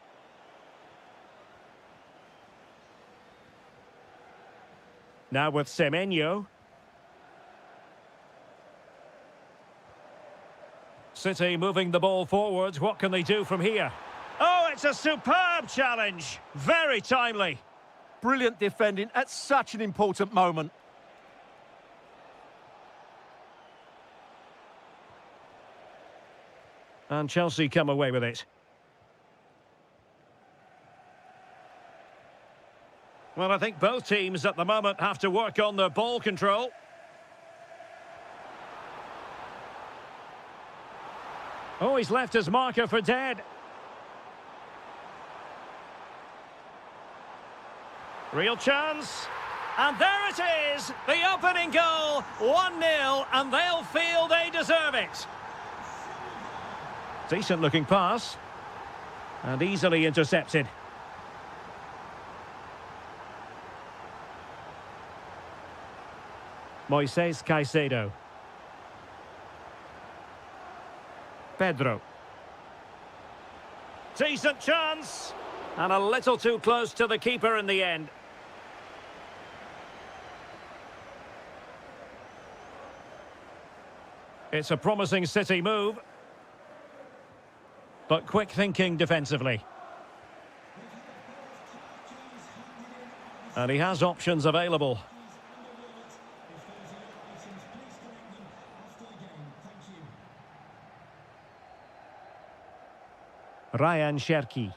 Now with Semenyo. City moving the ball forward. What can they do from here? Oh, it's a superb challenge. Very timely. Brilliant defending at such an important moment. And Chelsea come away with it. Well, I think both teams at the moment have to work on their ball control. Oh, he's left his marker for dead. Real chance. And there it is, the opening goal, 1-0, and they'll feel they deserve it. Decent looking pass. And easily intercepted. Moises Caicedo. Pedro. Decent chance. And a little too close to the keeper in the end. It's a promising City move. But quick thinking defensively. And he has options available. Ryan Cherki.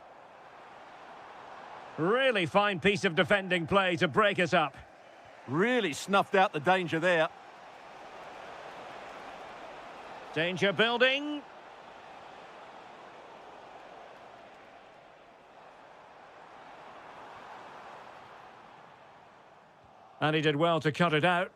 Really fine piece of defending play to break it up. Really snuffed out the danger there. Danger building. And he did well to cut it out.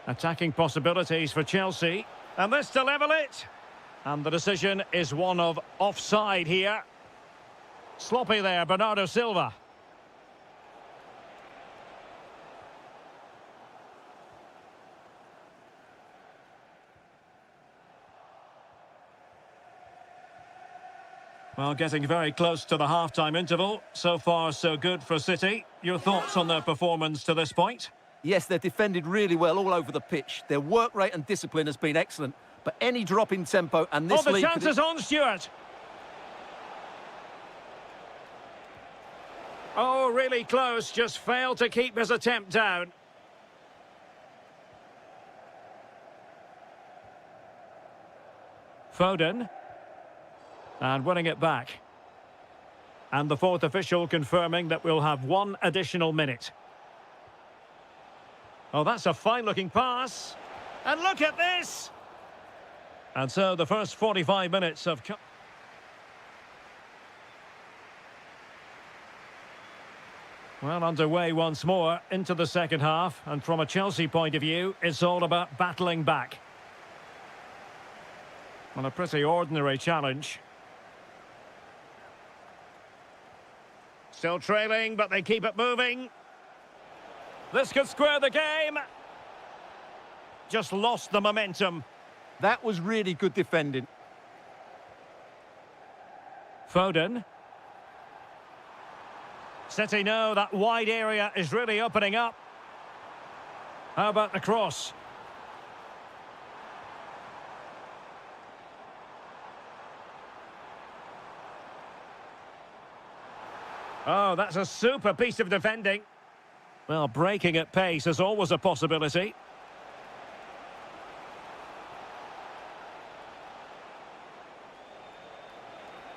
Attacking possibilities for Chelsea. And this to level it. And the decision is one of offside here. Sloppy there, Bernardo Silva. Well, getting very close to the half-time interval. So far, so good for City. Your thoughts on their performance to this point? Yes, they're defended really well all over the pitch. Their work rate and discipline has been excellent. But any drop in tempo and this lead... Oh, the chance is on, Stuart. Oh, really close. Just failed to keep his attempt down. Foden. And winning it back. And the fourth official confirming that we'll have one additional minute. Oh, that's a fine-looking pass. And look at this! And so the first 45 minutes have come. Well, underway once more into the second half. And from a Chelsea point of view, it's all about battling back. Well, a pretty ordinary challenge. Still trailing, but they keep it moving. This could square the game. Just lost the momentum. That was really good defending. Foden. City know that wide area is really opening up. How about the cross? Oh, that's a super piece of defending. Well, breaking at pace is always a possibility.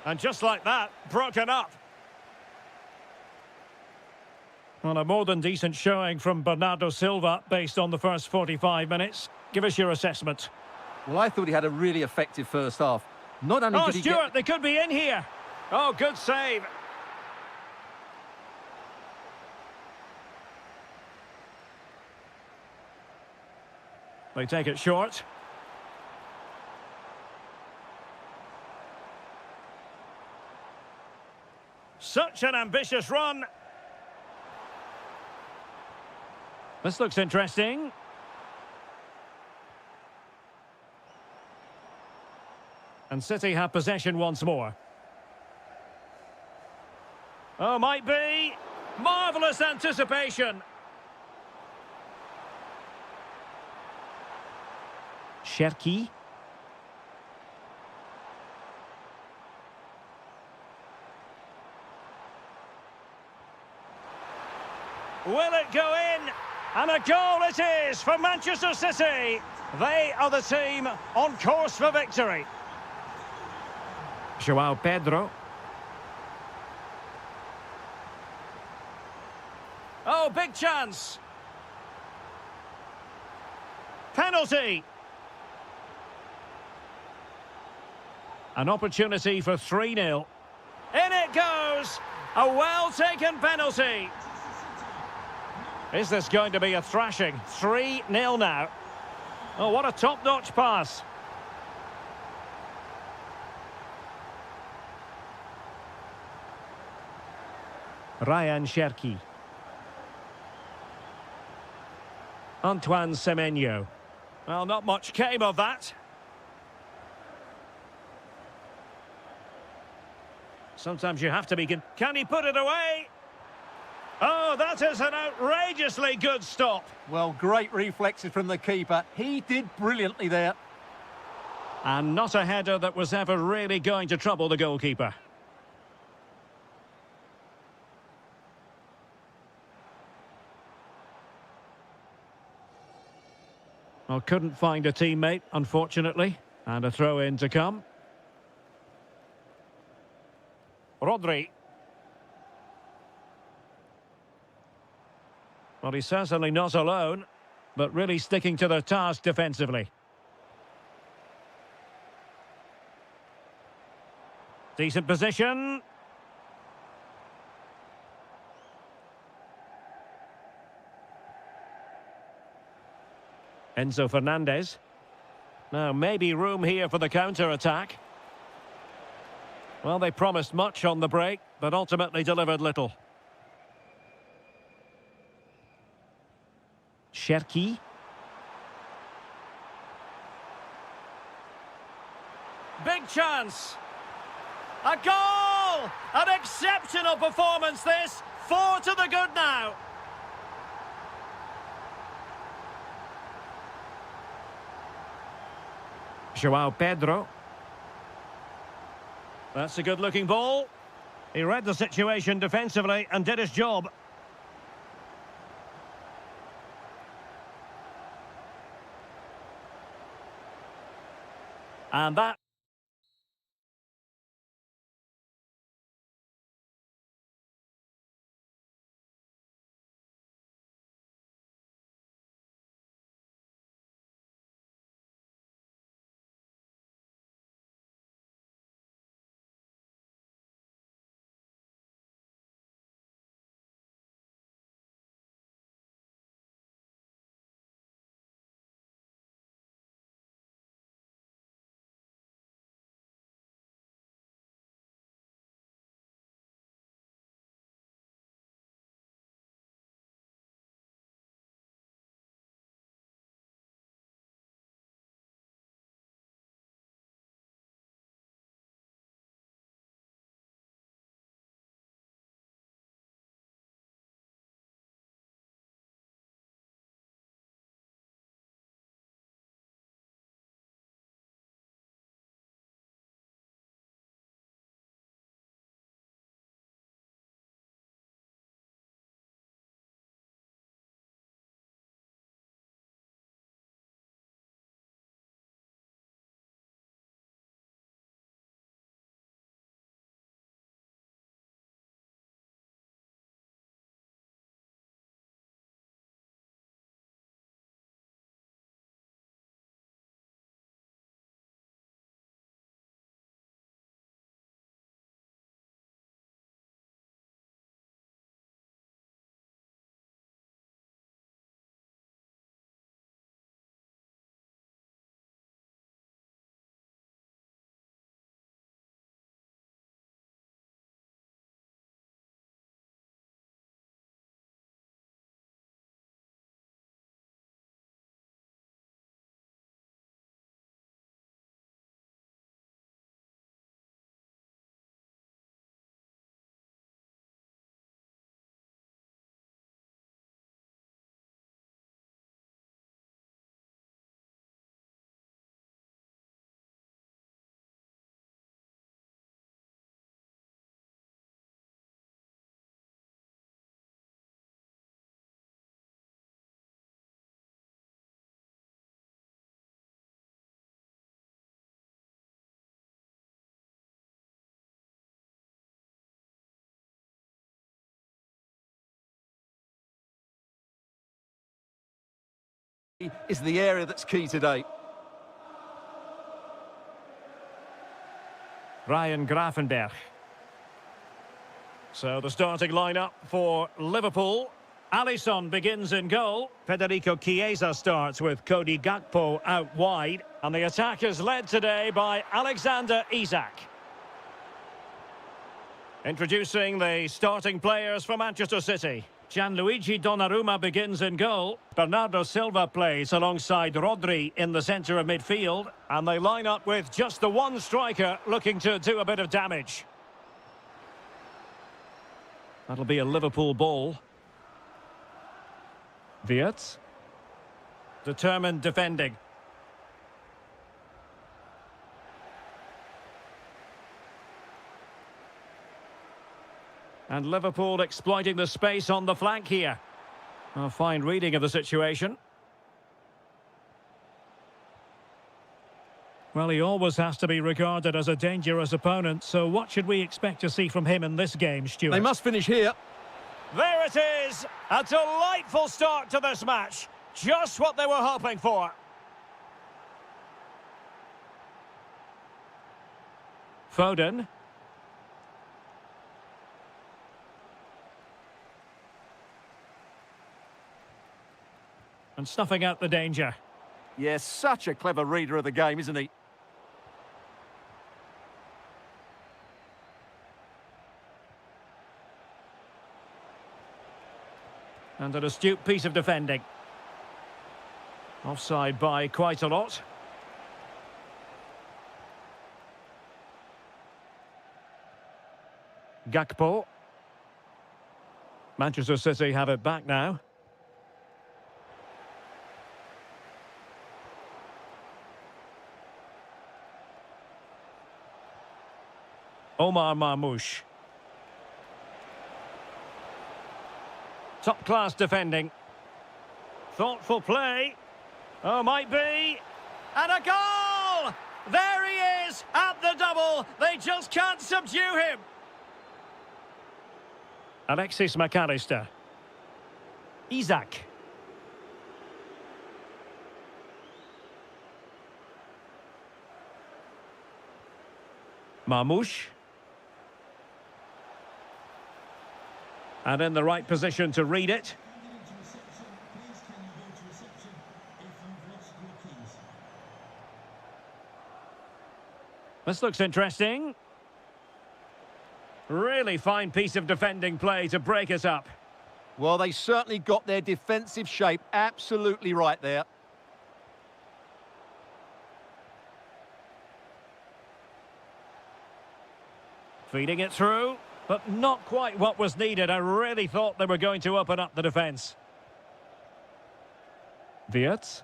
And just like that, broken up. Well, a more than decent showing from Bernardo Silva based on the first 45 minutes. Give us your assessment. Well, I thought he had a really effective first half. Not only did he Stuart, they could be in here. Oh, good save. They take it short. Such an ambitious run. This looks interesting. And City have possession once more. Oh, might be. Marvellous anticipation. Cherki. Will it go in? And a goal it is for Manchester City. They are the team on course for victory. João Pedro. Oh, big chance. Penalty. An opportunity for 3-0. In it goes. A well-taken penalty. Is this going to be a thrashing? 3-0 now. Oh, what a top-notch pass. Ryan Cherki. Antoine Semenyo. Well, not much came of that. Sometimes you have to be good. Can he put it away? Oh, that is an outrageously good stop. Well, great reflexes from the keeper. He did brilliantly there. And not a header that was ever really going to trouble the goalkeeper. Well, couldn't find a teammate, unfortunately. And a throw-in to come. Rodri. Well, he's certainly not alone, but really sticking to their task defensively. Decent position. Enzo Fernandez. Now, maybe room here for the counter-attack. Well, they promised much on the break, but ultimately delivered little. Cherki. Big chance. A goal! An exceptional performance this. 4 to the good now. João Pedro. That's a good-looking ball. He read the situation defensively and did his job. And that is the area that's key today. Ryan Grafenberg. So the starting lineup for Liverpool. Alisson begins in goal. Federico Chiesa starts with Cody Gakpo out wide. And the attack is led today by Alexander Isak. Introducing the starting players for Manchester City. Gianluigi Donnarumma begins in goal. Bernardo Silva plays alongside Rodri in the centre of midfield. And they line up with just the one striker looking to do a bit of damage. That'll be a Liverpool ball. Wirtz. Determined defending. And Liverpool exploiting the space on the flank here. A fine reading of the situation. Well, he always has to be regarded as a dangerous opponent, so what should we expect to see from him in this game, Stuart? They must finish here. There it is! A delightful start to this match. Just what they were hoping for. Foden. And snuffing out the danger. Yes, such a clever reader of the game, isn't he? And an astute piece of defending. Offside by quite a lot. Gakpo. Manchester City have it back now. Omar Marmoush. Top-class defending. Thoughtful play. Oh, might be. And a goal! There he is at the double. They just can't subdue him. Alexis McAllister. Isak. Marmoush. And in the right position to read it. This looks interesting. Really fine piece of defending play to break us up. Well, they certainly got their defensive shape absolutely right there. Feeding it through. But not quite what was needed. I really thought they were going to open up the defence. Wirtz.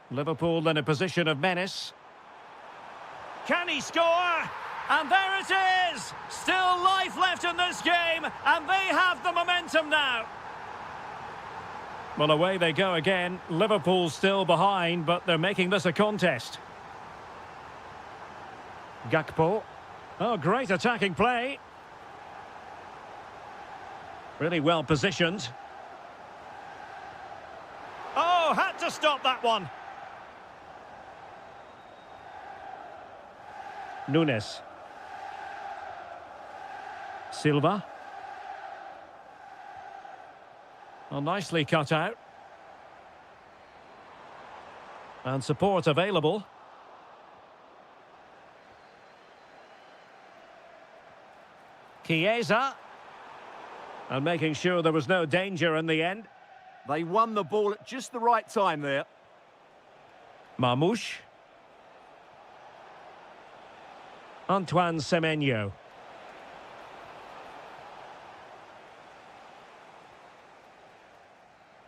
Liverpool in a position of menace. Can he score? And there it is! Still life left in this game, and they have the momentum now. Well, away they go again. Liverpool still behind, but they're making this a contest. Gakpo. Oh, great attacking play. Really well positioned. Oh, had to stop that one. Nunes. Silva. Well, nicely cut out. And support available. Chiesa. And making sure there was no danger in the end. They won the ball at just the right time there. Marmoush. Antoine Semenyo.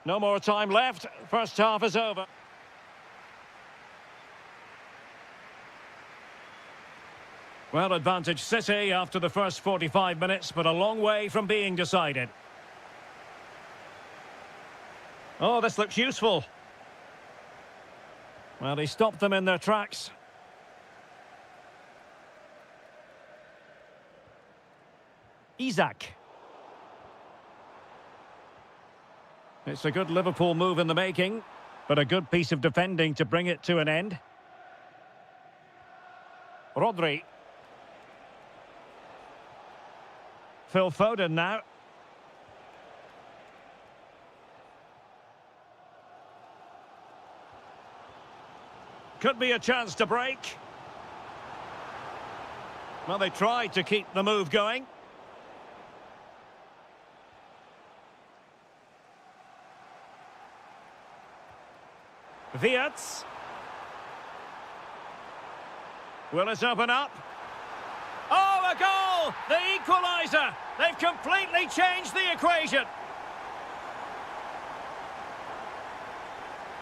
No more time left. First half is over. Well, advantage City after the first 45 minutes, but a long way from being decided. Oh, this looks useful. Well, he stopped them in their tracks. Isak. It's a good Liverpool move in the making, but a good piece of defending to bring it to an end. Rodri. Phil Foden now. Could be a chance to break. Well, they tried to keep the move going. Wirtz. Will it open up? Oh, a goal! The equaliser! They've completely changed the equation.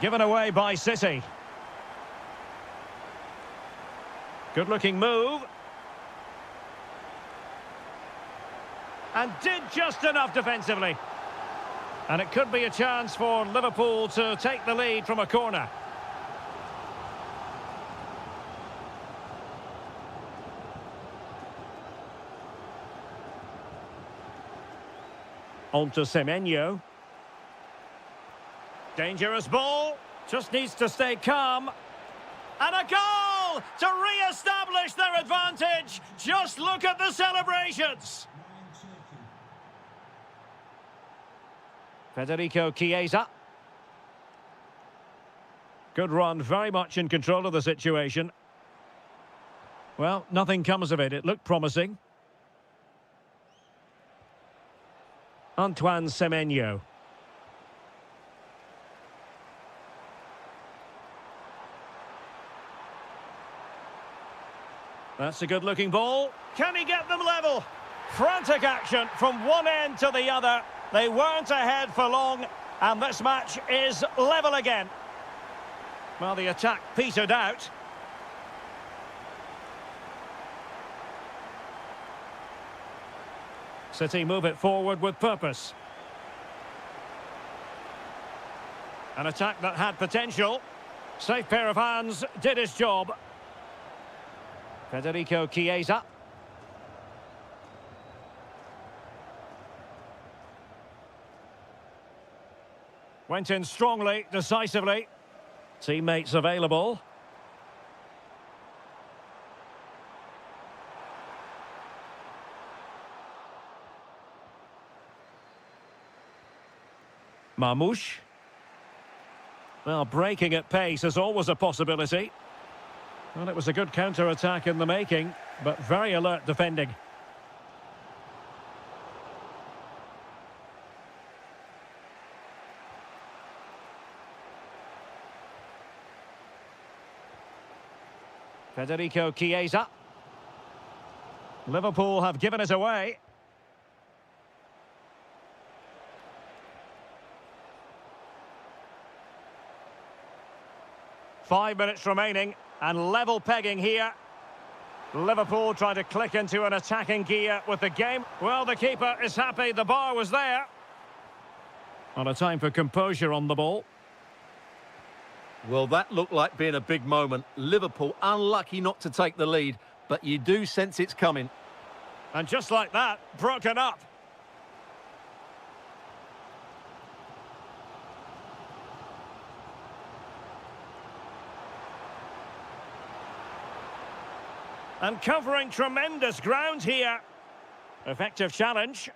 Given away by City. Good-looking move. And did just enough defensively. And it could be a chance for Liverpool to take the lead from a corner. On to Semenyo. Dangerous ball. Just needs to stay calm. And a goal to re-establish their advantage. Just look at the celebrations. Federico Chiesa. Good run, very much in control of the situation. Well, nothing comes of it. It looked promising. Antoine Semenyo. That's a good-looking ball. Can he get them level? Frantic action from one end to the other. They weren't ahead for long, and this match is level again. Well, the attack petered out. City move it forward with purpose. An attack that had potential. Safe pair of hands, did his job. Federico Chiesa. Went in strongly, decisively. Teammates available. Marmoush. Well, breaking at pace is always a possibility. Well, it was a good counter-attack in the making, but very alert defending. Federico Chiesa. Liverpool have given it away. Five minutes remaining, and level pegging here. Liverpool trying to click into an attacking gear with the game. Well, the keeper is happy, the bar was there. On a time for composure on the ball. Well, that looked like being a big moment. Liverpool unlucky not to take the lead, but you do sense it's coming. And just like that, broken up. And covering tremendous ground here. Effective challenge.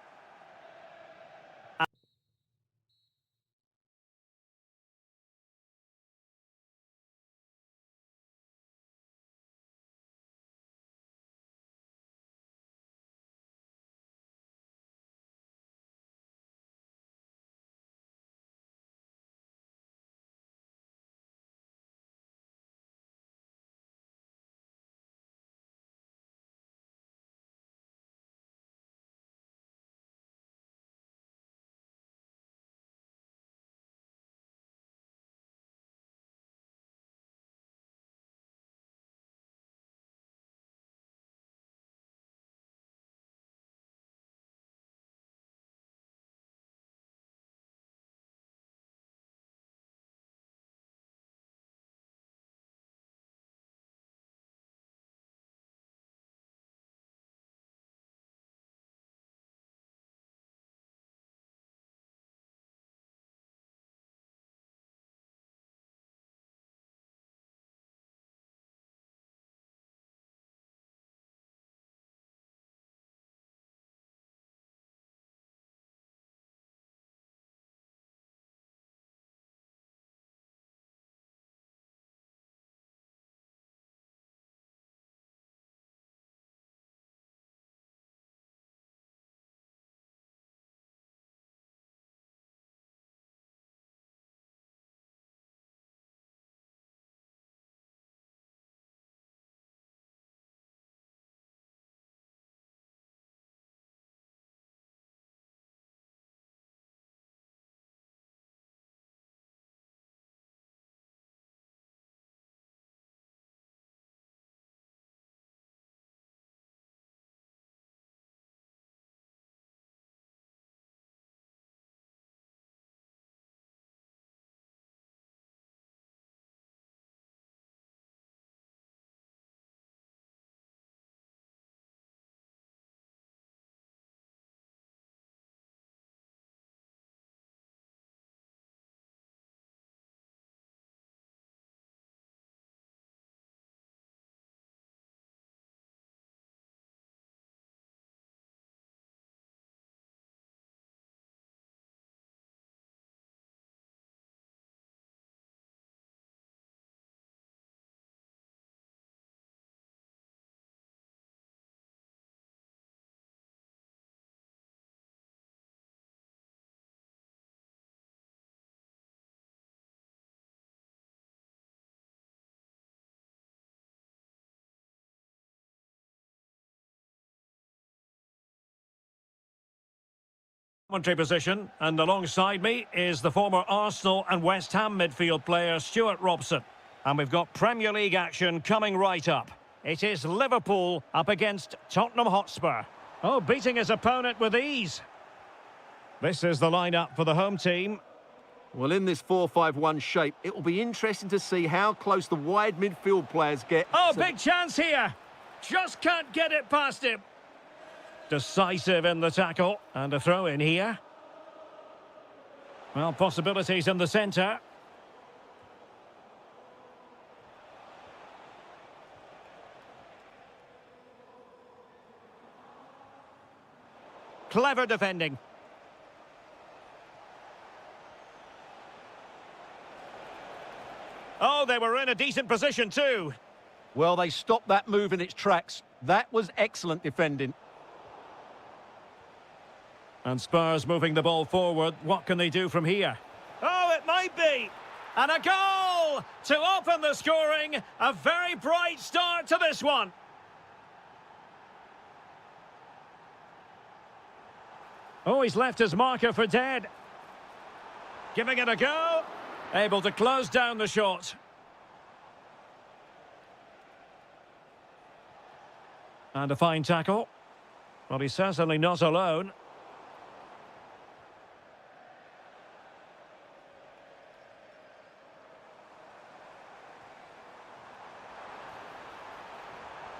Commentary position, and alongside me is the former Arsenal and West Ham midfield player Stuart Robson. And we've got Premier League action coming right up. It is Liverpool up against Tottenham Hotspur. Oh, beating his opponent with ease. This is the lineup for the home team. Well, in this 4-5-1 shape, it will be interesting to see how close the wide midfield players get. Oh, big chance here. Just can't get it past him. Decisive in the tackle. And a throw in here. Well, possibilities in the centre. Clever defending. Oh, they were in a decent position too. Well, they stopped that move in its tracks. That was excellent defending. And Spurs moving the ball forward. What can they do from here? Oh, it might be. And a goal to open the scoring. A very bright start to this one. Oh, he's left his marker for dead. Giving it a go. Able to close down the shot. And a fine tackle. Well, he's certainly not alone.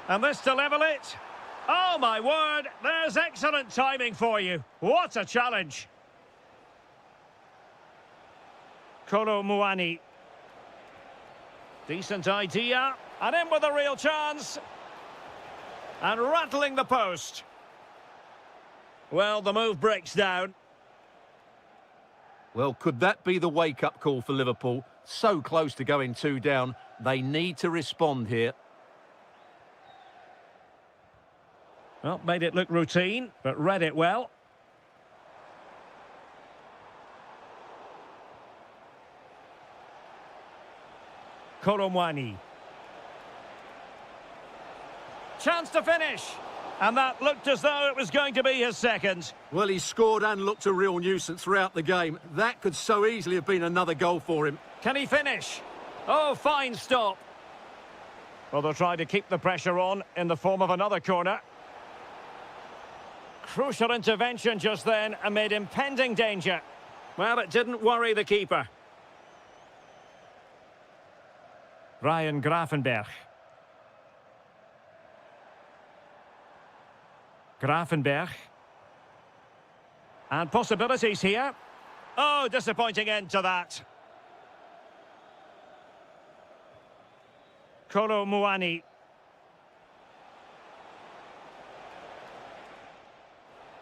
And this to level it. Oh, my word, there's excellent timing for you. What a challenge. Kolo Muani. Decent idea. And in with a real chance. And rattling the post. Well, the move breaks down. Well, could that be the wake-up call for Liverpool? So close to going 2 down. They need to respond here. Well, made it look routine, but read it well. Koromwani. Chance to finish. And that looked as though it was going to be his second. Well, he scored and looked a real nuisance throughout the game. That could so easily have been another goal for him. Can he finish? Oh, fine stop. Well, they'll try to keep the pressure on in the form of another corner. Crucial intervention just then amid impending danger. Well, it didn't worry the keeper. Ryan Gravenberch. Gravenberch. And possibilities here. Oh, disappointing end to that. Kolo Muani.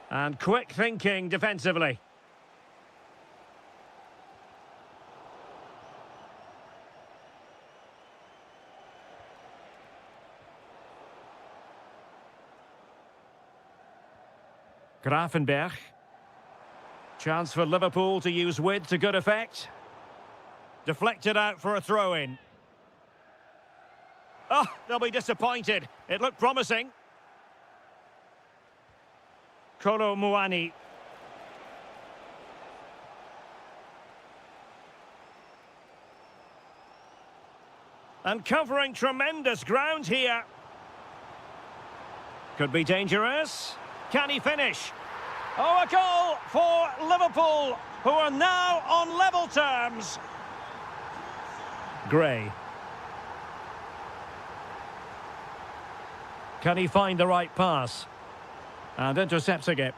And quick thinking defensively. Gravenberch. Chance for Liverpool to use width to good effect. Deflected out for a throw-in. Oh, they'll be disappointed. It looked promising. Kolo Muani. And covering tremendous ground here. Could be dangerous. Can he finish? Oh, a goal for Liverpool, who are now on level terms. Gray. Can he find the right pass? And intercepting it.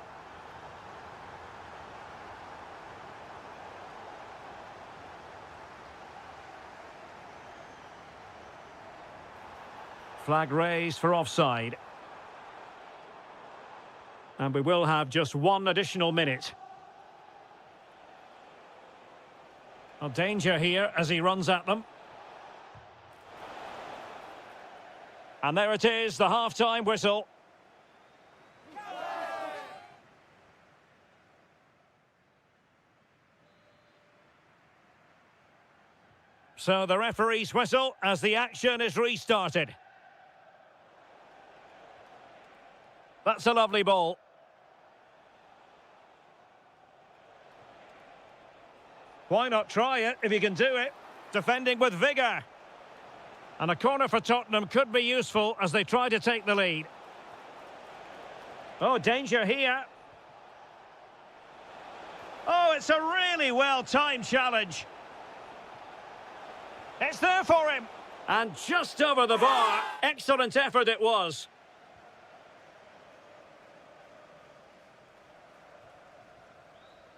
Flag raised for offside. And we will have just one additional minute. A danger here as he runs at them. And there it is, the half-time whistle. So the referee's whistle as the action is restarted. That's a lovely ball. Why not try it if you can do it? Defending with vigour. And a corner for Tottenham could be useful as they try to take the lead. Oh, danger here. Oh, it's a really well-timed challenge. It's there for him. And just over the bar. Excellent effort it was.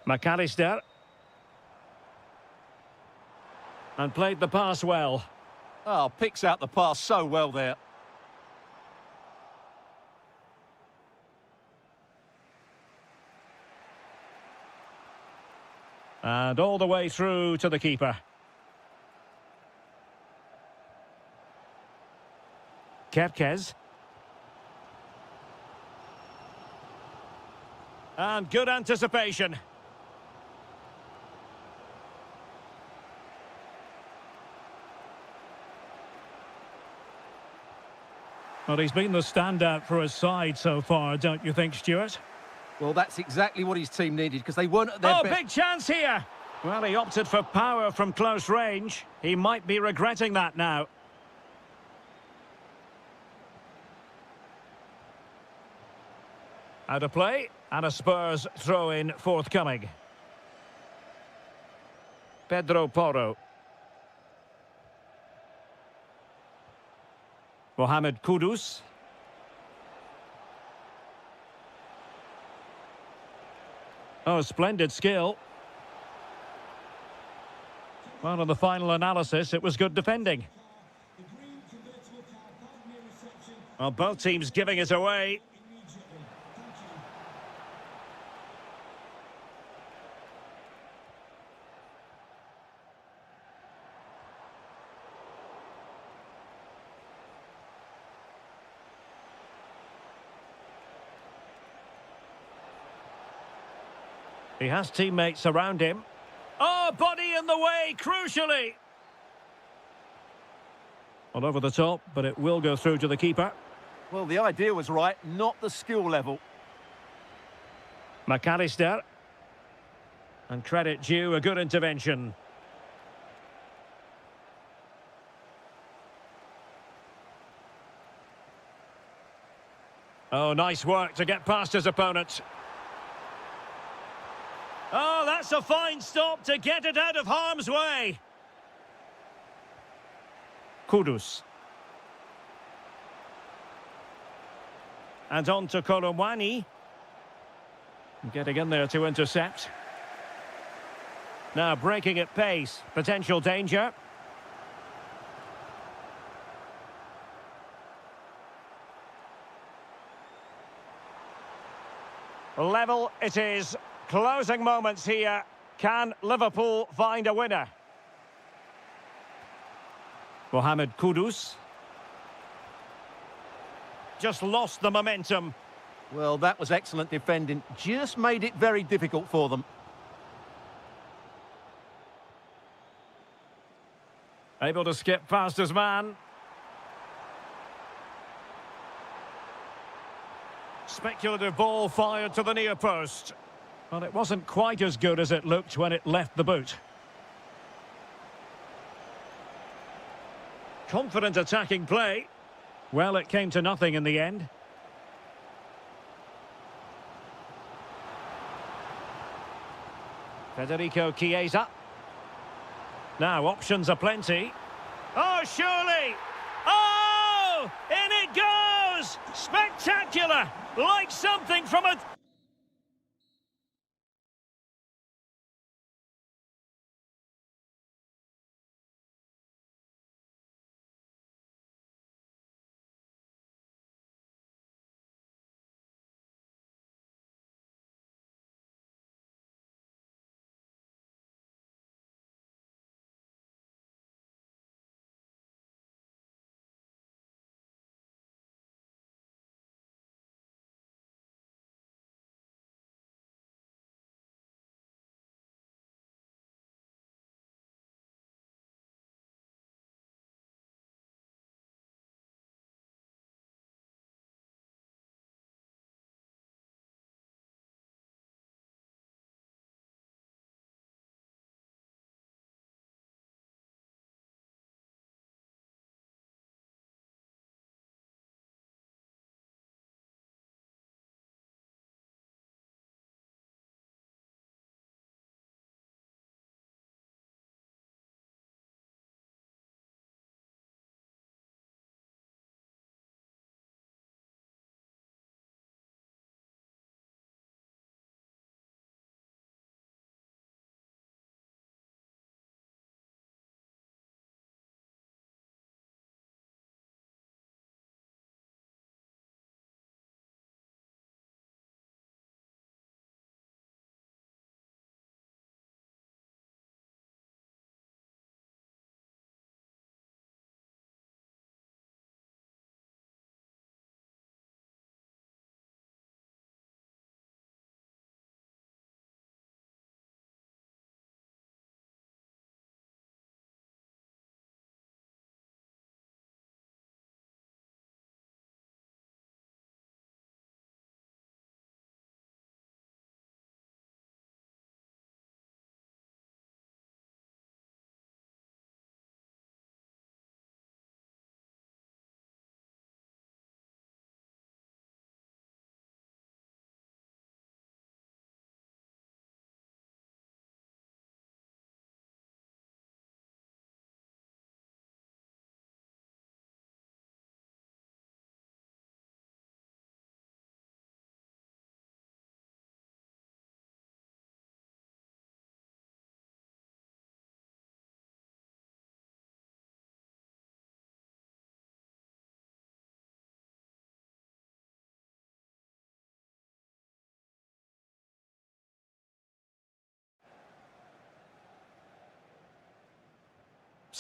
McAllister. And played the pass well. Oh, picks out the pass so well there. And all the way through to the keeper. Kerkez. And good anticipation. Well, he's been the standout for his side so far, don't you think, Stuart? Well, that's exactly what his team needed, because they weren't at their best. Big chance here! Well, he opted for power from close range. He might be regretting that now. Out of play, and a Spurs throw-in forthcoming. Pedro Porro. Mohamed Kudus. Oh, splendid skill. Well, on the final analysis, it was good defending. Well, both teams giving it away. He has teammates around him. Oh, body in the way, crucially. Well, over the top, but it will go through to the keeper. Well, the idea was right, not the skill level. McAllister. And credit due, a good intervention. Oh, nice work to get past his opponent. Oh, that's a fine stop to get it out of harm's way. Kudus. And on to Kolomwani. Getting in there to intercept. Now breaking at pace. Potential danger. Level it is. Closing moments here. Can Liverpool find a winner? Mohamed Kudus. Just lost the momentum. Well, that was excellent defending. Just made it very difficult for them. Able to skip past his man. Speculative ball fired to the near post. Well, it wasn't quite as good as it looked when it left the boot. Confident attacking play. Well, it came to nothing in the end. Federico Chiesa. Now, options are plenty. Oh, surely! Oh! In it goes! Spectacular! Like something from a...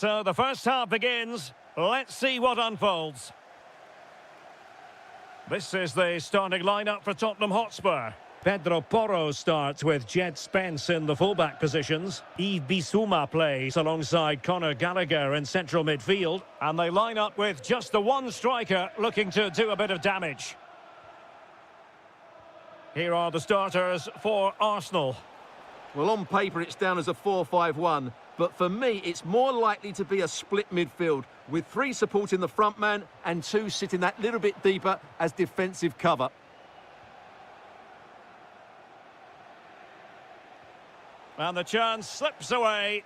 So the first half begins. Let's see what unfolds. This is the starting lineup for Tottenham Hotspur. Pedro Porro starts with Jed Spence in the fullback positions. Yves Bissouma plays alongside Conor Gallagher in central midfield. And they line up with just the one striker looking to do a bit of damage. Here are the starters for Arsenal. Well, on paper, it's down as a 4-5-1. But for me, it's more likely to be a split midfield with 3 supporting the front man and 2 sitting that little bit deeper as defensive cover. And the chance slips away.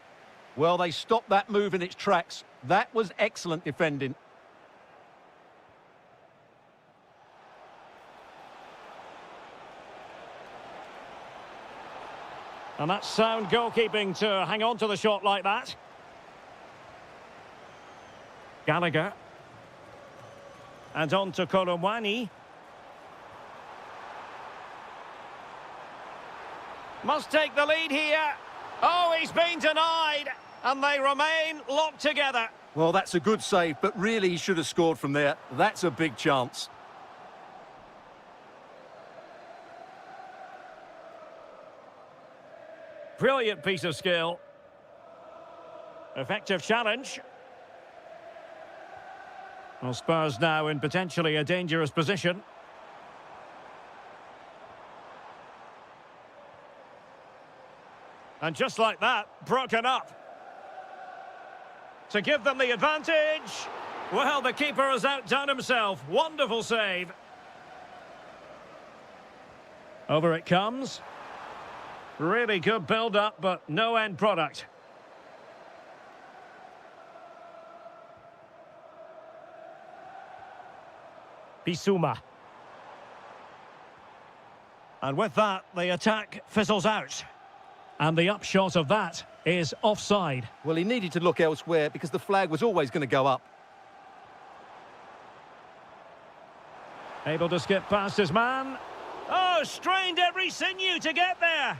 Well, they stopped that move in its tracks. That was excellent defending. And that's sound goalkeeping to hang on to the shot like that. Gallagher. And on to Kolomwani. Must take the lead here. Oh, he's been denied. And they remain locked together. Well, that's a good save, but really he should have scored from there. That's a big chance. Brilliant piece of skill. Effective challenge. Well, Spurs now in potentially a dangerous position. And just like that, broken up. To give them the advantage. Well, the keeper has outdone himself. Wonderful save. Over it comes. Really good build-up, but no end product. Bissouma. And with that, the attack fizzles out. And the upshot of that is offside. Well, he needed to look elsewhere because the flag was always going to go up. Able to skip past his man. Oh, strained every sinew to get there.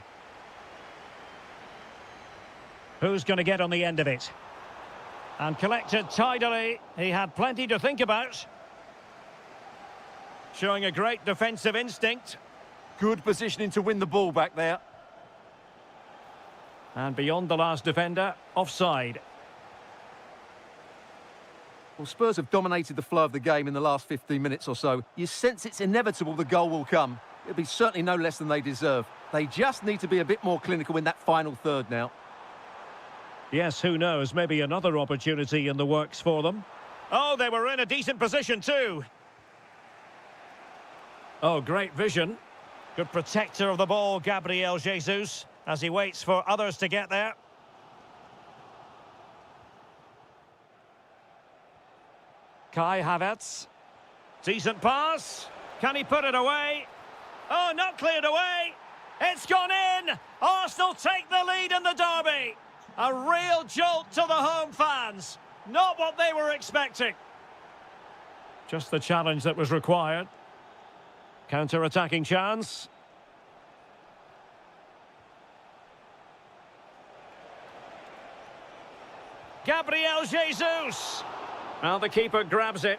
Who's going to get on the end of it? And collected tidily. He had plenty to think about. Showing a great defensive instinct. Good positioning to win the ball back there. And beyond the last defender, offside. Well, Spurs have dominated the flow of the game in the last 15 minutes or so. You sense it's inevitable the goal will come. It'll be certainly no less than they deserve. They just need to be a bit more clinical in that final third now. Yes, who knows? Maybe another opportunity in the works for them. Oh, they were in a decent position too. Oh, great vision. Good protector of the ball, Gabriel Jesus, as he waits for others to get there. Kai Havertz. Decent pass. Can he put it away? Oh, not cleared away. It's gone in. Arsenal take the lead in the derby. A real jolt to the home fans. Not what they were expecting. Just the challenge that was required. Counter-attacking chance. Gabriel Jesus. Well, the keeper grabs it.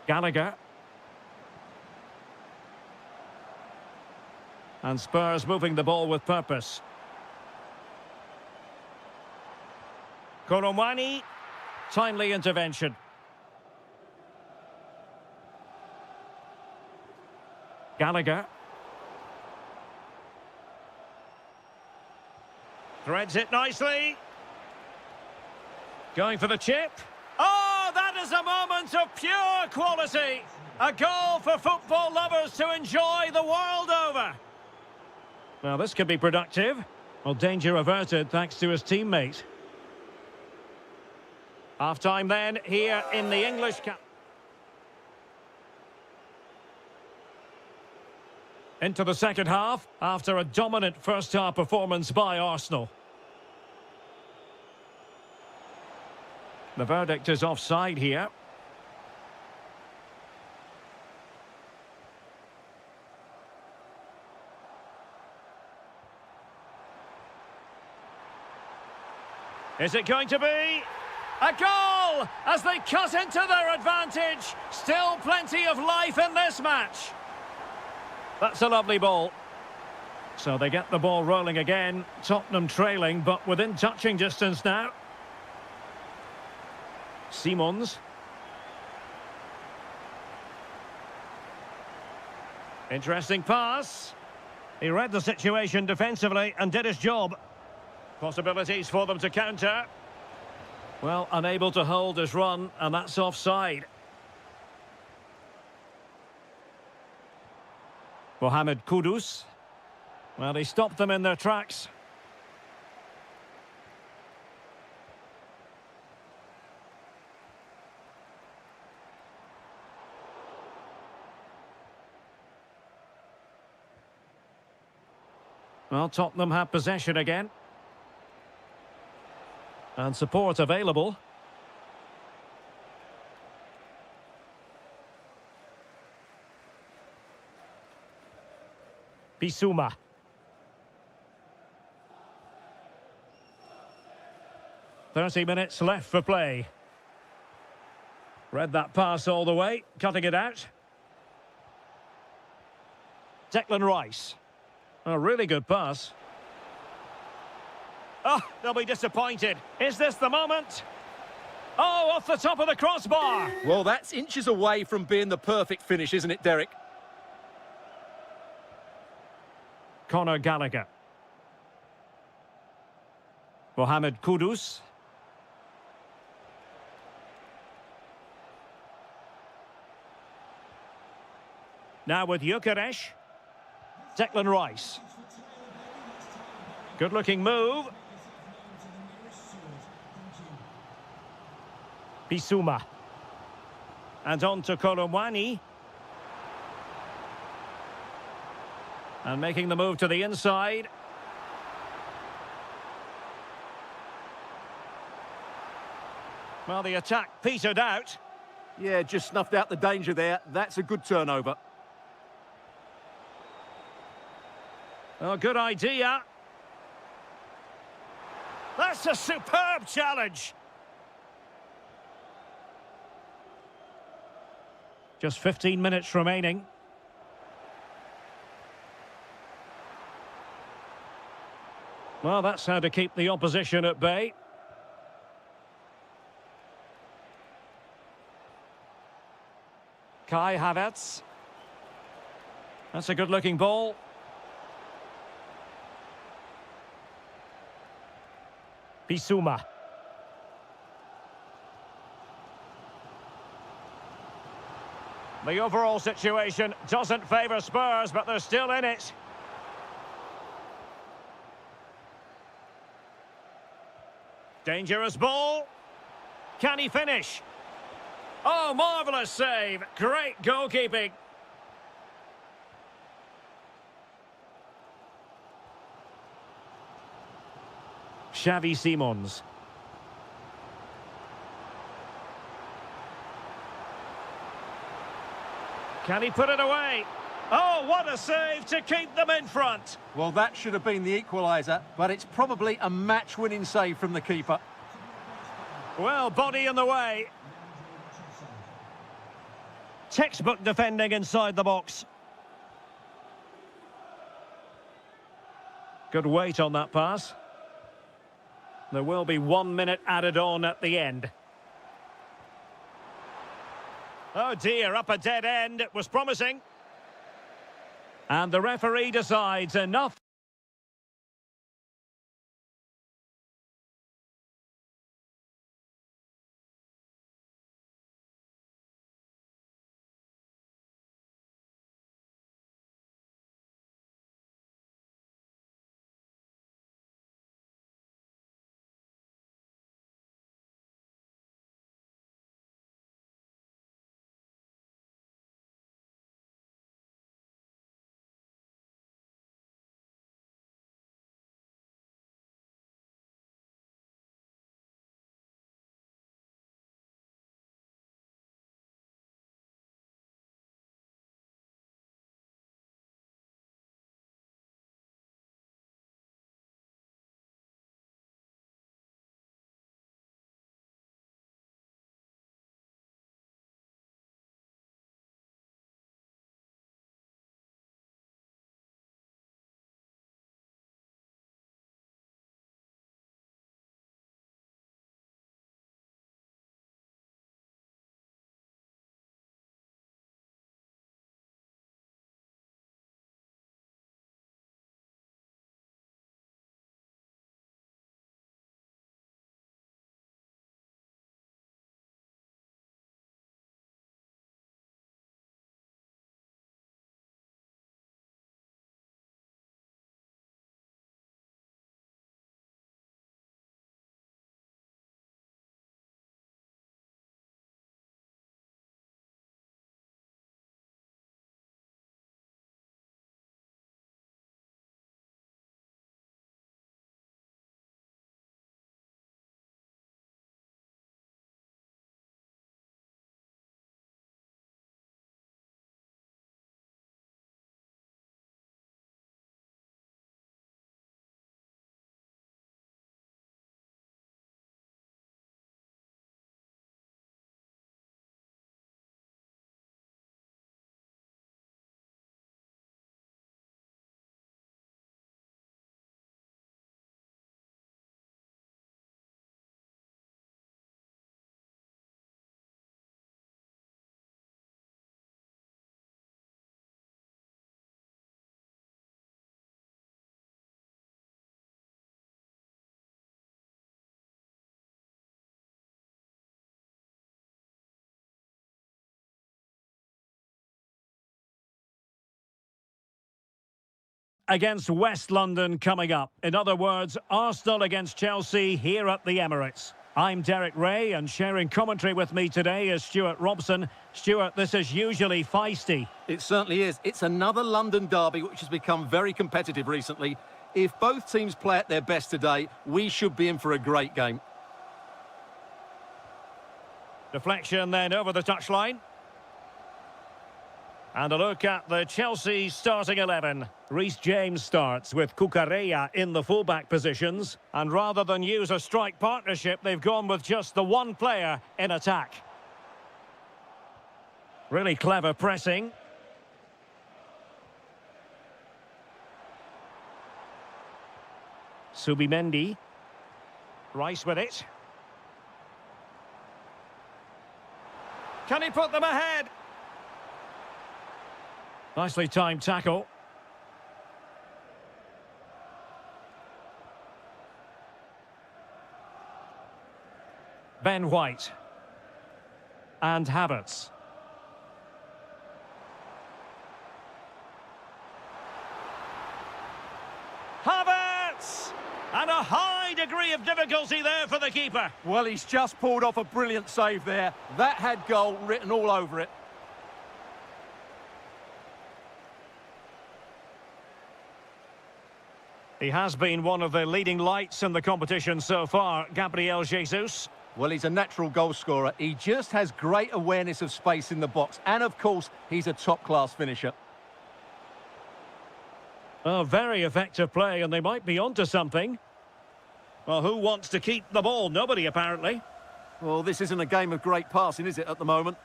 Gallagher. And Spurs moving the ball with purpose. Kolomwani. Timely intervention. Gallagher. Threads it nicely. Going for the chip. Oh, that is a moment of pure quality. A goal for football lovers to enjoy the world over. Well, this could be productive. Well, danger averted thanks to his teammate. Half-time then, here in the English camp. Into the second half, after a dominant first-half performance by Arsenal. The verdict is offside here. Is it going to be a goal as they cut into their advantage? Still plenty of life in this match. That's a lovely ball. So they get the ball rolling again. Tottenham trailing, but within touching distance now. Simons. Interesting pass. He read the situation defensively and did his job. Possibilities for them to counter. Well, unable to hold his run, and that's offside. Mohamed Kudus. Well, he stopped them in their tracks. Well, Tottenham have possession again. And support available. Bissouma. "30 minutes left for play." Read that pass all the way, cutting it out. Declan Rice. A really good pass. Oh, they'll be disappointed. Is this the moment? Oh, off the top of the crossbar. Well, that's inches away from being the perfect finish, isn't it, Derek? Conor Gallagher. Mohamed Kudus. Now with Gyökeres. Declan Rice. Good-looking move. Bissouma. And on to Kolomwani. And making the move to the inside. Well, the attack petered out. Yeah, just snuffed out the danger there. That's a good turnover. Oh, good idea. That's a superb challenge. Just 15 minutes remaining. Well, that's how to keep the opposition at bay. Kai Havertz. That's a good-looking ball. Bissouma. The overall situation doesn't favour Spurs, but they're still in it. Dangerous ball. Can he finish? Oh, marvellous save. Great goalkeeping. Xavi Simons. Can he put it away? Oh, what a save to keep them in front. Well, that should have been the equaliser, but it's probably a match-winning save from the keeper. Well, body in the way. Textbook defending inside the box. Good weight on that pass. There will be 1 minute added on at the end. Oh dear, up a dead end. It was promising. And the referee decides enough. against West London coming up. In other words, Arsenal against Chelsea here at the Emirates. I'm Derek Ray, and sharing commentary with me today is Stuart Robson. Stuart, this is usually feisty. It certainly is. It's another London derby which has become very competitive recently. If both teams play at their best today, we should be in for a great game. Deflection then over the touchline. And a look at the Chelsea starting 11. Reece James starts with Cucurella in the fullback positions. And rather than use a strike partnership, they've gone with just the one player in attack. Really clever pressing. Subimendi. Rice with it. Can he put them ahead? Nicely timed tackle. Ben White. And Havertz. Havertz! And a high degree of difficulty there for the keeper. Well, he's just pulled off a brilliant save there. That had goal written all over it. He has been one of the leading lights in the competition so far, Gabriel Jesus. Well, he's a natural goal scorer. He just has great awareness of space in the box. And, of course, he's a top-class finisher. Oh, very effective play, and they might be onto something. Well, who wants to keep the ball? Nobody, apparently. Well, this isn't a game of great passing, is it, at the moment?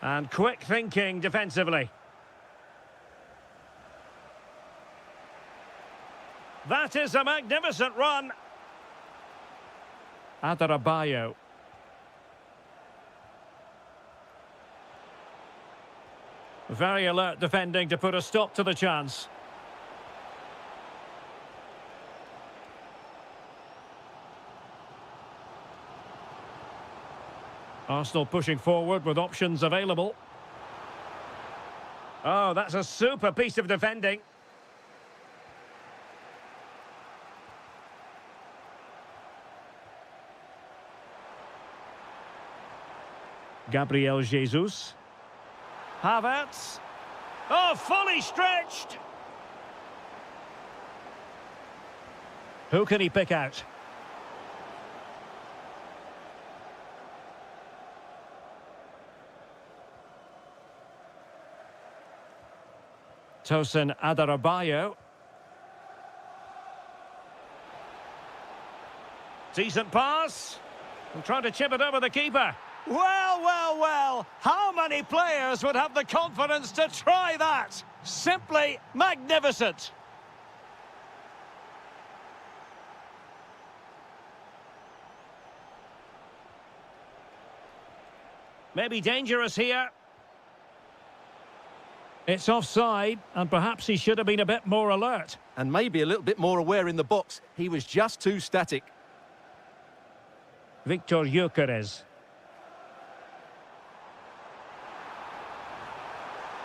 And quick thinking defensively. That is a magnificent run. Adarabayo. Very alert defending to put a stop to the chance. Arsenal pushing forward with options available. Oh, that's a super piece of defending. Gabriel Jesus. Havertz. Oh, fully stretched. Who can he pick out? Tosin Adarabayo. Decent pass. And trying to chip it over the keeper. Well, well, well, how many players would have the confidence to try that? Simply magnificent. Maybe dangerous here. It's offside, and perhaps he should have been a bit more alert. And maybe a little bit more aware in the box. He was just too static. Victor Gyökeres.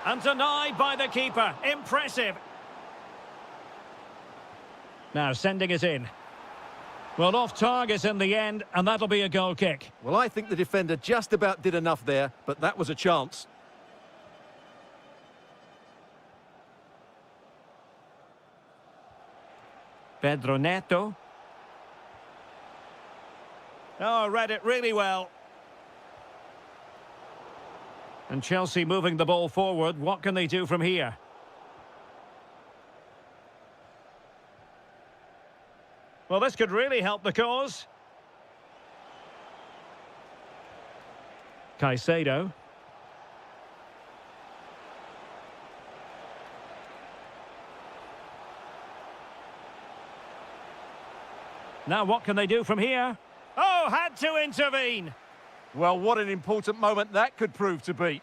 And denied by the keeper. Impressive. Now sending it in. Well, off target in the end, and that'll be a goal kick. Well, I think the defender just about did enough there, but that was a chance. Pedro Neto. Oh, read it really well. And Chelsea moving the ball forward. What can they do from here? Well, this could really help the cause. Caicedo. Now what can they do from here? Oh, had to intervene. Well, what an important moment that could prove to be.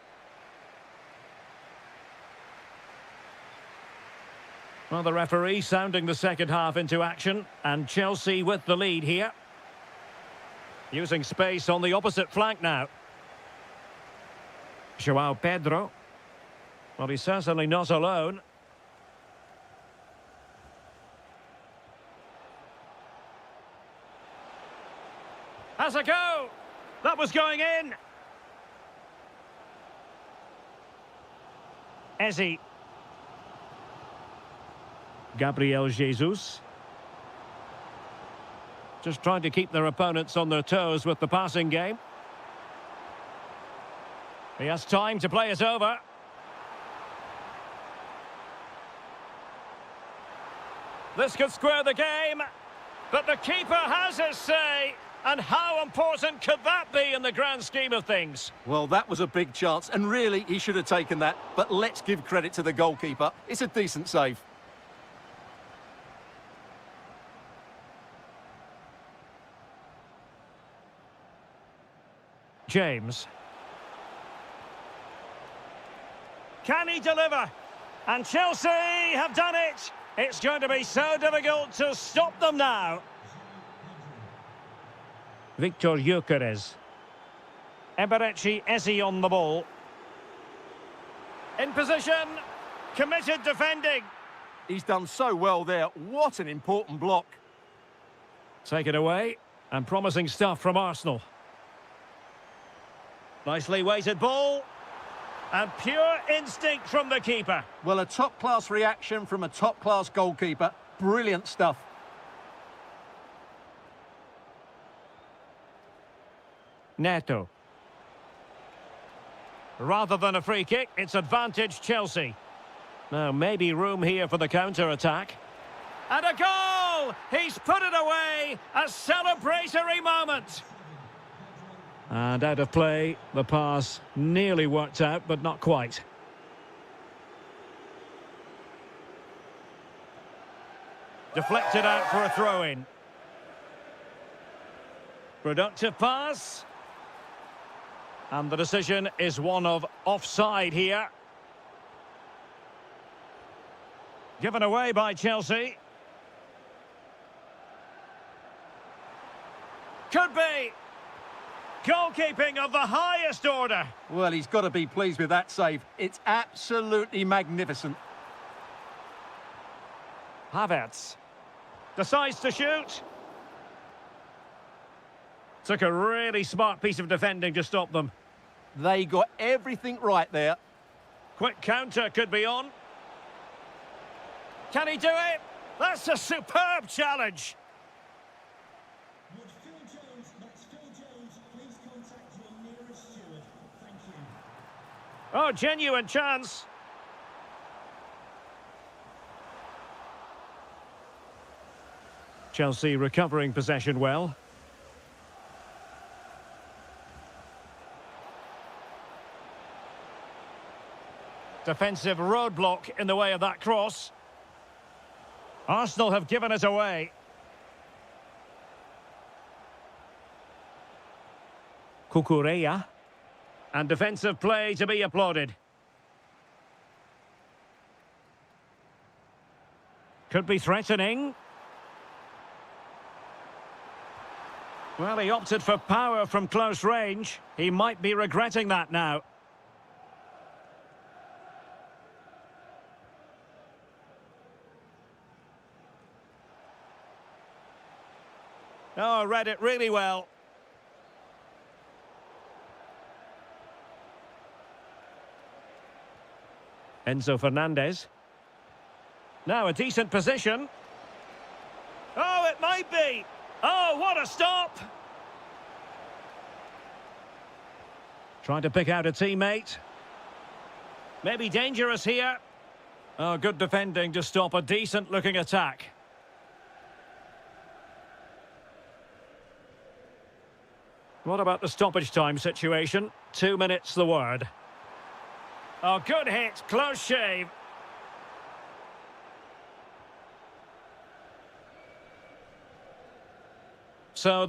Well, the referee sounding the second half into action, and Chelsea with the lead here. Using space on the opposite flank now. João Pedro. Well, he's certainly not alone. Has a go. That was going in. Ezzy. Gabriel Jesus. Just trying to keep their opponents on their toes with the passing game. He has time to play it over. This could square the game, but the keeper has his say. And how important could that be in the grand scheme of things? Well, that was a big chance, and really, he should have taken that. But let's give credit to the goalkeeper. It's a decent save. James. Can he deliver? And Chelsea have done it. It's going to be so difficult to stop them now. Victor Gyökeres. Eberechi Eze on the ball. In position. Committed defending. He's done so well there. What an important block. Taken away. And promising stuff from Arsenal. Nicely weighted ball. And pure instinct from the keeper. Well, a top-class reaction from a top-class goalkeeper. Brilliant stuff. Neto. Rather than a free kick, it's advantage Chelsea. Now, maybe room here for the counter-attack. And a goal! He's put it away! A celebratory moment! And out of play, the pass nearly worked out, but not quite. Deflected out for a throw-in. Productive pass. And the decision is one of offside here. Given away by Chelsea. Could be. Goalkeeping of the highest order. Well, he's got to be pleased with that save. It's absolutely magnificent. Havertz. Decides to shoot. Took a really smart piece of defending to stop them. They got everything right there. Quick counter could be on. Can he do it? That's a superb challenge. Oh, genuine chance. Chelsea recovering possession well. Defensive roadblock in the way of that cross. Arsenal have given it away. Kukureya. And defensive play to be applauded. Could be threatening. Well, he opted for power from close range. He might be regretting that now. Oh, read it really well. Enzo Fernandez. Now a decent position. Oh, it might be. Oh, what a stop. Trying to pick out a teammate. Maybe dangerous here. Oh, good defending to stop a decent-looking attack. What about the stoppage time situation? 2 minutes the word. Oh, good hit, close shave. So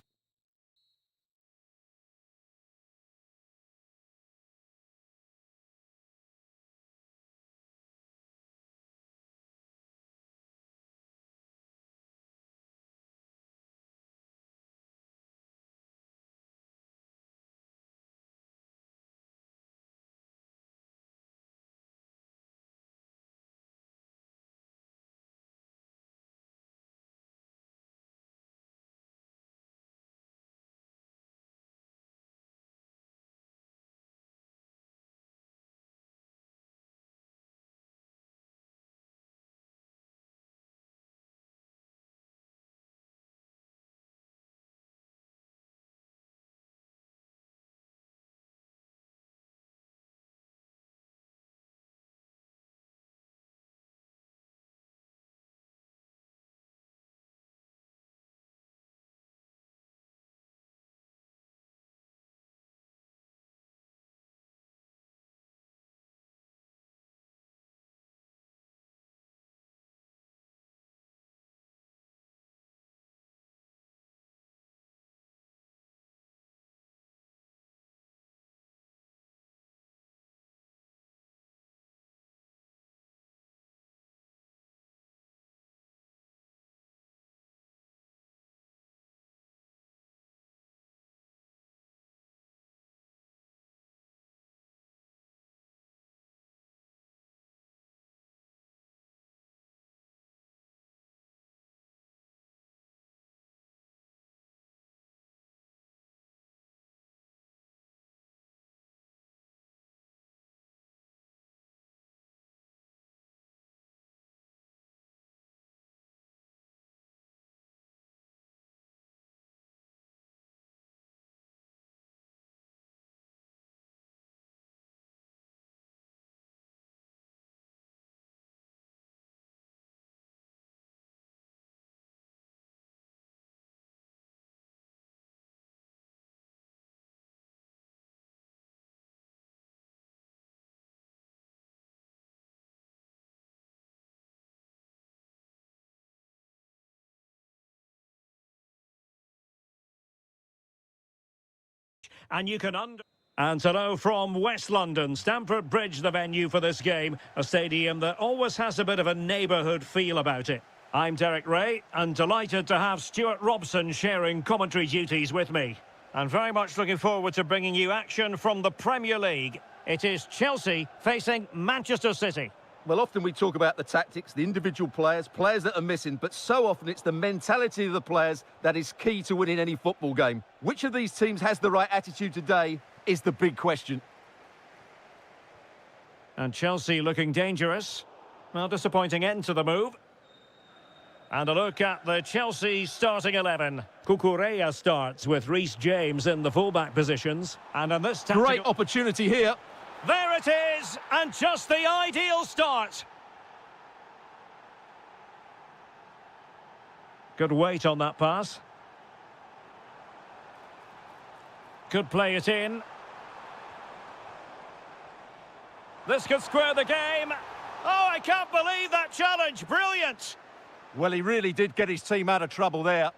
and you can And hello from West London, Stamford Bridge, the venue for this game, a stadium that always has a bit of a neighbourhood feel about it. I'm Derek Ray, and delighted to have Stuart Robson sharing commentary duties with me. And very much looking forward to bringing you action from the Premier League. It is Chelsea facing Manchester City. Well, often we talk about the tactics, the individual players, players that are missing, but so often it's the mentality of the players that is key to winning any football game. Which of these teams has the right attitude today is the big question. And Chelsea looking dangerous. Well, disappointing end to the move. And a look at the Chelsea starting 11. Cucurella starts with Reece James in the fullback positions. And in this tactical... Great opportunity here. There it is, and just the ideal start. Good weight on that pass. Could play it in. This could square the game. Oh, I can't believe that challenge. Brilliant. Well, he really did get his team out of trouble there.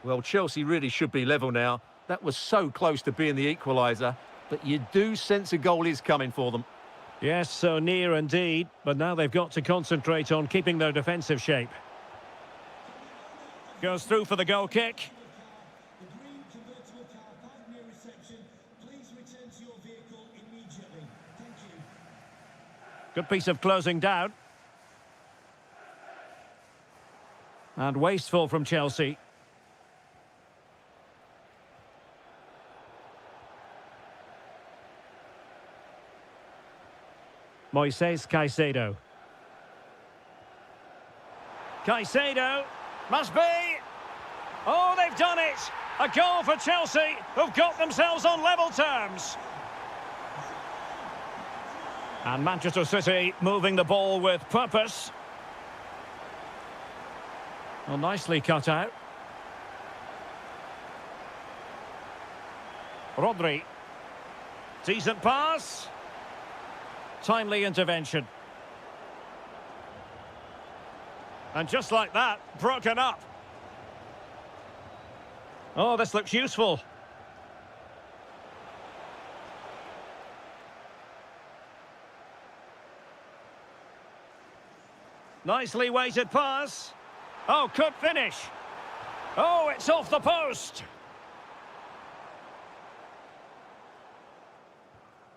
Well, Chelsea really should be level now. That was so close to being the equaliser. But you do sense a goal is coming for them. Yes, so near indeed. But now they've got to concentrate on keeping their defensive shape. Goes through for the goal kick. Good piece of closing down. And wasteful from Chelsea. Moises Caicedo. Caicedo, must be. Oh, they've done it. A goal for Chelsea, who've got themselves on level terms. And Manchester City moving the ball with purpose. Well, nicely cut out. Rodri. Decent pass. Timely intervention. And just like that, broken up. Oh, this looks useful. Nicely weighted pass. Oh, could finish. Oh, it's off the post.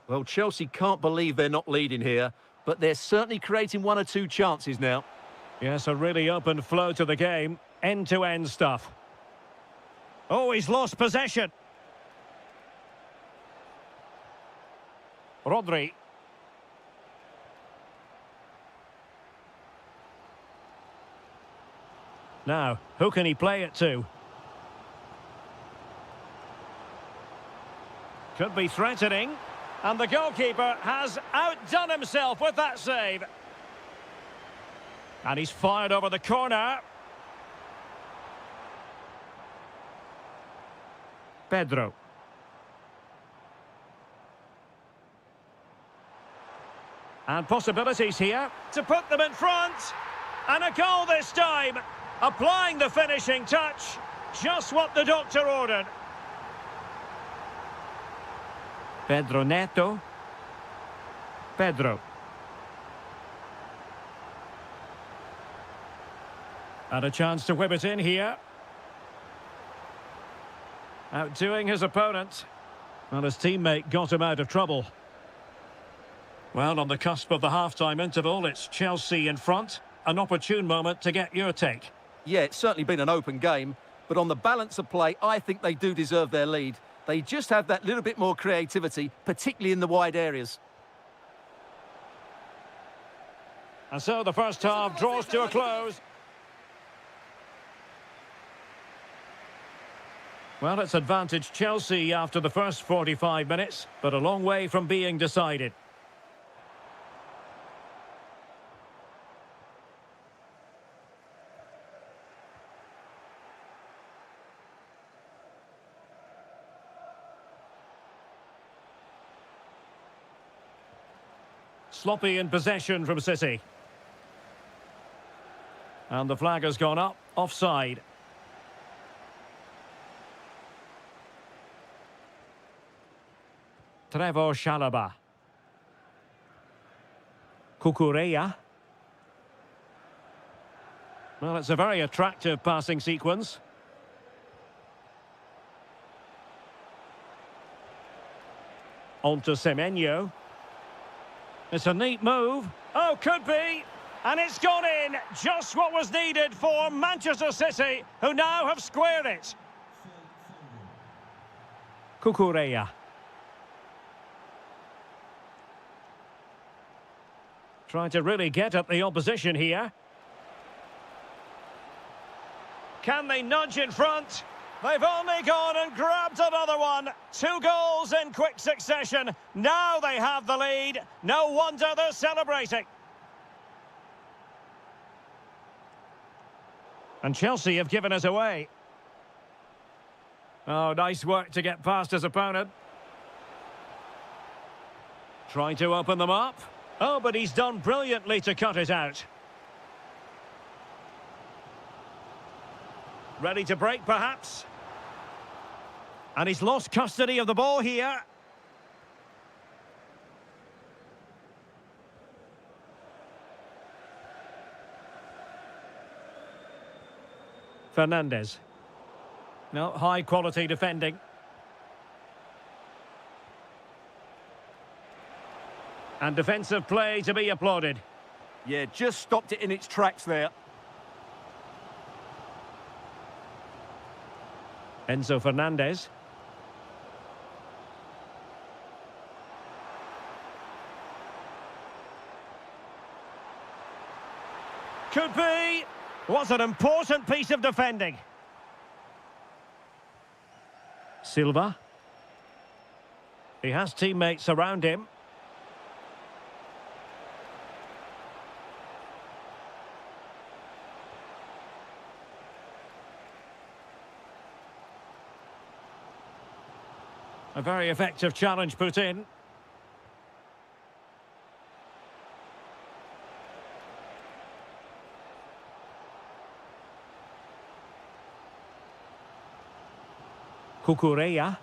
Well, Chelsea can't believe they're not leading here, but they're certainly creating one or two chances now. Yes, a really open flow to the game. End-to-end stuff. Oh, he's lost possession. Rodri. Now, who can he play it to? Could be threatening. And the goalkeeper has outdone himself with that save. And he's fired over the corner. Pedro. And possibilities here to put them in front. And a goal this time. Applying the finishing touch. Just what the doctor ordered. Pedro Neto. Pedro. And a chance to whip it in here. Outdoing his opponent. Well, his teammate got him out of trouble. Well, on the cusp of the half-time interval, it's Chelsea in front. An opportune moment to get your take. Yeah, it's certainly been an open game, but on the balance of play, I think they do deserve their lead. They just have that little bit more creativity, particularly in the wide areas. And so the first half draws to a close. Well, it's advantage Chelsea after the first 45 minutes, but a long way from being decided. Sloppy in possession from City. And the flag has gone up, offside. Trevor Chalobah. Cucurella. Well, it's a very attractive passing sequence. On to Semenyo. It's a neat move. Oh, could be. And it's gone in. Just what was needed for Manchester City, who now have squared it. Cucurella. Trying to really get at the opposition here. Can they nudge in front? They've only gone and grabbed another one. 2 goals in quick succession. Now they have the lead. No wonder they're celebrating. And Chelsea have given us away. Oh, nice work to get past his opponent. Trying to open them up. Oh, but he's done brilliantly to cut it out. Ready to break, perhaps. And he's lost custody of the ball here. Fernandez. No, high-quality defending. And defensive play to be applauded. Yeah, just stopped it in its tracks there. Enzo Fernandez. Could be. Was an important piece of defending. Silva. He has teammates around him. A very effective challenge put in. Cucurella.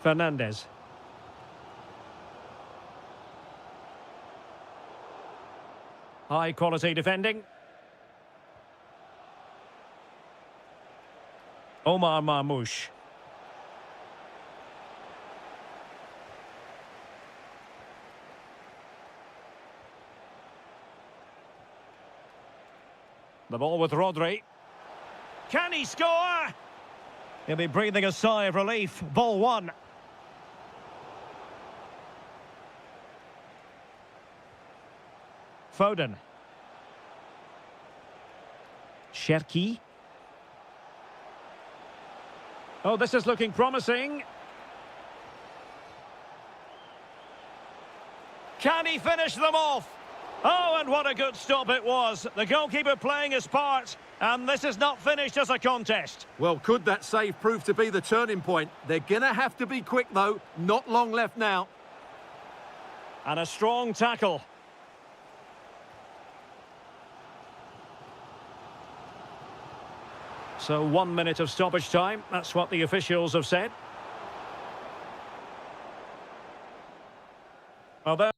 Fernandez. High quality defending. Omar Marmoush. The ball with Rodri. Can he score? He'll be breathing a sigh of relief. Ball one. Foden. Cherki. Oh, this is looking promising. Can he finish them off? Oh, and what a good stop it was. The goalkeeper playing his part, and this is not finished as a contest. Well, could that save prove to be the turning point? They're going to have to be quick, though. Not long left now. And a strong tackle. So 1 minute of stoppage time. That's what the officials have said. Well,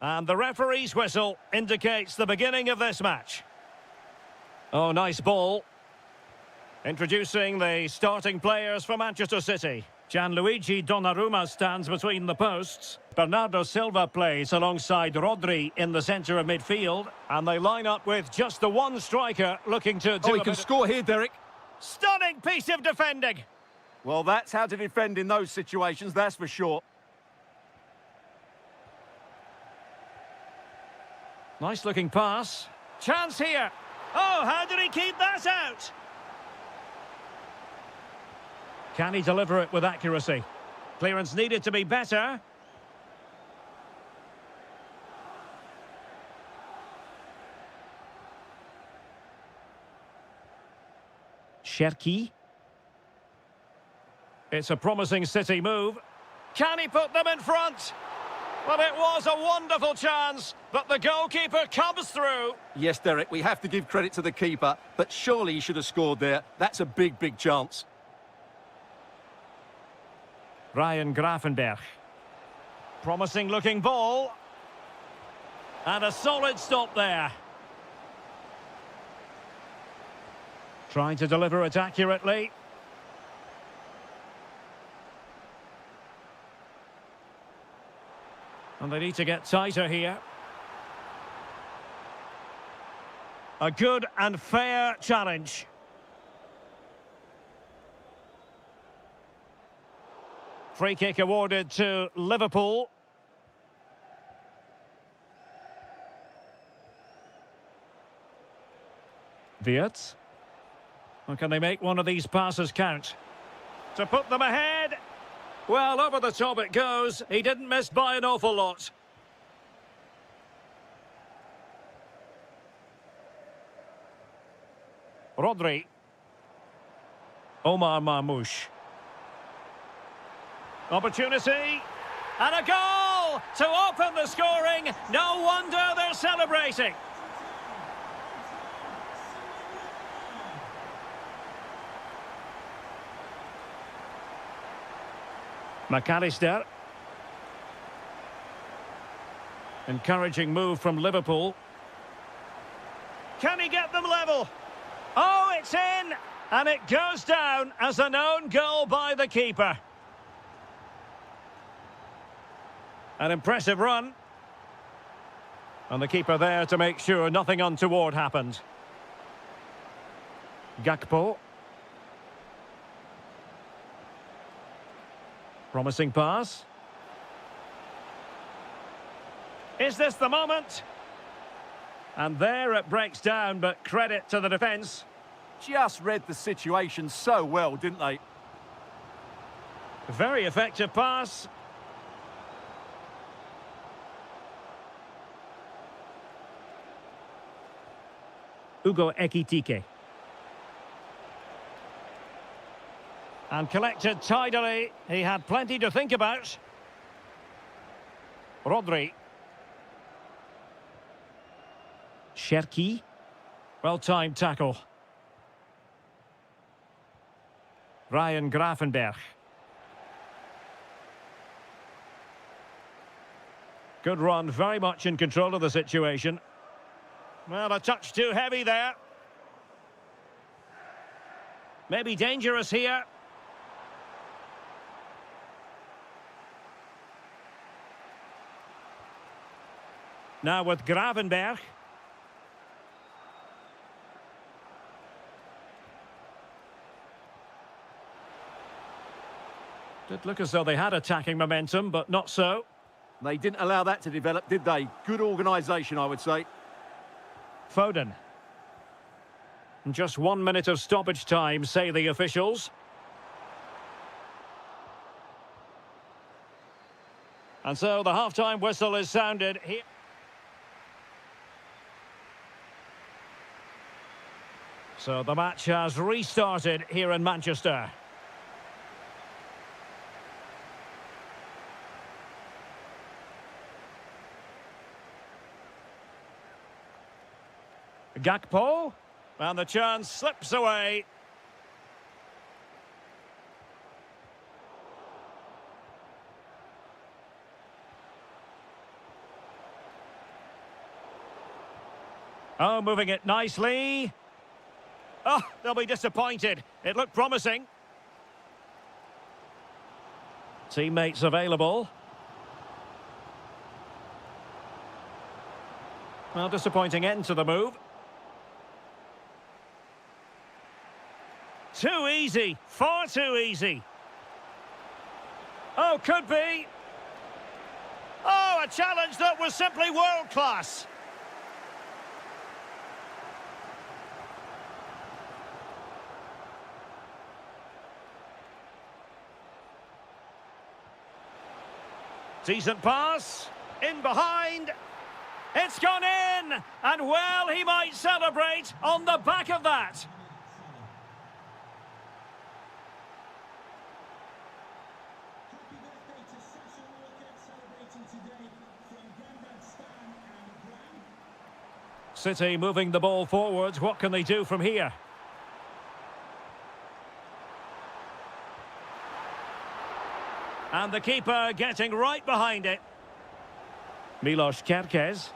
And the referee's whistle indicates the beginning of this match. Oh, nice ball. Introducing the starting players for Manchester City. Gianluigi Donnarumma stands between the posts. Bernardo Silva plays alongside Rodri in the centre of midfield. And they line up with just the one striker looking to do he can score here, Derek. Stunning piece of defending. Well, that's how to defend in those situations, that's for sure. Nice looking pass. Chance here. Oh, how did he keep that out? Can he deliver it with accuracy? Clearance needed to be better. Cherki. It's a promising City move. Can he put them in front? Well, it was a wonderful chance, but the goalkeeper comes through. Yes, Derek, we have to give credit to the keeper, but surely he should have scored there. That's a big, big chance. Ryan Gravenberch. Promising looking ball. And a solid stop there. Trying to deliver it accurately. And they need to get tighter here. A good and fair challenge. Free kick awarded to Liverpool. Wirtz. Or can they make one of these passes count? To put them ahead. Well, over the top it goes. He didn't miss by an awful lot. Rodri. Omar Marmoush. Opportunity. And a goal to open the scoring. No wonder they're celebrating. McAllister. Encouraging move from Liverpool. Can he get them level? Oh, it's in! And it goes down as an own goal by the keeper. An impressive run. And the keeper there to make sure nothing untoward happened. Gakpo. Promising pass. Is this the moment? And there it breaks down, but credit to the defence. Just read the situation so well, didn't they? Very effective pass. Ugo Ekitike. And collected tidily. He had plenty to think about. Rodri. Cherki. Well-timed tackle. Ryan Gravenberch. Good run, very much in control of the situation. Well, a touch too heavy there. Maybe dangerous here. Now with Gravenberch. Did look as though they had attacking momentum, but not so. They didn't allow that to develop, did they? Good organisation, I would say. Foden. Just 1 minute of stoppage time, say the officials. And so the half-time whistle is sounded here. So the match has restarted here in Manchester. Gakpo, and the chance slips away. Oh, moving it nicely. Oh, they'll be disappointed. It looked promising. Teammates available. Well, disappointing end to the move. Too easy. Far too easy. Oh, could be. Oh, a challenge that was simply world-class. Decent pass. In behind. It's gone in. And well, he might celebrate on the back of that. City moving the ball forwards. What can they do from here? And the keeper getting right behind it. Milos Kerkez.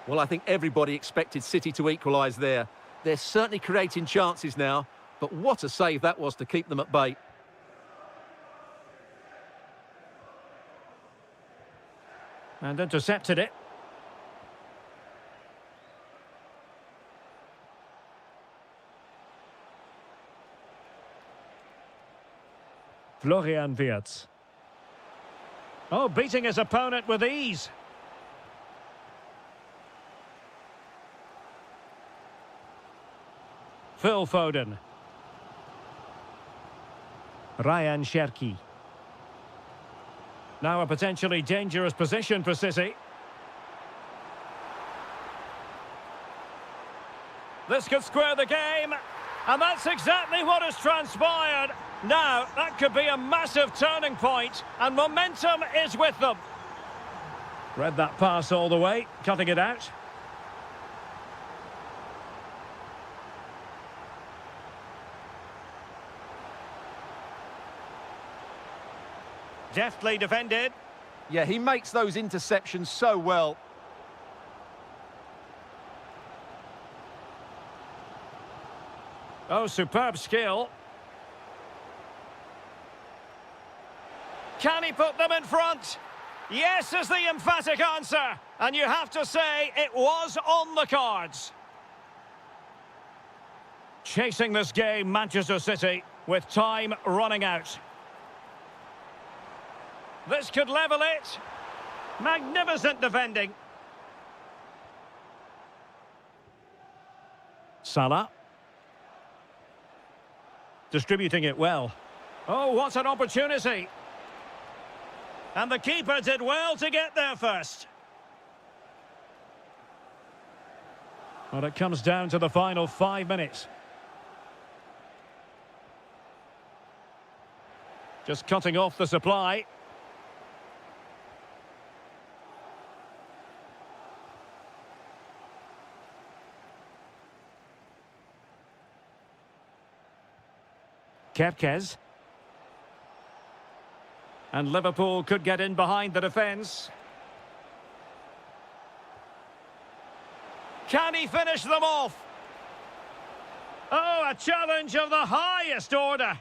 Well, I think everybody expected City to equalise there. They're certainly creating chances now, but what a save that was to keep them at bay. And intercepted it. Florian Wirtz. Oh, beating his opponent with ease. Phil Foden. Ryan Cherki. Now a potentially dangerous position for City. This could square the game. And that's exactly what has transpired. Now, that could be a massive turning point, and momentum is with them. Read that pass all the way, cutting it out. Deftly defended. Yeah, he makes those interceptions so well. Oh, superb skill. Can he put them in front? Yes is the emphatic answer. And you have to say it was on the cards. Chasing this game, Manchester City, with time running out. This could level it. Magnificent defending. Salah. Distributing it well. Oh, what an opportunity. And the keeper did well to get there first. Well, it comes down to the final 5 minutes. Just cutting off the supply. Kerkez. And Liverpool could get in behind the defence. Can he finish them off? Oh, a challenge of the highest order.